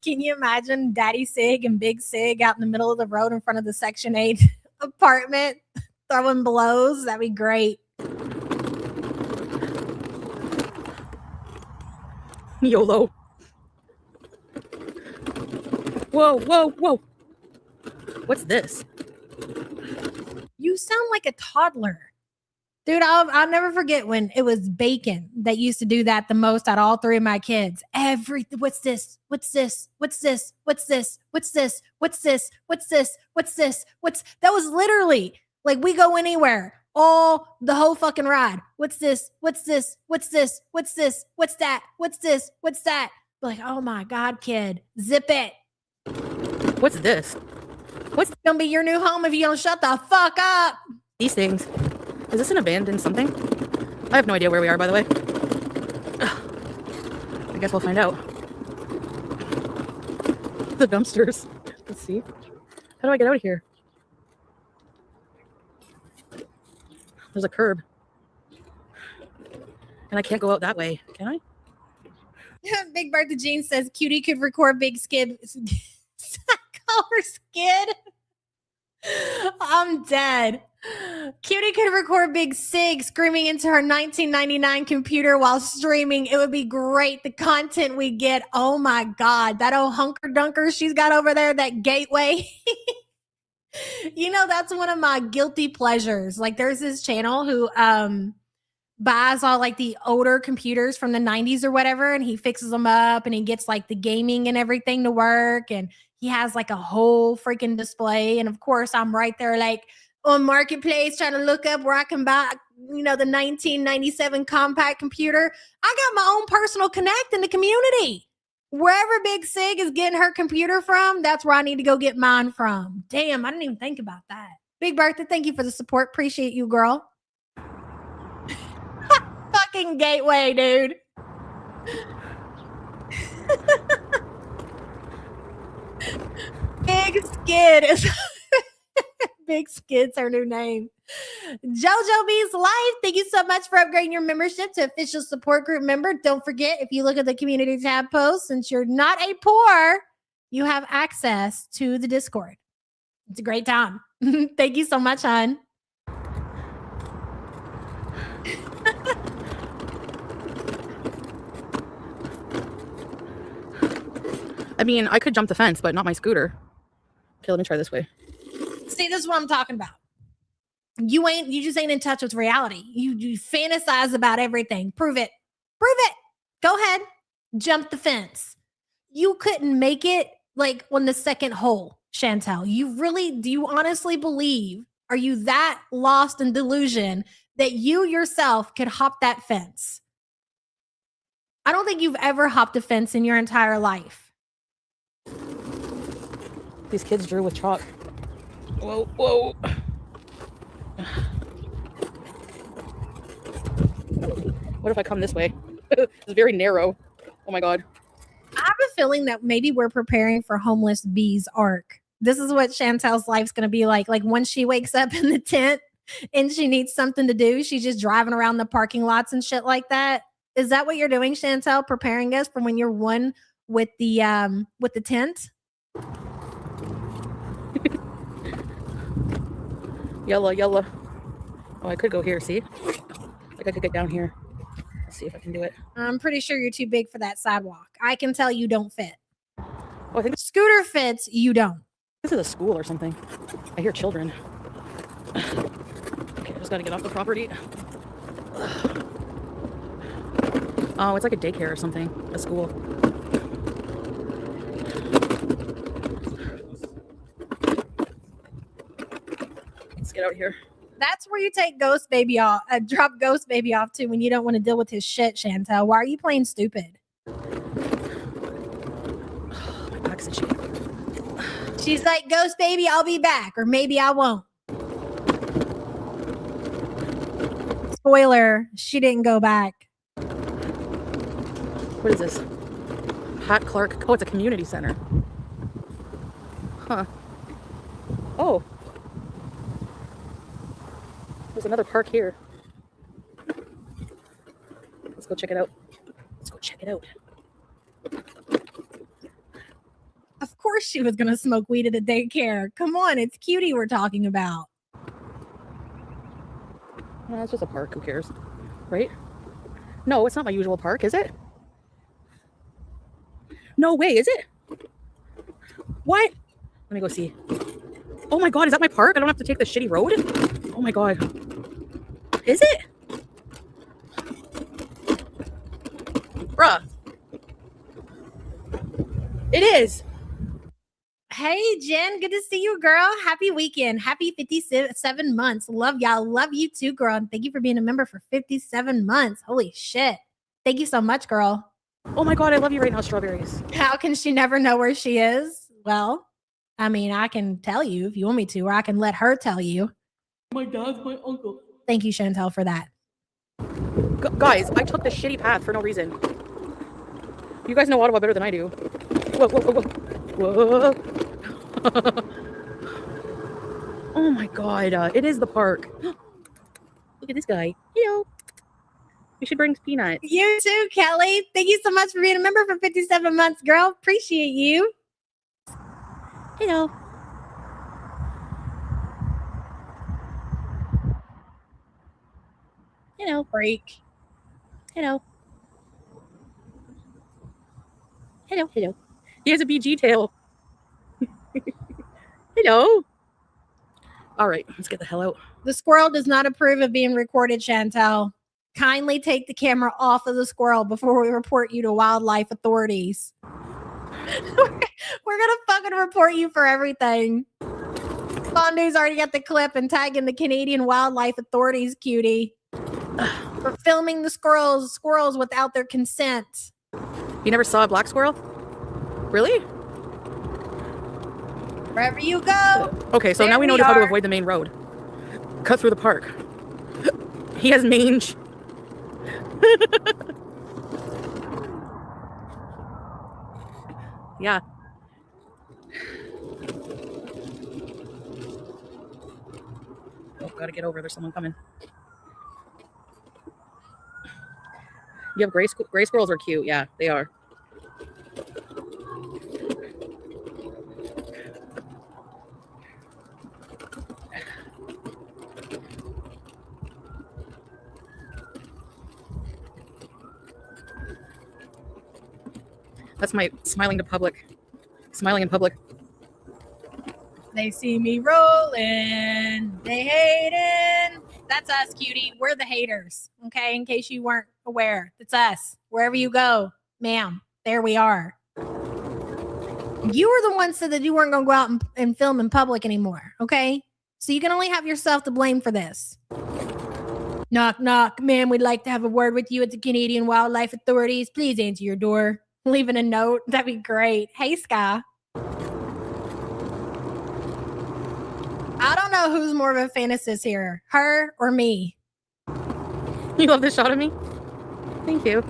Can you imagine Daddy Sig and Big Sig out in the middle of the road in front of the Section 8 apartment throwing blows? That'd be great. YOLO. Whoa, whoa, whoa. What's this? You sound like a toddler. Dude, I'll never forget when it was Bacon that used to do that the most out of all three of my kids. What's this? What's this? What's this? What's this? What's this? What's this? What's this? What's this? That was literally like we go anywhere, the whole fucking ride. What's this? What's this? What's this? What's this? What's that? What's this? What's that? Like, oh my God, kid, zip it. What's this? What's gonna be your new home if you don't shut the fuck up? These things. Is this an abandoned something? I have no idea where we are, by the way. Ugh. I guess we'll find out. The dumpsters. Let's see. How do I get out of here? There's a curb. And I can't go out that way, can I? Big Bertha Jean says Cutie could record Big Skid. Call her Skid. I'm dead. Cutie could record Big Sig screaming into her 1999 computer while streaming. It would be great. The content we get. Oh my God. That old hunker dunker she's got over there, that gateway. You know, that's one of my guilty pleasures. Like there's this channel who buys all like the older computers from the 90s or whatever, and he fixes them up and he gets like the gaming and everything to work, and he has like a whole freaking display. And of course I'm right there like on Marketplace trying to look up where I can buy, you know, the 1997 compact computer. I got my own personal connect in the community. Wherever Big Sig is getting her computer from, that's where I need to go get mine from. Damn, I didn't even think about that. Big Bertha, thank you for the support. Appreciate you, girl. Fucking gateway, dude. Big Skid is Big Skid's her new name. JoJo B's Life, thank you so much for upgrading your membership to official support group member. Don't forget, if you look at the community tab post, since you're not a poor, you have access to the Discord. It's a great time. Thank you so much, hon. I mean, I could jump the fence, but not my scooter. Okay, let me try this way. See, this is what I'm talking about. You just ain't in touch with reality. You fantasize about everything. Prove it. Go ahead. Jump the fence. You couldn't make it like on the second hole, Chantel. Do you honestly believe, are you that lost in delusion that you yourself could hop that fence? I don't think you've ever hopped a fence in your entire life. These kids drew with chalk. Whoa, whoa. What if I come this way? It's very narrow. Oh my God. I have a feeling that maybe we're preparing for Homeless Bee's arc. This is what Chantel's life's going to be like. Like when she wakes up in the tent and she needs something to do, she's just driving around the parking lots and shit like that. Is that what you're doing, Chantel? Preparing us for when you're one with the tent? Yalla, yalla. Oh, I could go here, see? Like I could get down here. Let's see if I can do it. I'm pretty sure you're too big for that sidewalk. I can tell you don't fit. Oh, I think Scooter fits, you don't. this is a school or something. I hear children. Okay, I just gotta get off the property. Oh, it's like a daycare or something. A school. Let's get out here. That's where you take Ghost Baby off, drop Ghost Baby off to when you don't want to deal with his shit, Chantel. Why are you playing stupid? My back's itchy. She's like, Ghost Baby, I'll be back, or maybe I won't. Spoiler, she didn't go back. What is this? Pat Clark. Oh, it's a community center. Huh. Oh. There's another park here. Let's go check it out. Let's go check it out. Of course she was going to smoke weed at a daycare. Come on, it's Cutie we're talking about. No, it's just a park. Who cares? Right? No, it's not my usual park, is it? No way, is it? What? Let me go see. Oh my god, is that my park? I don't have to take the shitty road? Oh my god. Is it? Bruh. It is. Hey, Jen, good to see you, girl. Happy weekend. Happy 57 months. Love y'all. Love you too, girl. And thank you for being a member for 57 months. Holy shit. Thank you so much, girl. Oh my god, I love you right now, strawberries. How can she never know where she is? Well, I mean, I can tell you if you want me to, or I can let her tell you. My dad's my uncle. Thank you, Chantel, for that. Guys, I took the shitty path for no reason. You guys know Ottawa better than I do. Whoa, whoa, whoa, whoa. Whoa. Oh my god, it is the park. Look at this guy. Hello. We should bring peanuts. You too, Kelly. Thank you so much for being a member for 57 months, girl. Appreciate you. Hello. Hello. Break. Hello. Hello, hello. He has a BG tail. Hello. All right, let's get the hell out. The squirrel does not approve of being recorded, Chantel. Kindly take the camera off of the squirrel before we report you to wildlife authorities. We're gonna fucking report you for everything. Fondu's already got the clip and tagging the Canadian wildlife authorities, Cutie, for filming the squirrels without their consent. You never saw a black squirrel? Really? Wherever you go. Okay, so there now we know we how to are. avoid the main road. Cut through the park. He has mange. Yeah. Oh, gotta get over. There's someone coming. You have gray squirrels are cute. Yeah, they are. That's my smiling to public. Smiling in public. They see me rolling. They hating. That's us, Cutie. We're the haters. Okay, in case you weren't aware, it's us. Wherever you go, ma'am, there we are. You were the one said that you weren't going to go out and film in public anymore. Okay, so you can only have yourself to blame for this. Knock, knock, ma'am. We'd like to have a word with you at the Canadian Wildlife Authorities. Please answer your door. Leaving a note. That'd be great. Hey, Sky. I don't know who's more of a fantasist here, her or me. You love this shot of me? Thank you.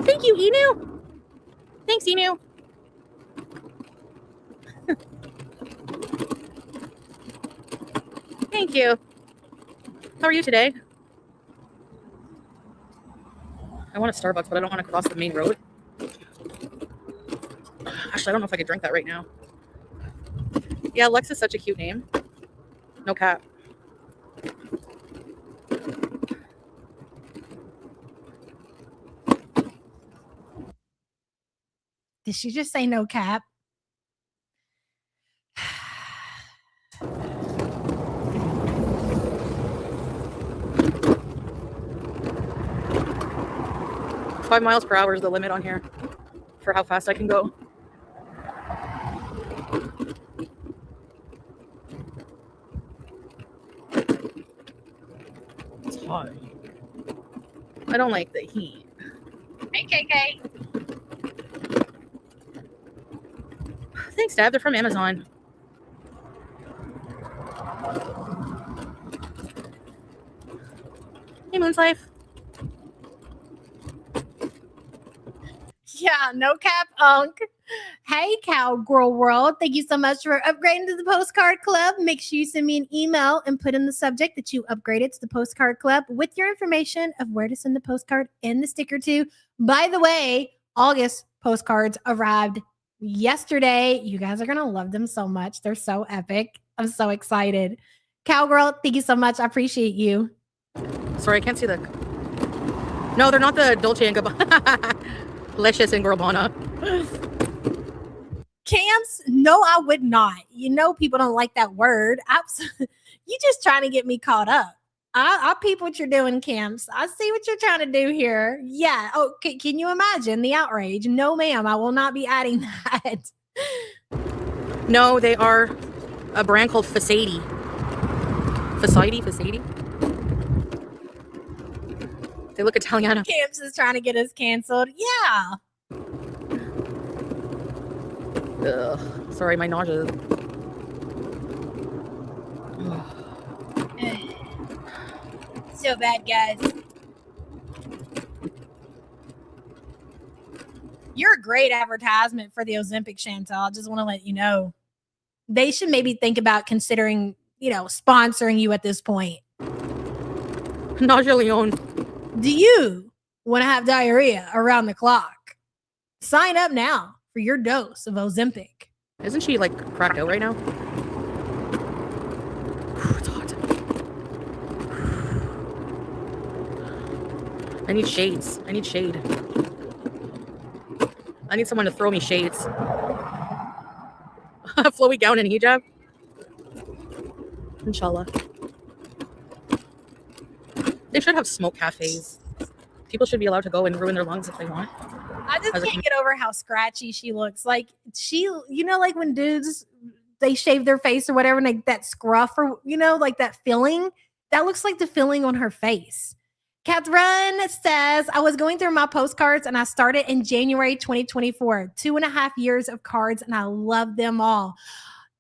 Thank you, Enu. Thanks, Enu. Thank you. How are you today? I want a Starbucks, but I don't want to cross the main road. Actually, I don't know if I could drink that right now. Yeah, Lex is such a cute name. No cap. Did she just say no cap? Five miles per hour is the limit on here for how fast I can go. It's hot. I don't like the heat. Hey, KK. Thanks, Dad. They're from Amazon. Hey, Moon's Life. Yeah, no cap, Unk. Hey, Cowgirl World. Thank you so much for upgrading to the Postcard Club. Make sure you send me an email and put in the subject that you upgraded to the Postcard Club with your information of where to send the postcard and the sticker to. By the way, August postcards arrived yesterday. You guys are going to love them so much. They're so epic. I'm so excited. Cowgirl, thank you so much. I appreciate you. Sorry, I can't see the... No, they're not the Dolce & Gabbana. Delicious and Gabbana. Camps? No, I would not. You know people don't like that word. You just trying to get me caught up. I peep what you're doing, Camps. I see what you're trying to do here. Yeah. Oh, can you imagine the outrage? No, ma'am. I will not be adding that. No, they are a brand called Foodie. Foodie? They look Italiano. Camps is trying to get us canceled. Yeah. Ugh. Sorry, my nausea. So bad, guys. You're a great advertisement for the Ozempic, Chantal. I just want to let you know. They should maybe think about considering, sponsoring you at this point. Nausea Leon. Do you want to have diarrhea around the clock? Sign up now for your dose of Ozempic. Isn't she like cracked out right now? It's hot. I need shades. I need shade. I need someone to throw me shades. Flowy gown and hijab. Inshallah. They should have smoke cafes. People should be allowed to go and ruin their lungs if they want. I just can't get over how scratchy she looks. Like like when dudes, they shave their face or whatever, and like that scruff or, like that filling, that looks like the filling on her face. Catherine says, I was going through my postcards and I started in January 2024, 2.5 years of cards, and I love them all.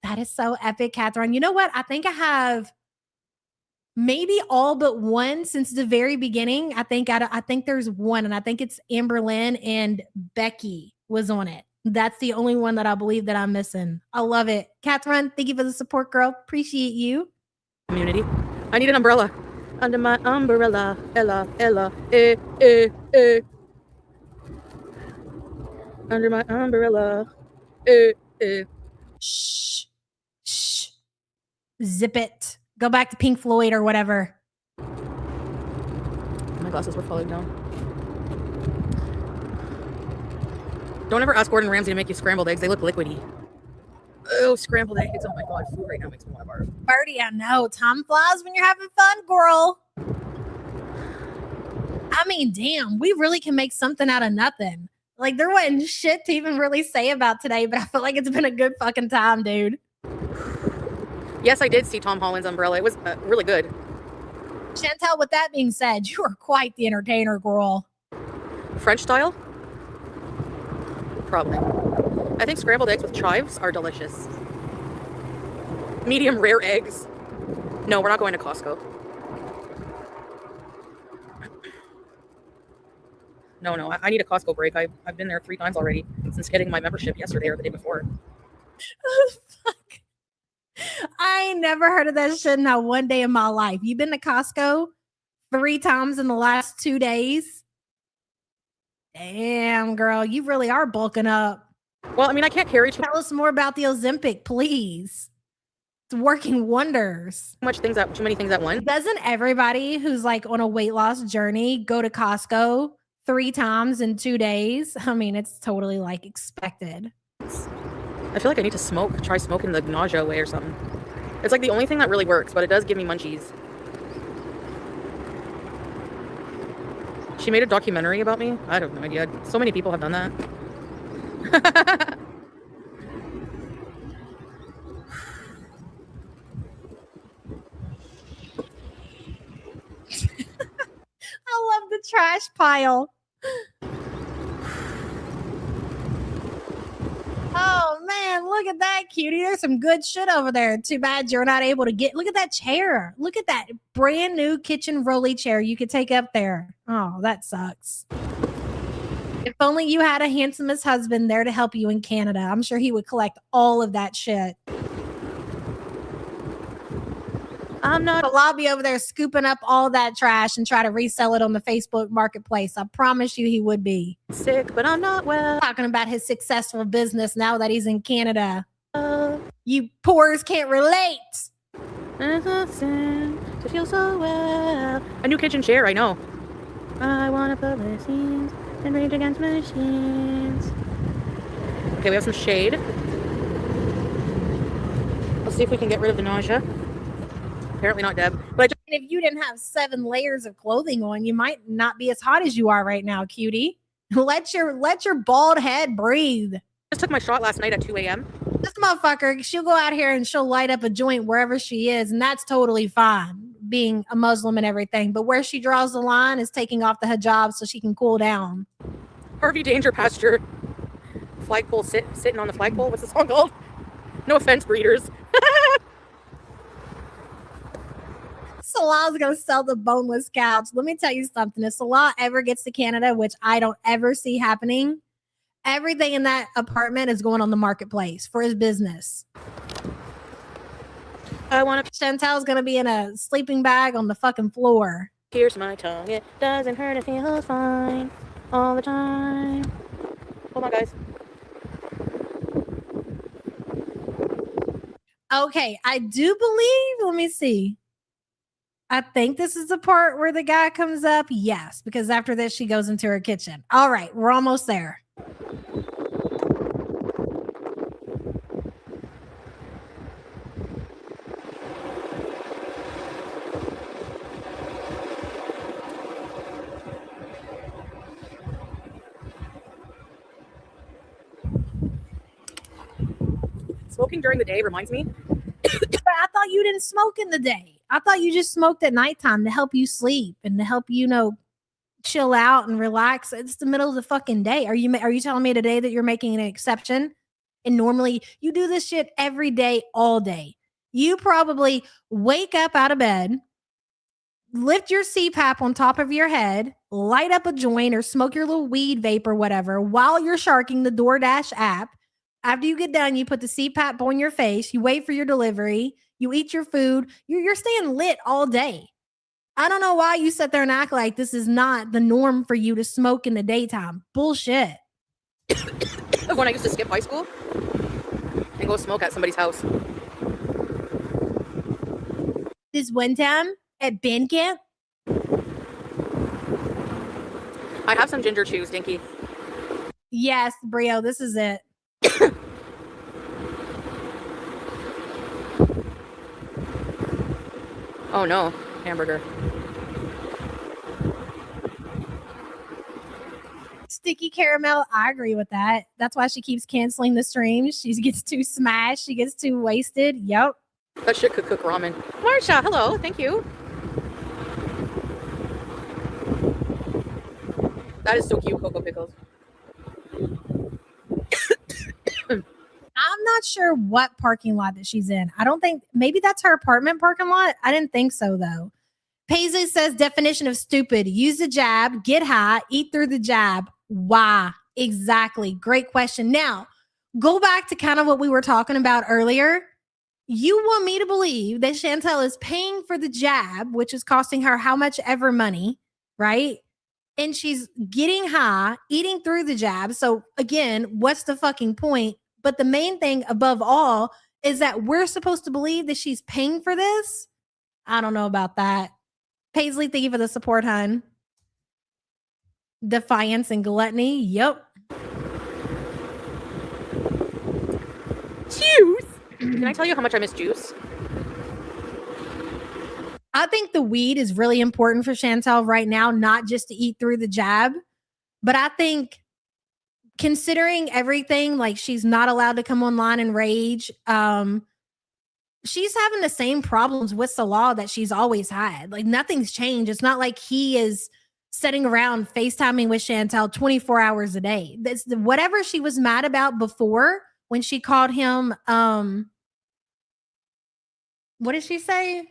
That is so epic, Catherine. You know what? I think I have maybe all but one since the very beginning. I think there's one, and I think it's Amberlynn and Becky was on it. That's the only one that I believe that I'm missing. I love it. Catherine, thank you for the support, girl. Appreciate you. Community. I need an umbrella. Under my umbrella, Ella, Under my umbrella, Shh. Zip it. Go back to Pink Floyd or whatever. My glasses were falling down. Don't ever ask Gordon Ramsay to make you scrambled eggs. They look liquidy. Oh, scrambled eggs. Oh my God. Food right now makes me want to barf. Birdie, I know. Time flies when you're having fun, girl. I mean, damn. We really can make something out of nothing. Like, there wasn't shit to even really say about today, but I feel like it's been a good fucking time, dude. Yes, I did see Tom Holland's umbrella. It was really good. Chantel, with that being said, you are quite the entertainer, girl. French style? Probably. I think scrambled eggs with chives are delicious. Medium rare eggs. No, we're not going to Costco. No. I need a Costco break. I've been there 3 times already since getting my membership yesterday or the day before. Fuck. I ain't never heard of that shit not one day in my life. You've been to Costco 3 times in the last 2 days? Damn, girl, you really are bulking up. Well, I mean, I can't carry too Tell us more about the Ozempic, please. It's working wonders. too many things at once. Doesn't everybody who's like on a weight loss journey go to Costco 3 times in 2 days? I mean, it's totally like expected. I feel like I need to try smoking the nausea away or something. It's like the only thing that really works, but it does give me munchies. She made a documentary about me. I have no idea. So many people have done that. I love the trash pile. Oh man, look at that, cutie. There's some good shit over there. Too bad you're not able to get. Look at that chair. Look at that brand new kitchen rolly chair you could take up there. Oh, that sucks. If only you had a handsomest husband there to help you in Canada. I'm sure he would collect all of that shit. I'm not a lobby over there scooping up all that trash and try to resell it on the Facebook marketplace. I promise you he would be. Sick, but I'm not well. Talking about his successful business now that he's in Canada. You poors can't relate. To feel so well. A new kitchen chair, I know. I want to put machines and rage against machines. Okay, we have some shade. Let's see if we can get rid of the nausea. Apparently not, Deb. But if you didn't have 7 layers of clothing on, you might not be as hot as you are right now, cutie. Let your bald head breathe. I just took my shot last night at 2 a.m. This motherfucker, she'll go out here and she'll light up a joint wherever she is, and that's totally fine, being a Muslim and everything. But where she draws the line is taking off the hijab so she can cool down. Harvey Danger Pasture. Flagpole sitting on the flagpole. What's the song called? No offense, breeders. Salah's gonna sell the boneless couch. Let me tell you something. If Salah ever gets to Canada, which I don't ever see happening, everything in that apartment is going on the marketplace for his business. I want to. Chantel's gonna be in a sleeping bag on the fucking floor. Here's my tongue. It doesn't hurt. It feels fine all the time. Hold on, guys. Okay, I do believe. Let me see. I think this is the part where the guy comes up. Yes, because after this, she goes into her kitchen. All right, we're almost there. Smoking during the day reminds me. But I thought you didn't smoke in the day. I thought you just smoked at nighttime to help you sleep and to help you, chill out and relax. It's the middle of the fucking day. Are you telling me today that you're making an exception? And normally you do this shit every day, all day. You probably wake up out of bed, lift your CPAP on top of your head, light up a joint or smoke your little weed vape or whatever while you're sharking the DoorDash app. After you get done, you put the CPAP on your face, you wait for your delivery, you eat your food, you're staying lit all day. I don't know why you sit there and act like this is not the norm for you to smoke in the daytime. Bullshit. When I used to skip high school and go smoke at somebody's house. This one time at band camp, I have some ginger chews, Dinky. yes, Brio, this is it. Oh no, hamburger. Sticky caramel, I agree with that. That's why she keeps canceling the streams. She gets too smashed. She gets too wasted. Yep. That shit could cook ramen. Marsha, hello, thank you. That is so cute, Cocoa Pickles. I'm not sure what parking lot that she's in. I don't think, maybe that's her apartment parking lot. I didn't think so though. Paisley says definition of stupid. Use the jab, get high, eat through the jab. Why? Exactly. Great question. Now, go back to kind of what we were talking about earlier. You want me to believe that Chantel is paying for the jab, which is costing her how much ever money, right? And she's getting high, eating through the jab. So again, what's the fucking point? But the main thing above all is that we're supposed to believe that she's paying for this. I don't know about that. Paisley, thank you for the support, hun. Defiance and gluttony. Yep. Juice. Can I tell you how much I miss juice? I think the weed is really important for Chantel right now, not just to eat through the jab, but I think considering everything, like she's not allowed to come online and rage. She's having the same problems with Salah that she's always had. Like nothing's changed. It's not like he is sitting around FaceTiming with Chantel 24 hours a day. That's whatever she was mad about before when she called him, what did she say?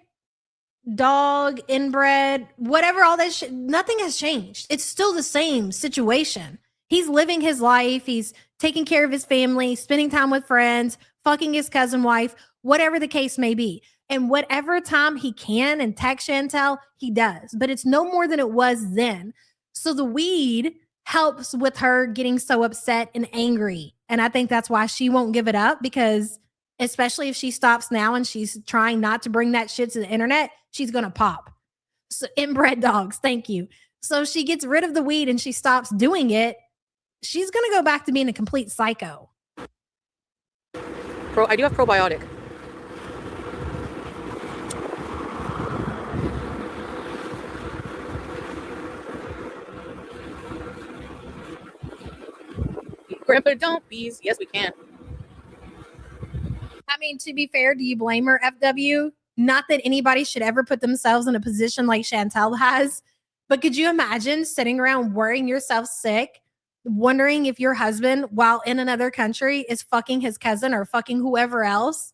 Dog, inbred, whatever, all that shit. Nothing has changed. It's still the same situation. He's living his life. He's taking care of his family, spending time with friends, fucking his cousin wife, whatever the case may be. And whatever time he can and text Chantel, he does. But it's no more than it was then. So the weed helps with her getting so upset and angry. And I think that's why she won't give it up, because especially if she stops now and she's trying not to bring that shit to the internet, she's going to pop. So inbred dogs, thank you. So she gets rid of the weed and she stops doing it. She's going to go back to being a complete psycho. I do have probiotic. Grandpa, don't bees. Yes, we can. I mean, to be fair, do you blame her, FW? Not that anybody should ever put themselves in a position like Chantel has, but could you imagine sitting around worrying yourself sick, wondering if your husband, while in another country, is fucking his cousin or fucking whoever else?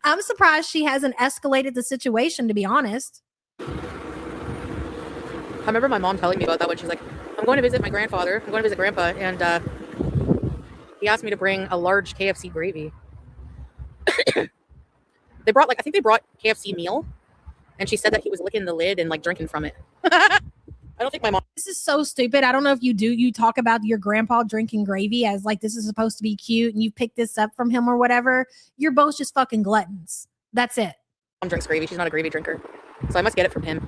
I'm surprised she hasn't escalated the situation, to be honest. I remember my mom telling me about that when she's like, I'm going to visit my grandfather. I'm going to visit grandpa. And he asked me to bring a large KFC gravy. They brought I think they brought KFC meal. And she said that he was licking the lid and like drinking from it. I don't think my mom. This is so stupid. I don't know if you talk about your grandpa drinking gravy as like this is supposed to be cute and you picked this up from him or whatever. You're both just fucking gluttons. That's it. Mom drinks gravy. She's not a gravy drinker. So I must get it from him.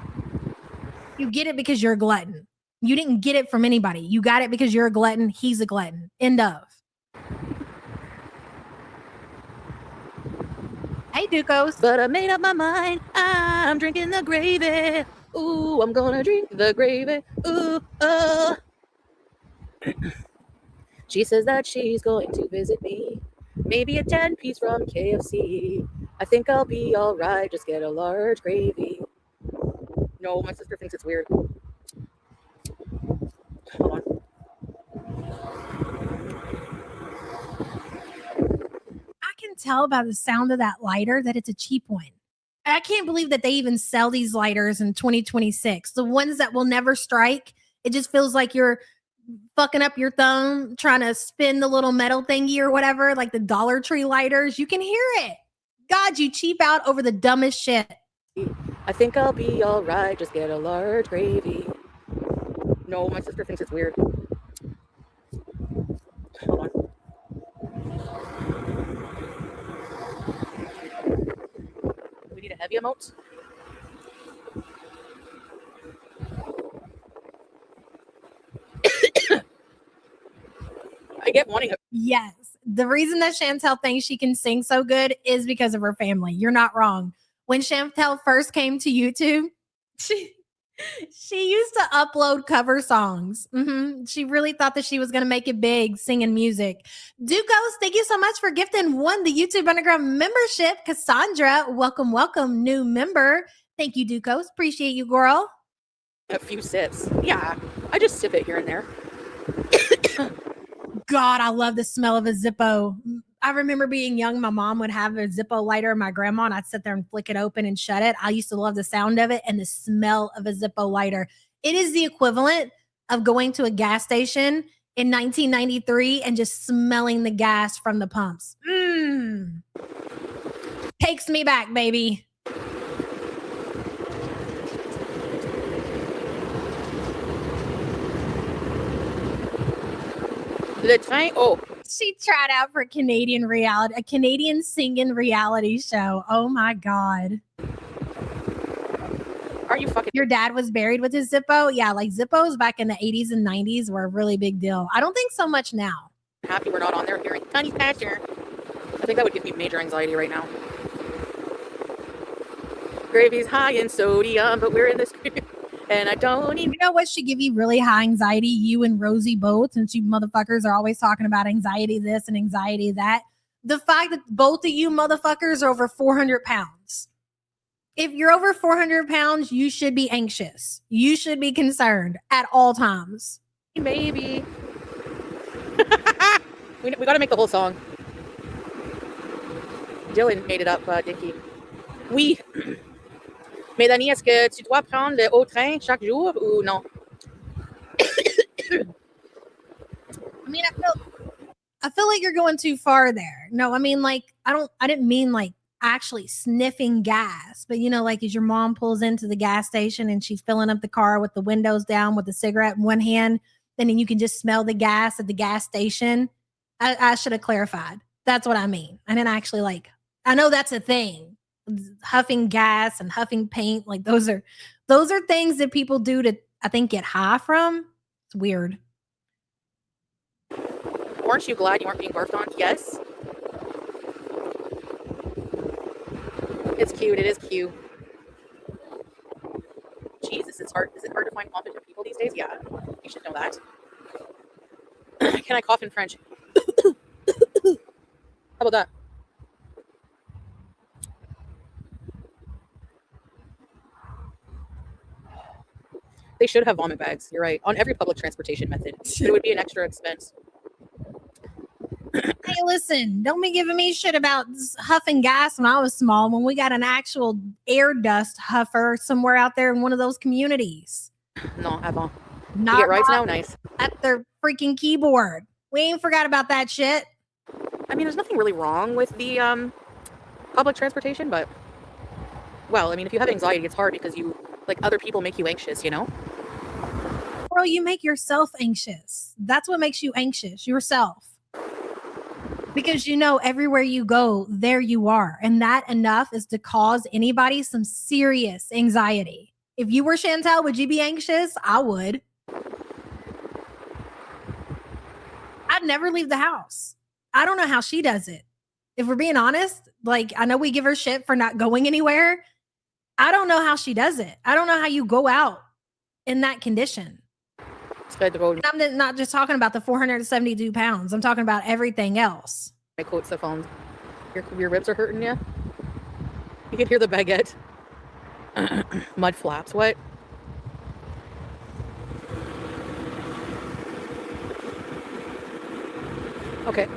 You get it because you're a glutton. You didn't get it from anybody. You got it because you're a glutton. He's a glutton. End of. Hey, Ducos. But I made up my mind. I'm drinking the gravy. Ooh, I'm gonna drink the gravy. Ooh, oh. She says that she's going to visit me. Maybe a 10-piece from KFC. I think I'll be all right. Just get a large gravy. No, my sister thinks it's weird. Hold on. I can tell by the sound of that lighter that it's a cheap one. I can't believe that they even sell these lighters in 2026. The ones that will never strike. It just feels like you're fucking up your thumb trying to spin the little metal thingy or whatever, like the Dollar Tree lighters. You can hear it. God, you cheap out over the dumbest shit. I think I'll be all right. Just get a large gravy. No, my sister thinks it's weird. Hold on. We need a heavy emote. I get wanting it. Yes. The reason that Chantel thinks she can sing so good is because of her family. You're not wrong. When Chantel first came to YouTube, she used to upload cover songs. She really thought that she was going to make it big singing music. Ducos, thank you so much for gifting the YouTube Underground membership. Cassandra, welcome, new member. Thank you, Ducos. Appreciate you, girl. A few sips. Yeah, I just sip it here and there. God, I love the smell of a Zippo. I remember being young. My mom would have a Zippo lighter in my grandma, and I'd sit there and flick it open and shut it. I used to love the sound of it and the smell of a Zippo lighter. It is the equivalent of going to a gas station in 1993 and just smelling the gas from the pumps. Takes me back, baby. Le train. Oh, She tried out for a Canadian singing reality show. Oh my God. are you fucking? Your dad was buried with his Zippo? Yeah, like Zippos back in the 80s and 90s were a really big deal. I don't think so much now. Happy we're not on there hearing Connie's pasture. I think that would give me major anxiety right now. Gravy's high in sodium, but we're in this. And I don't even. You know what should give you really high anxiety? You and Rosie both, since you motherfuckers are always talking about anxiety this and anxiety that. The fact that both of you motherfuckers are over 400 pounds. If you're over 400 pounds, you should be anxious. You should be concerned at all times. Maybe. we got to make the whole song. Dylan made it up, Dinky. Oui. Mélanie, est-ce que tu dois prendre le haut train chaque jour ou non? I mean, I feel like you're going too far there. No, I mean, like, I didn't mean like actually sniffing gas, but you know, like as your mom pulls into the gas station and she's filling up the car with the windows down with a cigarette in one hand, and then you can just smell the gas at the gas station. I should have clarified. That's what I mean. I didn't actually like, I know that's a thing. Huffing gas and huffing paint, like those are things that people do to, I think, get high from. It's weird. Weren't you glad you weren't being barfed on? Yes. It's cute. It is cute. Jesus, it's hard. Is it hard to find competent people these days? Yeah, you should know that. Can I cough in French? How about that? They should have vomit bags. You're right. On every public transportation method. It would be an extra expense. Hey, listen, don't be giving me shit about huffing gas when I was small, when we got an actual air dust huffer somewhere out there in one of those communities. No, avant. Not You get rides now? Nice. at their freaking keyboard. We ain't forgot about that shit. I mean, there's nothing really wrong with the public transportation, but, well, I mean, if you have anxiety, it's hard because other people make you anxious, you know? Bro, you make yourself anxious. That's what makes you anxious, yourself. Because you know, everywhere you go, there you are. And that enough is to cause anybody some serious anxiety. If you were Chantel, would you be anxious? I would. I'd never leave the house. I don't know how she does it. If we're being honest, like, I know we give her shit for not going anywhere. I don't know how she does it. I don't know how you go out in that condition. I'm not just talking about the 472 pounds. I'm talking about everything else. My quotes the phone. Your ribs are hurting you? You can hear the baguette. Mud flaps. What? Okay.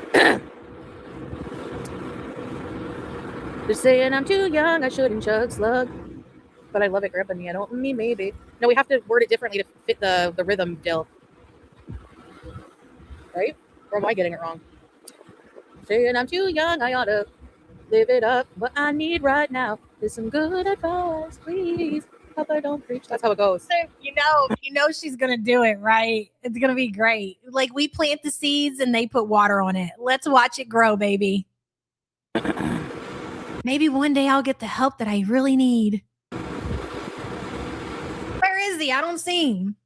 They're saying I'm too young, I shouldn't chug slug. But I love it, Grandpa. I don't mean maybe. No, we have to word it differently to fit the rhythm, Dill. Right? Or am I getting it wrong? Saying I'm too young, I ought to live it up. What I need right now is some good advice, please. Papa, don't preach. That's how it goes. So you know she's gonna do it, right? It's gonna be great. Like, we plant the seeds and they put water on it. Let's watch it grow, baby. Maybe one day I'll get the help that I really need. Where is he? I don't see him.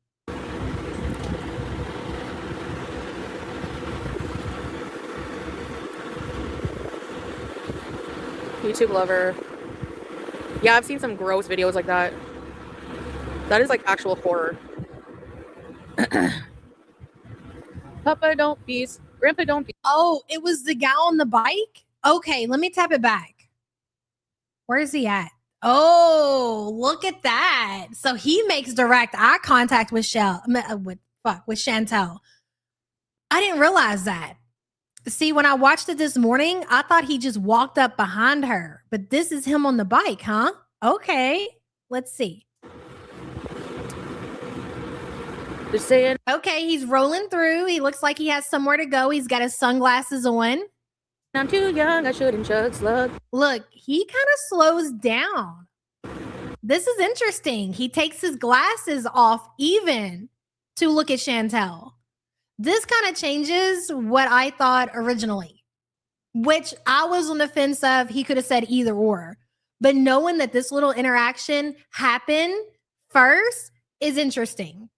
YouTube lover. Yeah, I've seen some gross videos like that. That is like actual horror. Papa, don't be. Grandpa, don't be. Oh, it was the guy on the bike? Okay, let me tap it back. Where is he at? Oh, look at that. So he makes direct eye contact with Chantel. I didn't realize that. See, when I watched it this morning, I thought he just walked up behind her, but this is him on the bike, huh? Okay, let's see. They're saying Okay, he's rolling through. He looks like he has somewhere to go. He's got his sunglasses on. I'm too young, I shouldn't chug slug. Look, he kind of slows down. This is interesting. He takes his glasses off even to look at Chantel. This kind of changes what I thought originally, which I was on the fence of. He could have said either or. But knowing that this little interaction happened first is interesting.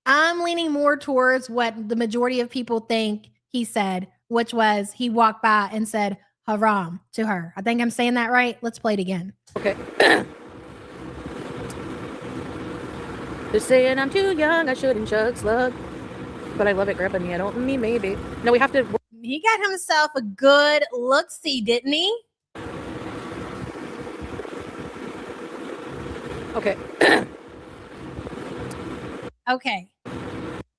I'm leaning more towards what the majority of people think he said, which was he walked by and said haram to her. I think I'm saying that right. Let's play it again. Okay. They're saying I'm too young, I shouldn't chug slug. But I love it, Grandpa. Me, I don't mean maybe. No, we have to. He got himself a good look-see, didn't he? Okay. Okay.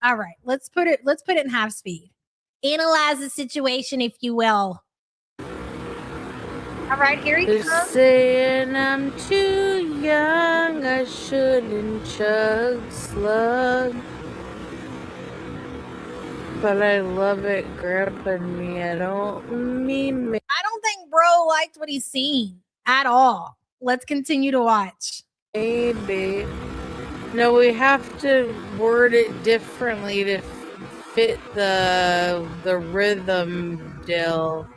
All right. Let's put it in half speed. Analyze the situation, if you will. All right, here he They're comes. saying I'm too young, I shouldn't chug slug. But I love it, Grandpa. Me, I don't mean me. I don't think bro liked what he's seen at all. Let's continue to watch. Maybe. No, we have to word it differently to fit the rhythm, Dill.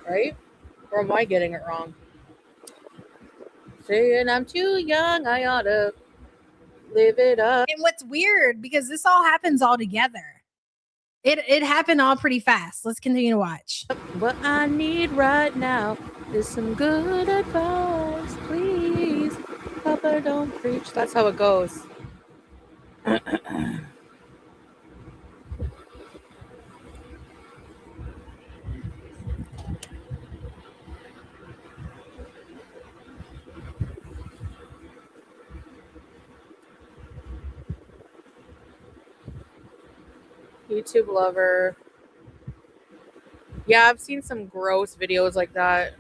Right? Or am I getting it wrong? Saying I'm too young, I ought to live it up. And what's weird, because this all happens all together. It happened all pretty fast. Let's continue to watch. What I need right now is some good advice, please. Papa, don't preach. That's how it goes. YouTube lover. Yeah, I've seen some gross videos like that.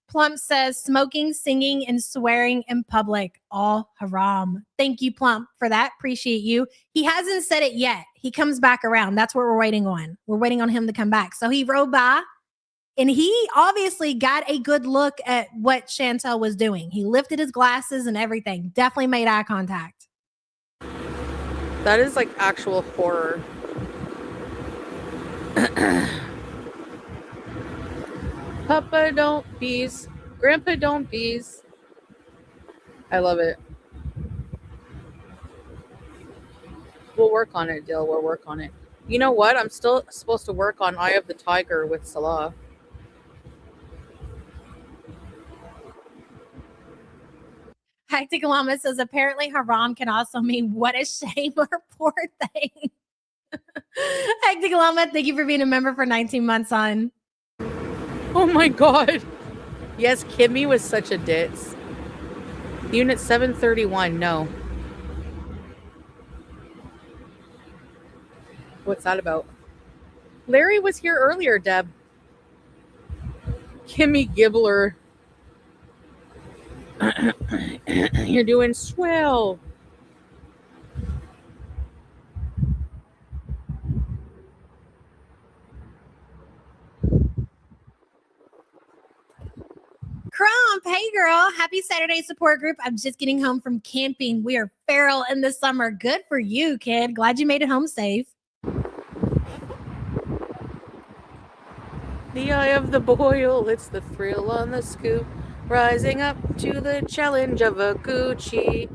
Plump says smoking, singing, and swearing in public, all haram. Thank you, Plump, for that. Appreciate you. He hasn't said it yet. He comes back around. That's what we're waiting on. We're waiting on him to come back. So he rode by and he obviously got a good look at what Chantel was doing. He lifted his glasses and everything. Definitely made eye contact. That is like actual horror. Papa don't bees. Grandpa don't bees. I love it. We'll work on it, Dill. We'll work on it. You know what? I'm still supposed to work on Eye of the Tiger with Salah. Hectic Llama says apparently haram can also mean what a shame or poor thing. Hectic Llama, thank you for being a member for 19 months, son. Oh my god. Yes, Kimmy was such a ditz. Unit 731, no. What's that about? Larry was here earlier, Deb. Kimmy Gibbler. You're doing swell. Crump, hey girl, happy Saturday support group. I'm just getting home from camping. We are feral in the summer. Good for you, kid. Glad you made it home safe. The eye of the boil, it's the thrill on the scoop. Rising up to the challenge of a Gucci.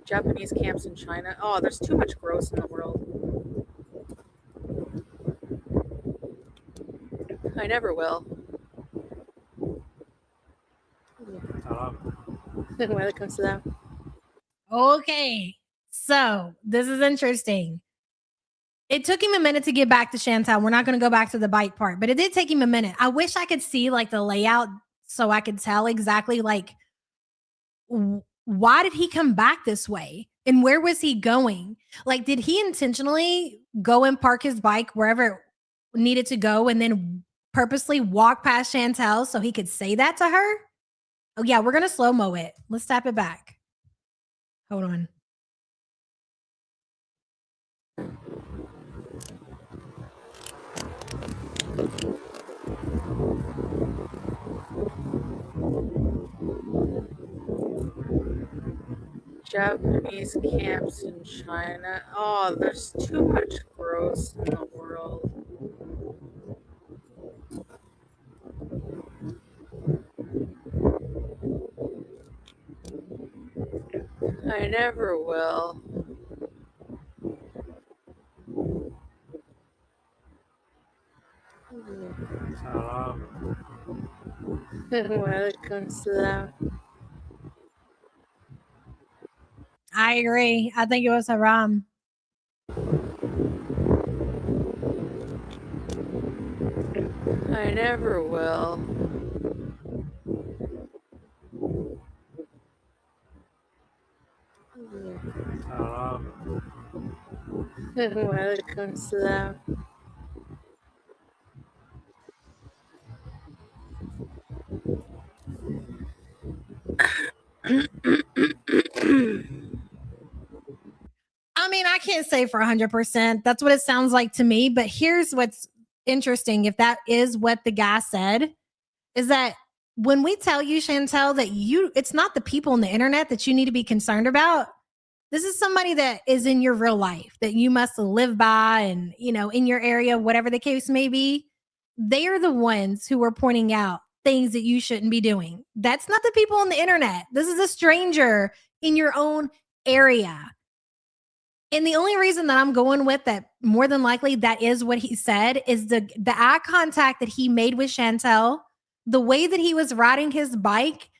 Japanese camps in China. Oh, there's too much gross in the world. I never will. When it comes to that. Okay, so this is interesting. It took him a minute to get back to Chantel. We're not going to go back to the bike part, but it did take him a minute. I wish I could see like the layout so I could tell exactly like why did he come back this way and where was he going? Like, did he intentionally go and park his bike wherever it needed to go and then purposely walk past Chantel so he could say that to her? Oh, yeah, we're going to slow mo it. Let's tap it back. Hold on. Japanese camps in China. Oh, there's too much gross in the world. I never will. Welcome, Salam. I agree. I think it was haram. I never will. Welcome, Salam. I mean, I can't say for 100%. That's what it sounds like to me. But here's what's interesting. If that is what the guy said, is that when we tell you, Chantel, that it's not the people on the internet that you need to be concerned about. This is somebody that is in your real life that you must live by and, in your area, whatever the case may be. They are the ones who are pointing out things that you shouldn't be doing. That's not the people on the internet. This is a stranger in your own area. And the only reason that I'm going with that, more than likely, that is what he said, is the eye contact that he made with Chantel, the way that he was riding his bike,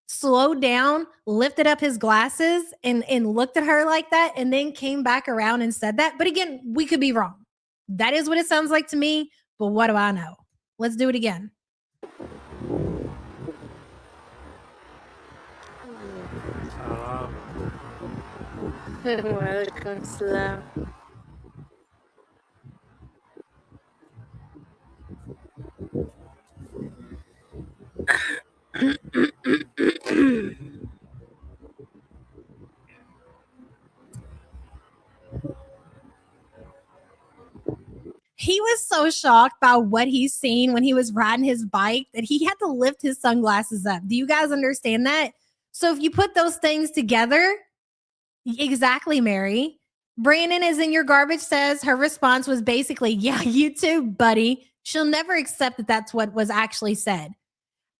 slowed down, lifted up his glasses, and looked at her like that, and then came back around and said that. But again, we could be wrong. That is what it sounds like to me. But what do I know? Let's do it again. Welcome, Salam. He was so shocked by what he's seen when he was riding his bike that he had to lift his sunglasses up. Do you guys understand that? So if you put those things together, exactly, Mary. Brandon is in your garbage says her response was basically, yeah, you too, buddy. She'll never accept that that's what was actually said.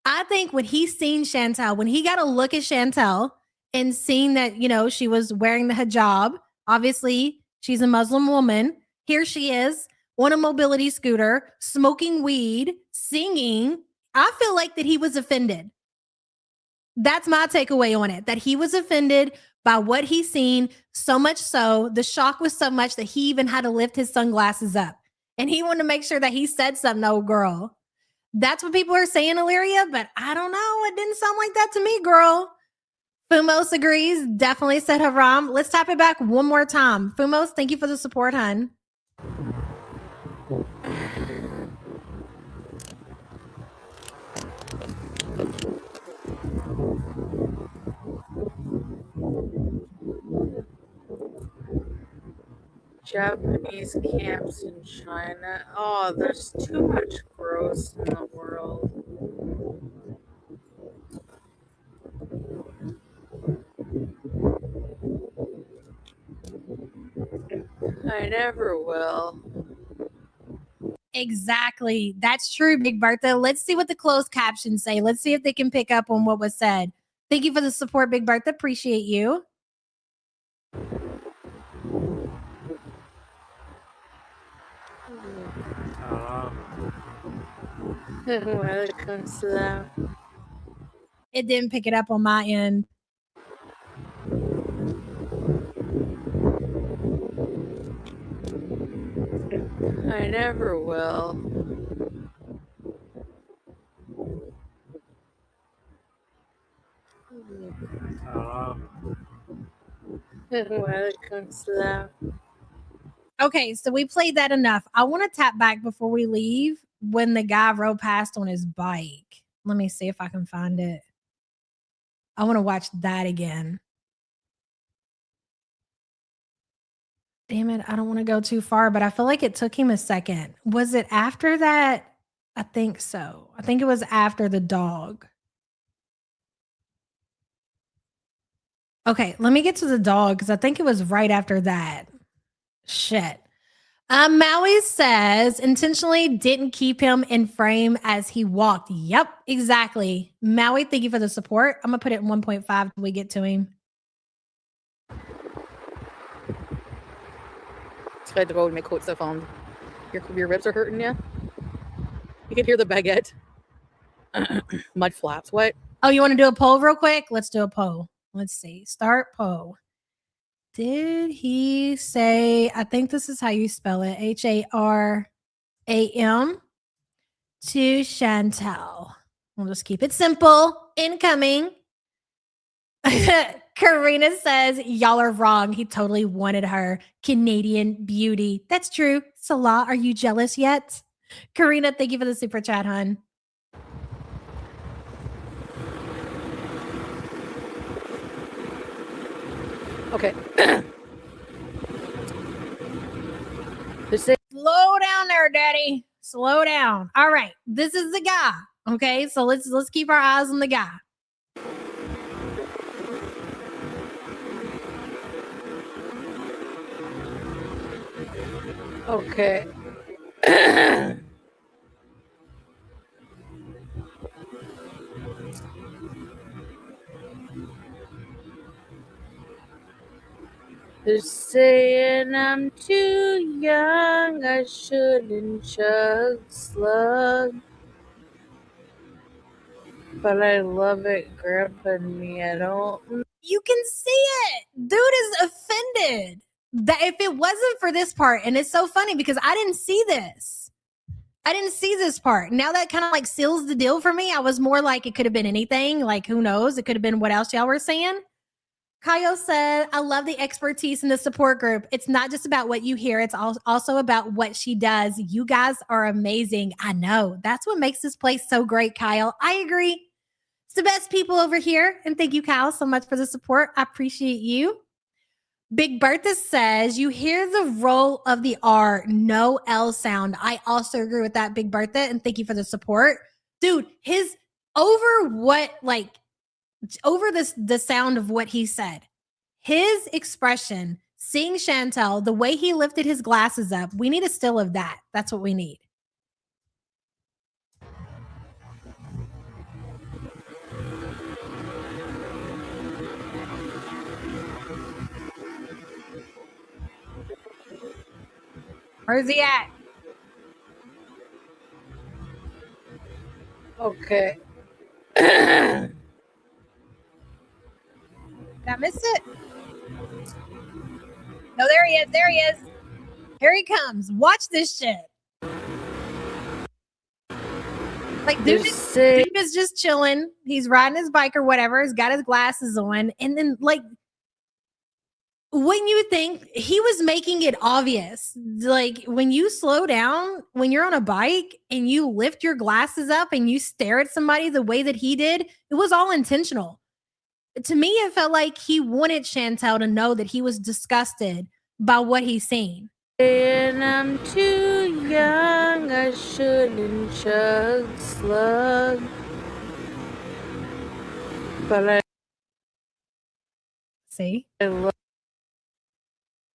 I think when he's seen Chantel, when he got a look at Chantel and seen that, she was wearing the hijab, obviously she's a Muslim woman. Here she is on a mobility scooter, smoking weed, singing. I feel like that he was offended. That's my takeaway on it, that he was offended by what he's seen, so much so, the shock was so much that he even had to lift his sunglasses up. And he wanted to make sure that he said something, oh, girl. That's what people are saying, Illyria, but I don't know. It didn't sound like that to me, girl. Fumos agrees. Definitely said haram. Let's tap it back one more time. Fumos, thank you for the support, hun. Japanese camps in China. Oh, there's too much gross in the world. I never will. Exactly. That's true, Big Bertha. Let's see what the closed captions say. Let's see if they can pick up on what was said. Thank you for the support, Big Bertha. Appreciate you. Welcome, Salam. It didn't pick it up on my end. I never will. When it comes to that. Okay, so we played that enough. I want to tap back before we leave when the guy rode past on his bike. Let me see if I can find it. I want to watch that again. Damn it, I don't want to go too far, but I feel like it took him a second. Was it after that? I think so. I think it was after the dog. Okay, let me get to the dog because I think it was right after that. Shit. Maui says intentionally didn't keep him in frame as he walked. Yep, exactly. Maui, thank you for the support. I'm gonna put it in 1.5 till we get to him. Tried to go and make coats I found. Your ribs are hurting, yeah? You can hear the baguette. Mud flaps. What? Oh, you want to do a poll real quick? Let's do a poll. Let's see. Start poll. Did he say, I think this is how you spell it, Haram to Chantel? We'll just keep it simple. Incoming. Karina says, y'all are wrong. He totally wanted her. Canadian beauty. That's true. Salah, are you jealous yet? Karina, thank you for the super chat, hun. Okay. Slow down there, daddy. Slow down. All right. This is the guy. Okay. So let's keep our eyes on the guy. Okay. They're saying I'm too young, I shouldn't chug slug. But I love it, Grandpa and me. I don't. You can see it. Dude is offended. That if it wasn't for this part, and it's so funny because I didn't see this. I didn't see this part. Now that kind of like seals the deal for me. I was more like it could have been anything. Like who knows? It could have been what else y'all were saying. Kayo said, I love the expertise in the support group. It's not just about what you hear. It's also about what she does. You guys are amazing. I know. That's what makes this place so great, Kyle. I agree. It's the best people over here. And thank you, Kyle, so much for the support. I appreciate you. Big Bertha says, you hear the roll of the R, no L sound. I also agree with that, Big Bertha. And thank you for the support. Dude, his over the sound of what he said, his expression, seeing Chantel, the way he lifted his glasses up, we need a still of that. That's what we need. Where's he at? Okay. Did I miss it? No, there he is. There he is. Here he comes. Watch this shit. Like, dude is just chilling. He's riding his bike or whatever. He's got his glasses on. And then, like, when you think he was making it obvious, like when you slow down, when you're on a bike and you lift your glasses up and you stare at somebody the way that he did, it was all intentional. To me, it felt like he wanted Chantel to know that he was disgusted by what he's seen. And I'm too young, I shouldn't chug slug. But I See? I love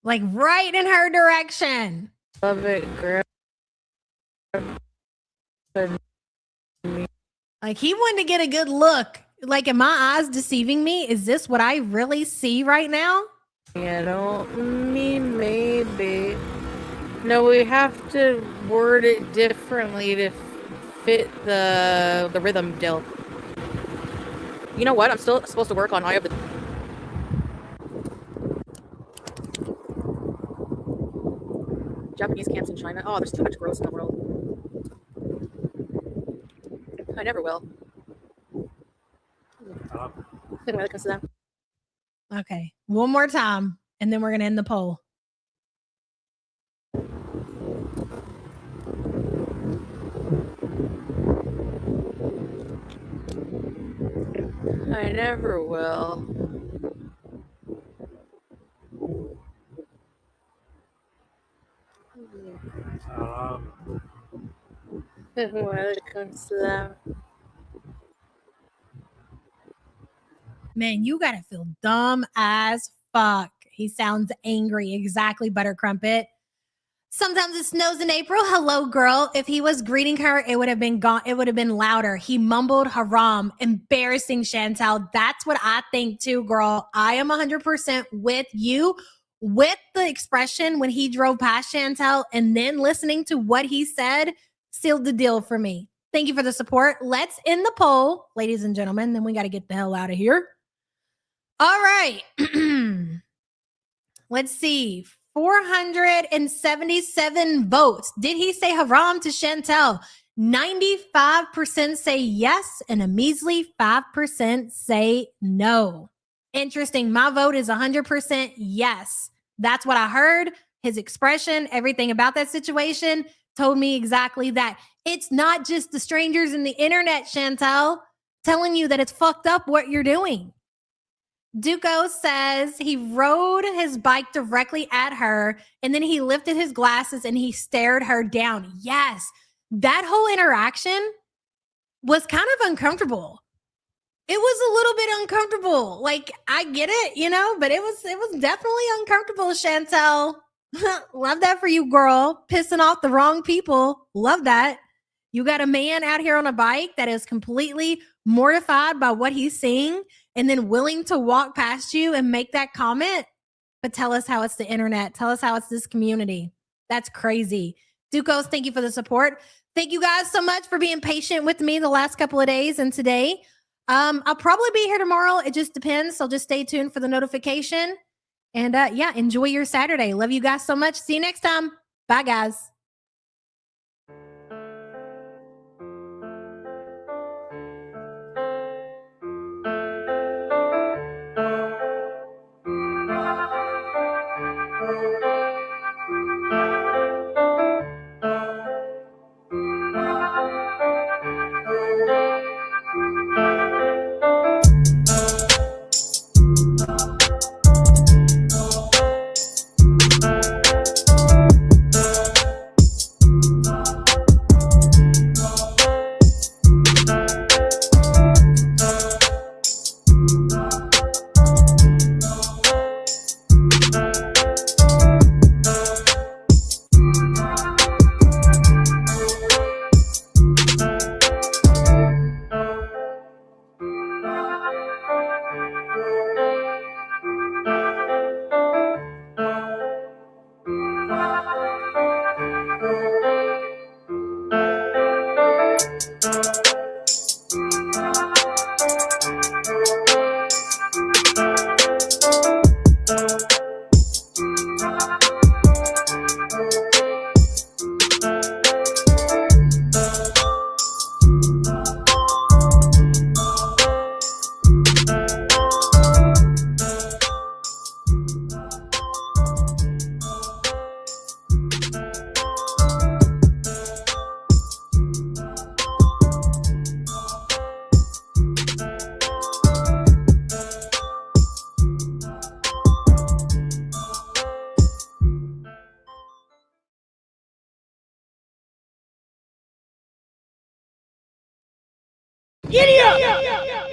Like right in her direction. it, Grandpa. Like he wanted to get a good look. Like, am my eyes deceiving me? Is this what I really see right now? I don't mean maybe. No, we have to word it differently to fit the rhythm deal. You know what? I'm still supposed to work on Eye of the... Japanese camps in China. Oh, there's too much gross in the world. I never will. Okay. One more time. and then we're going to end the poll. I never will. When it comes to that. Man, you got to feel dumb as fuck. He sounds angry. Exactly, Butter Crumpet. Sometimes it snows in April. Hello, girl. If he was greeting her, it would have been gone. It would have been louder. He mumbled haram. Embarrassing, Chantel. That's what I think too, girl. I am 100% with you with the expression when he drove past Chantel and then listening to what he said sealed the deal for me. Thank you for the support. Let's end the poll, ladies and gentlemen. Then we got to get the hell out of here. All right. Let's see. 477 votes. Did he say haram to Chantel? 95% say yes, and a measly 5% say no. Interesting. My vote is 100% yes. That's what I heard. His expression, everything about that situation told me exactly that. It's not just the strangers in the internet, Chantel, telling you that it's fucked up what you're doing. Duco says he rode his bike directly at her and then he lifted his glasses and he stared her down. Yes, that whole interaction was kind of uncomfortable. It was a little bit uncomfortable. Like, I get it, you know, but it was definitely uncomfortable, Chantel. Love that for you, girl. Pissing off the wrong people. Love that. You got a man out here on a bike that is completely mortified by what he's seeing and then willing to walk past you and make that comment. But tell us how it's the internet. Tell us how it's this community. That's crazy. Ducos, thank you for the support. Thank you guys so much for being patient with me the last couple of days and today. I'll probably be here tomorrow. It just depends. So just stay tuned for the notification. And yeah, enjoy your Saturday. Love you guys so much. See you next time. Bye, guys. Giddy up!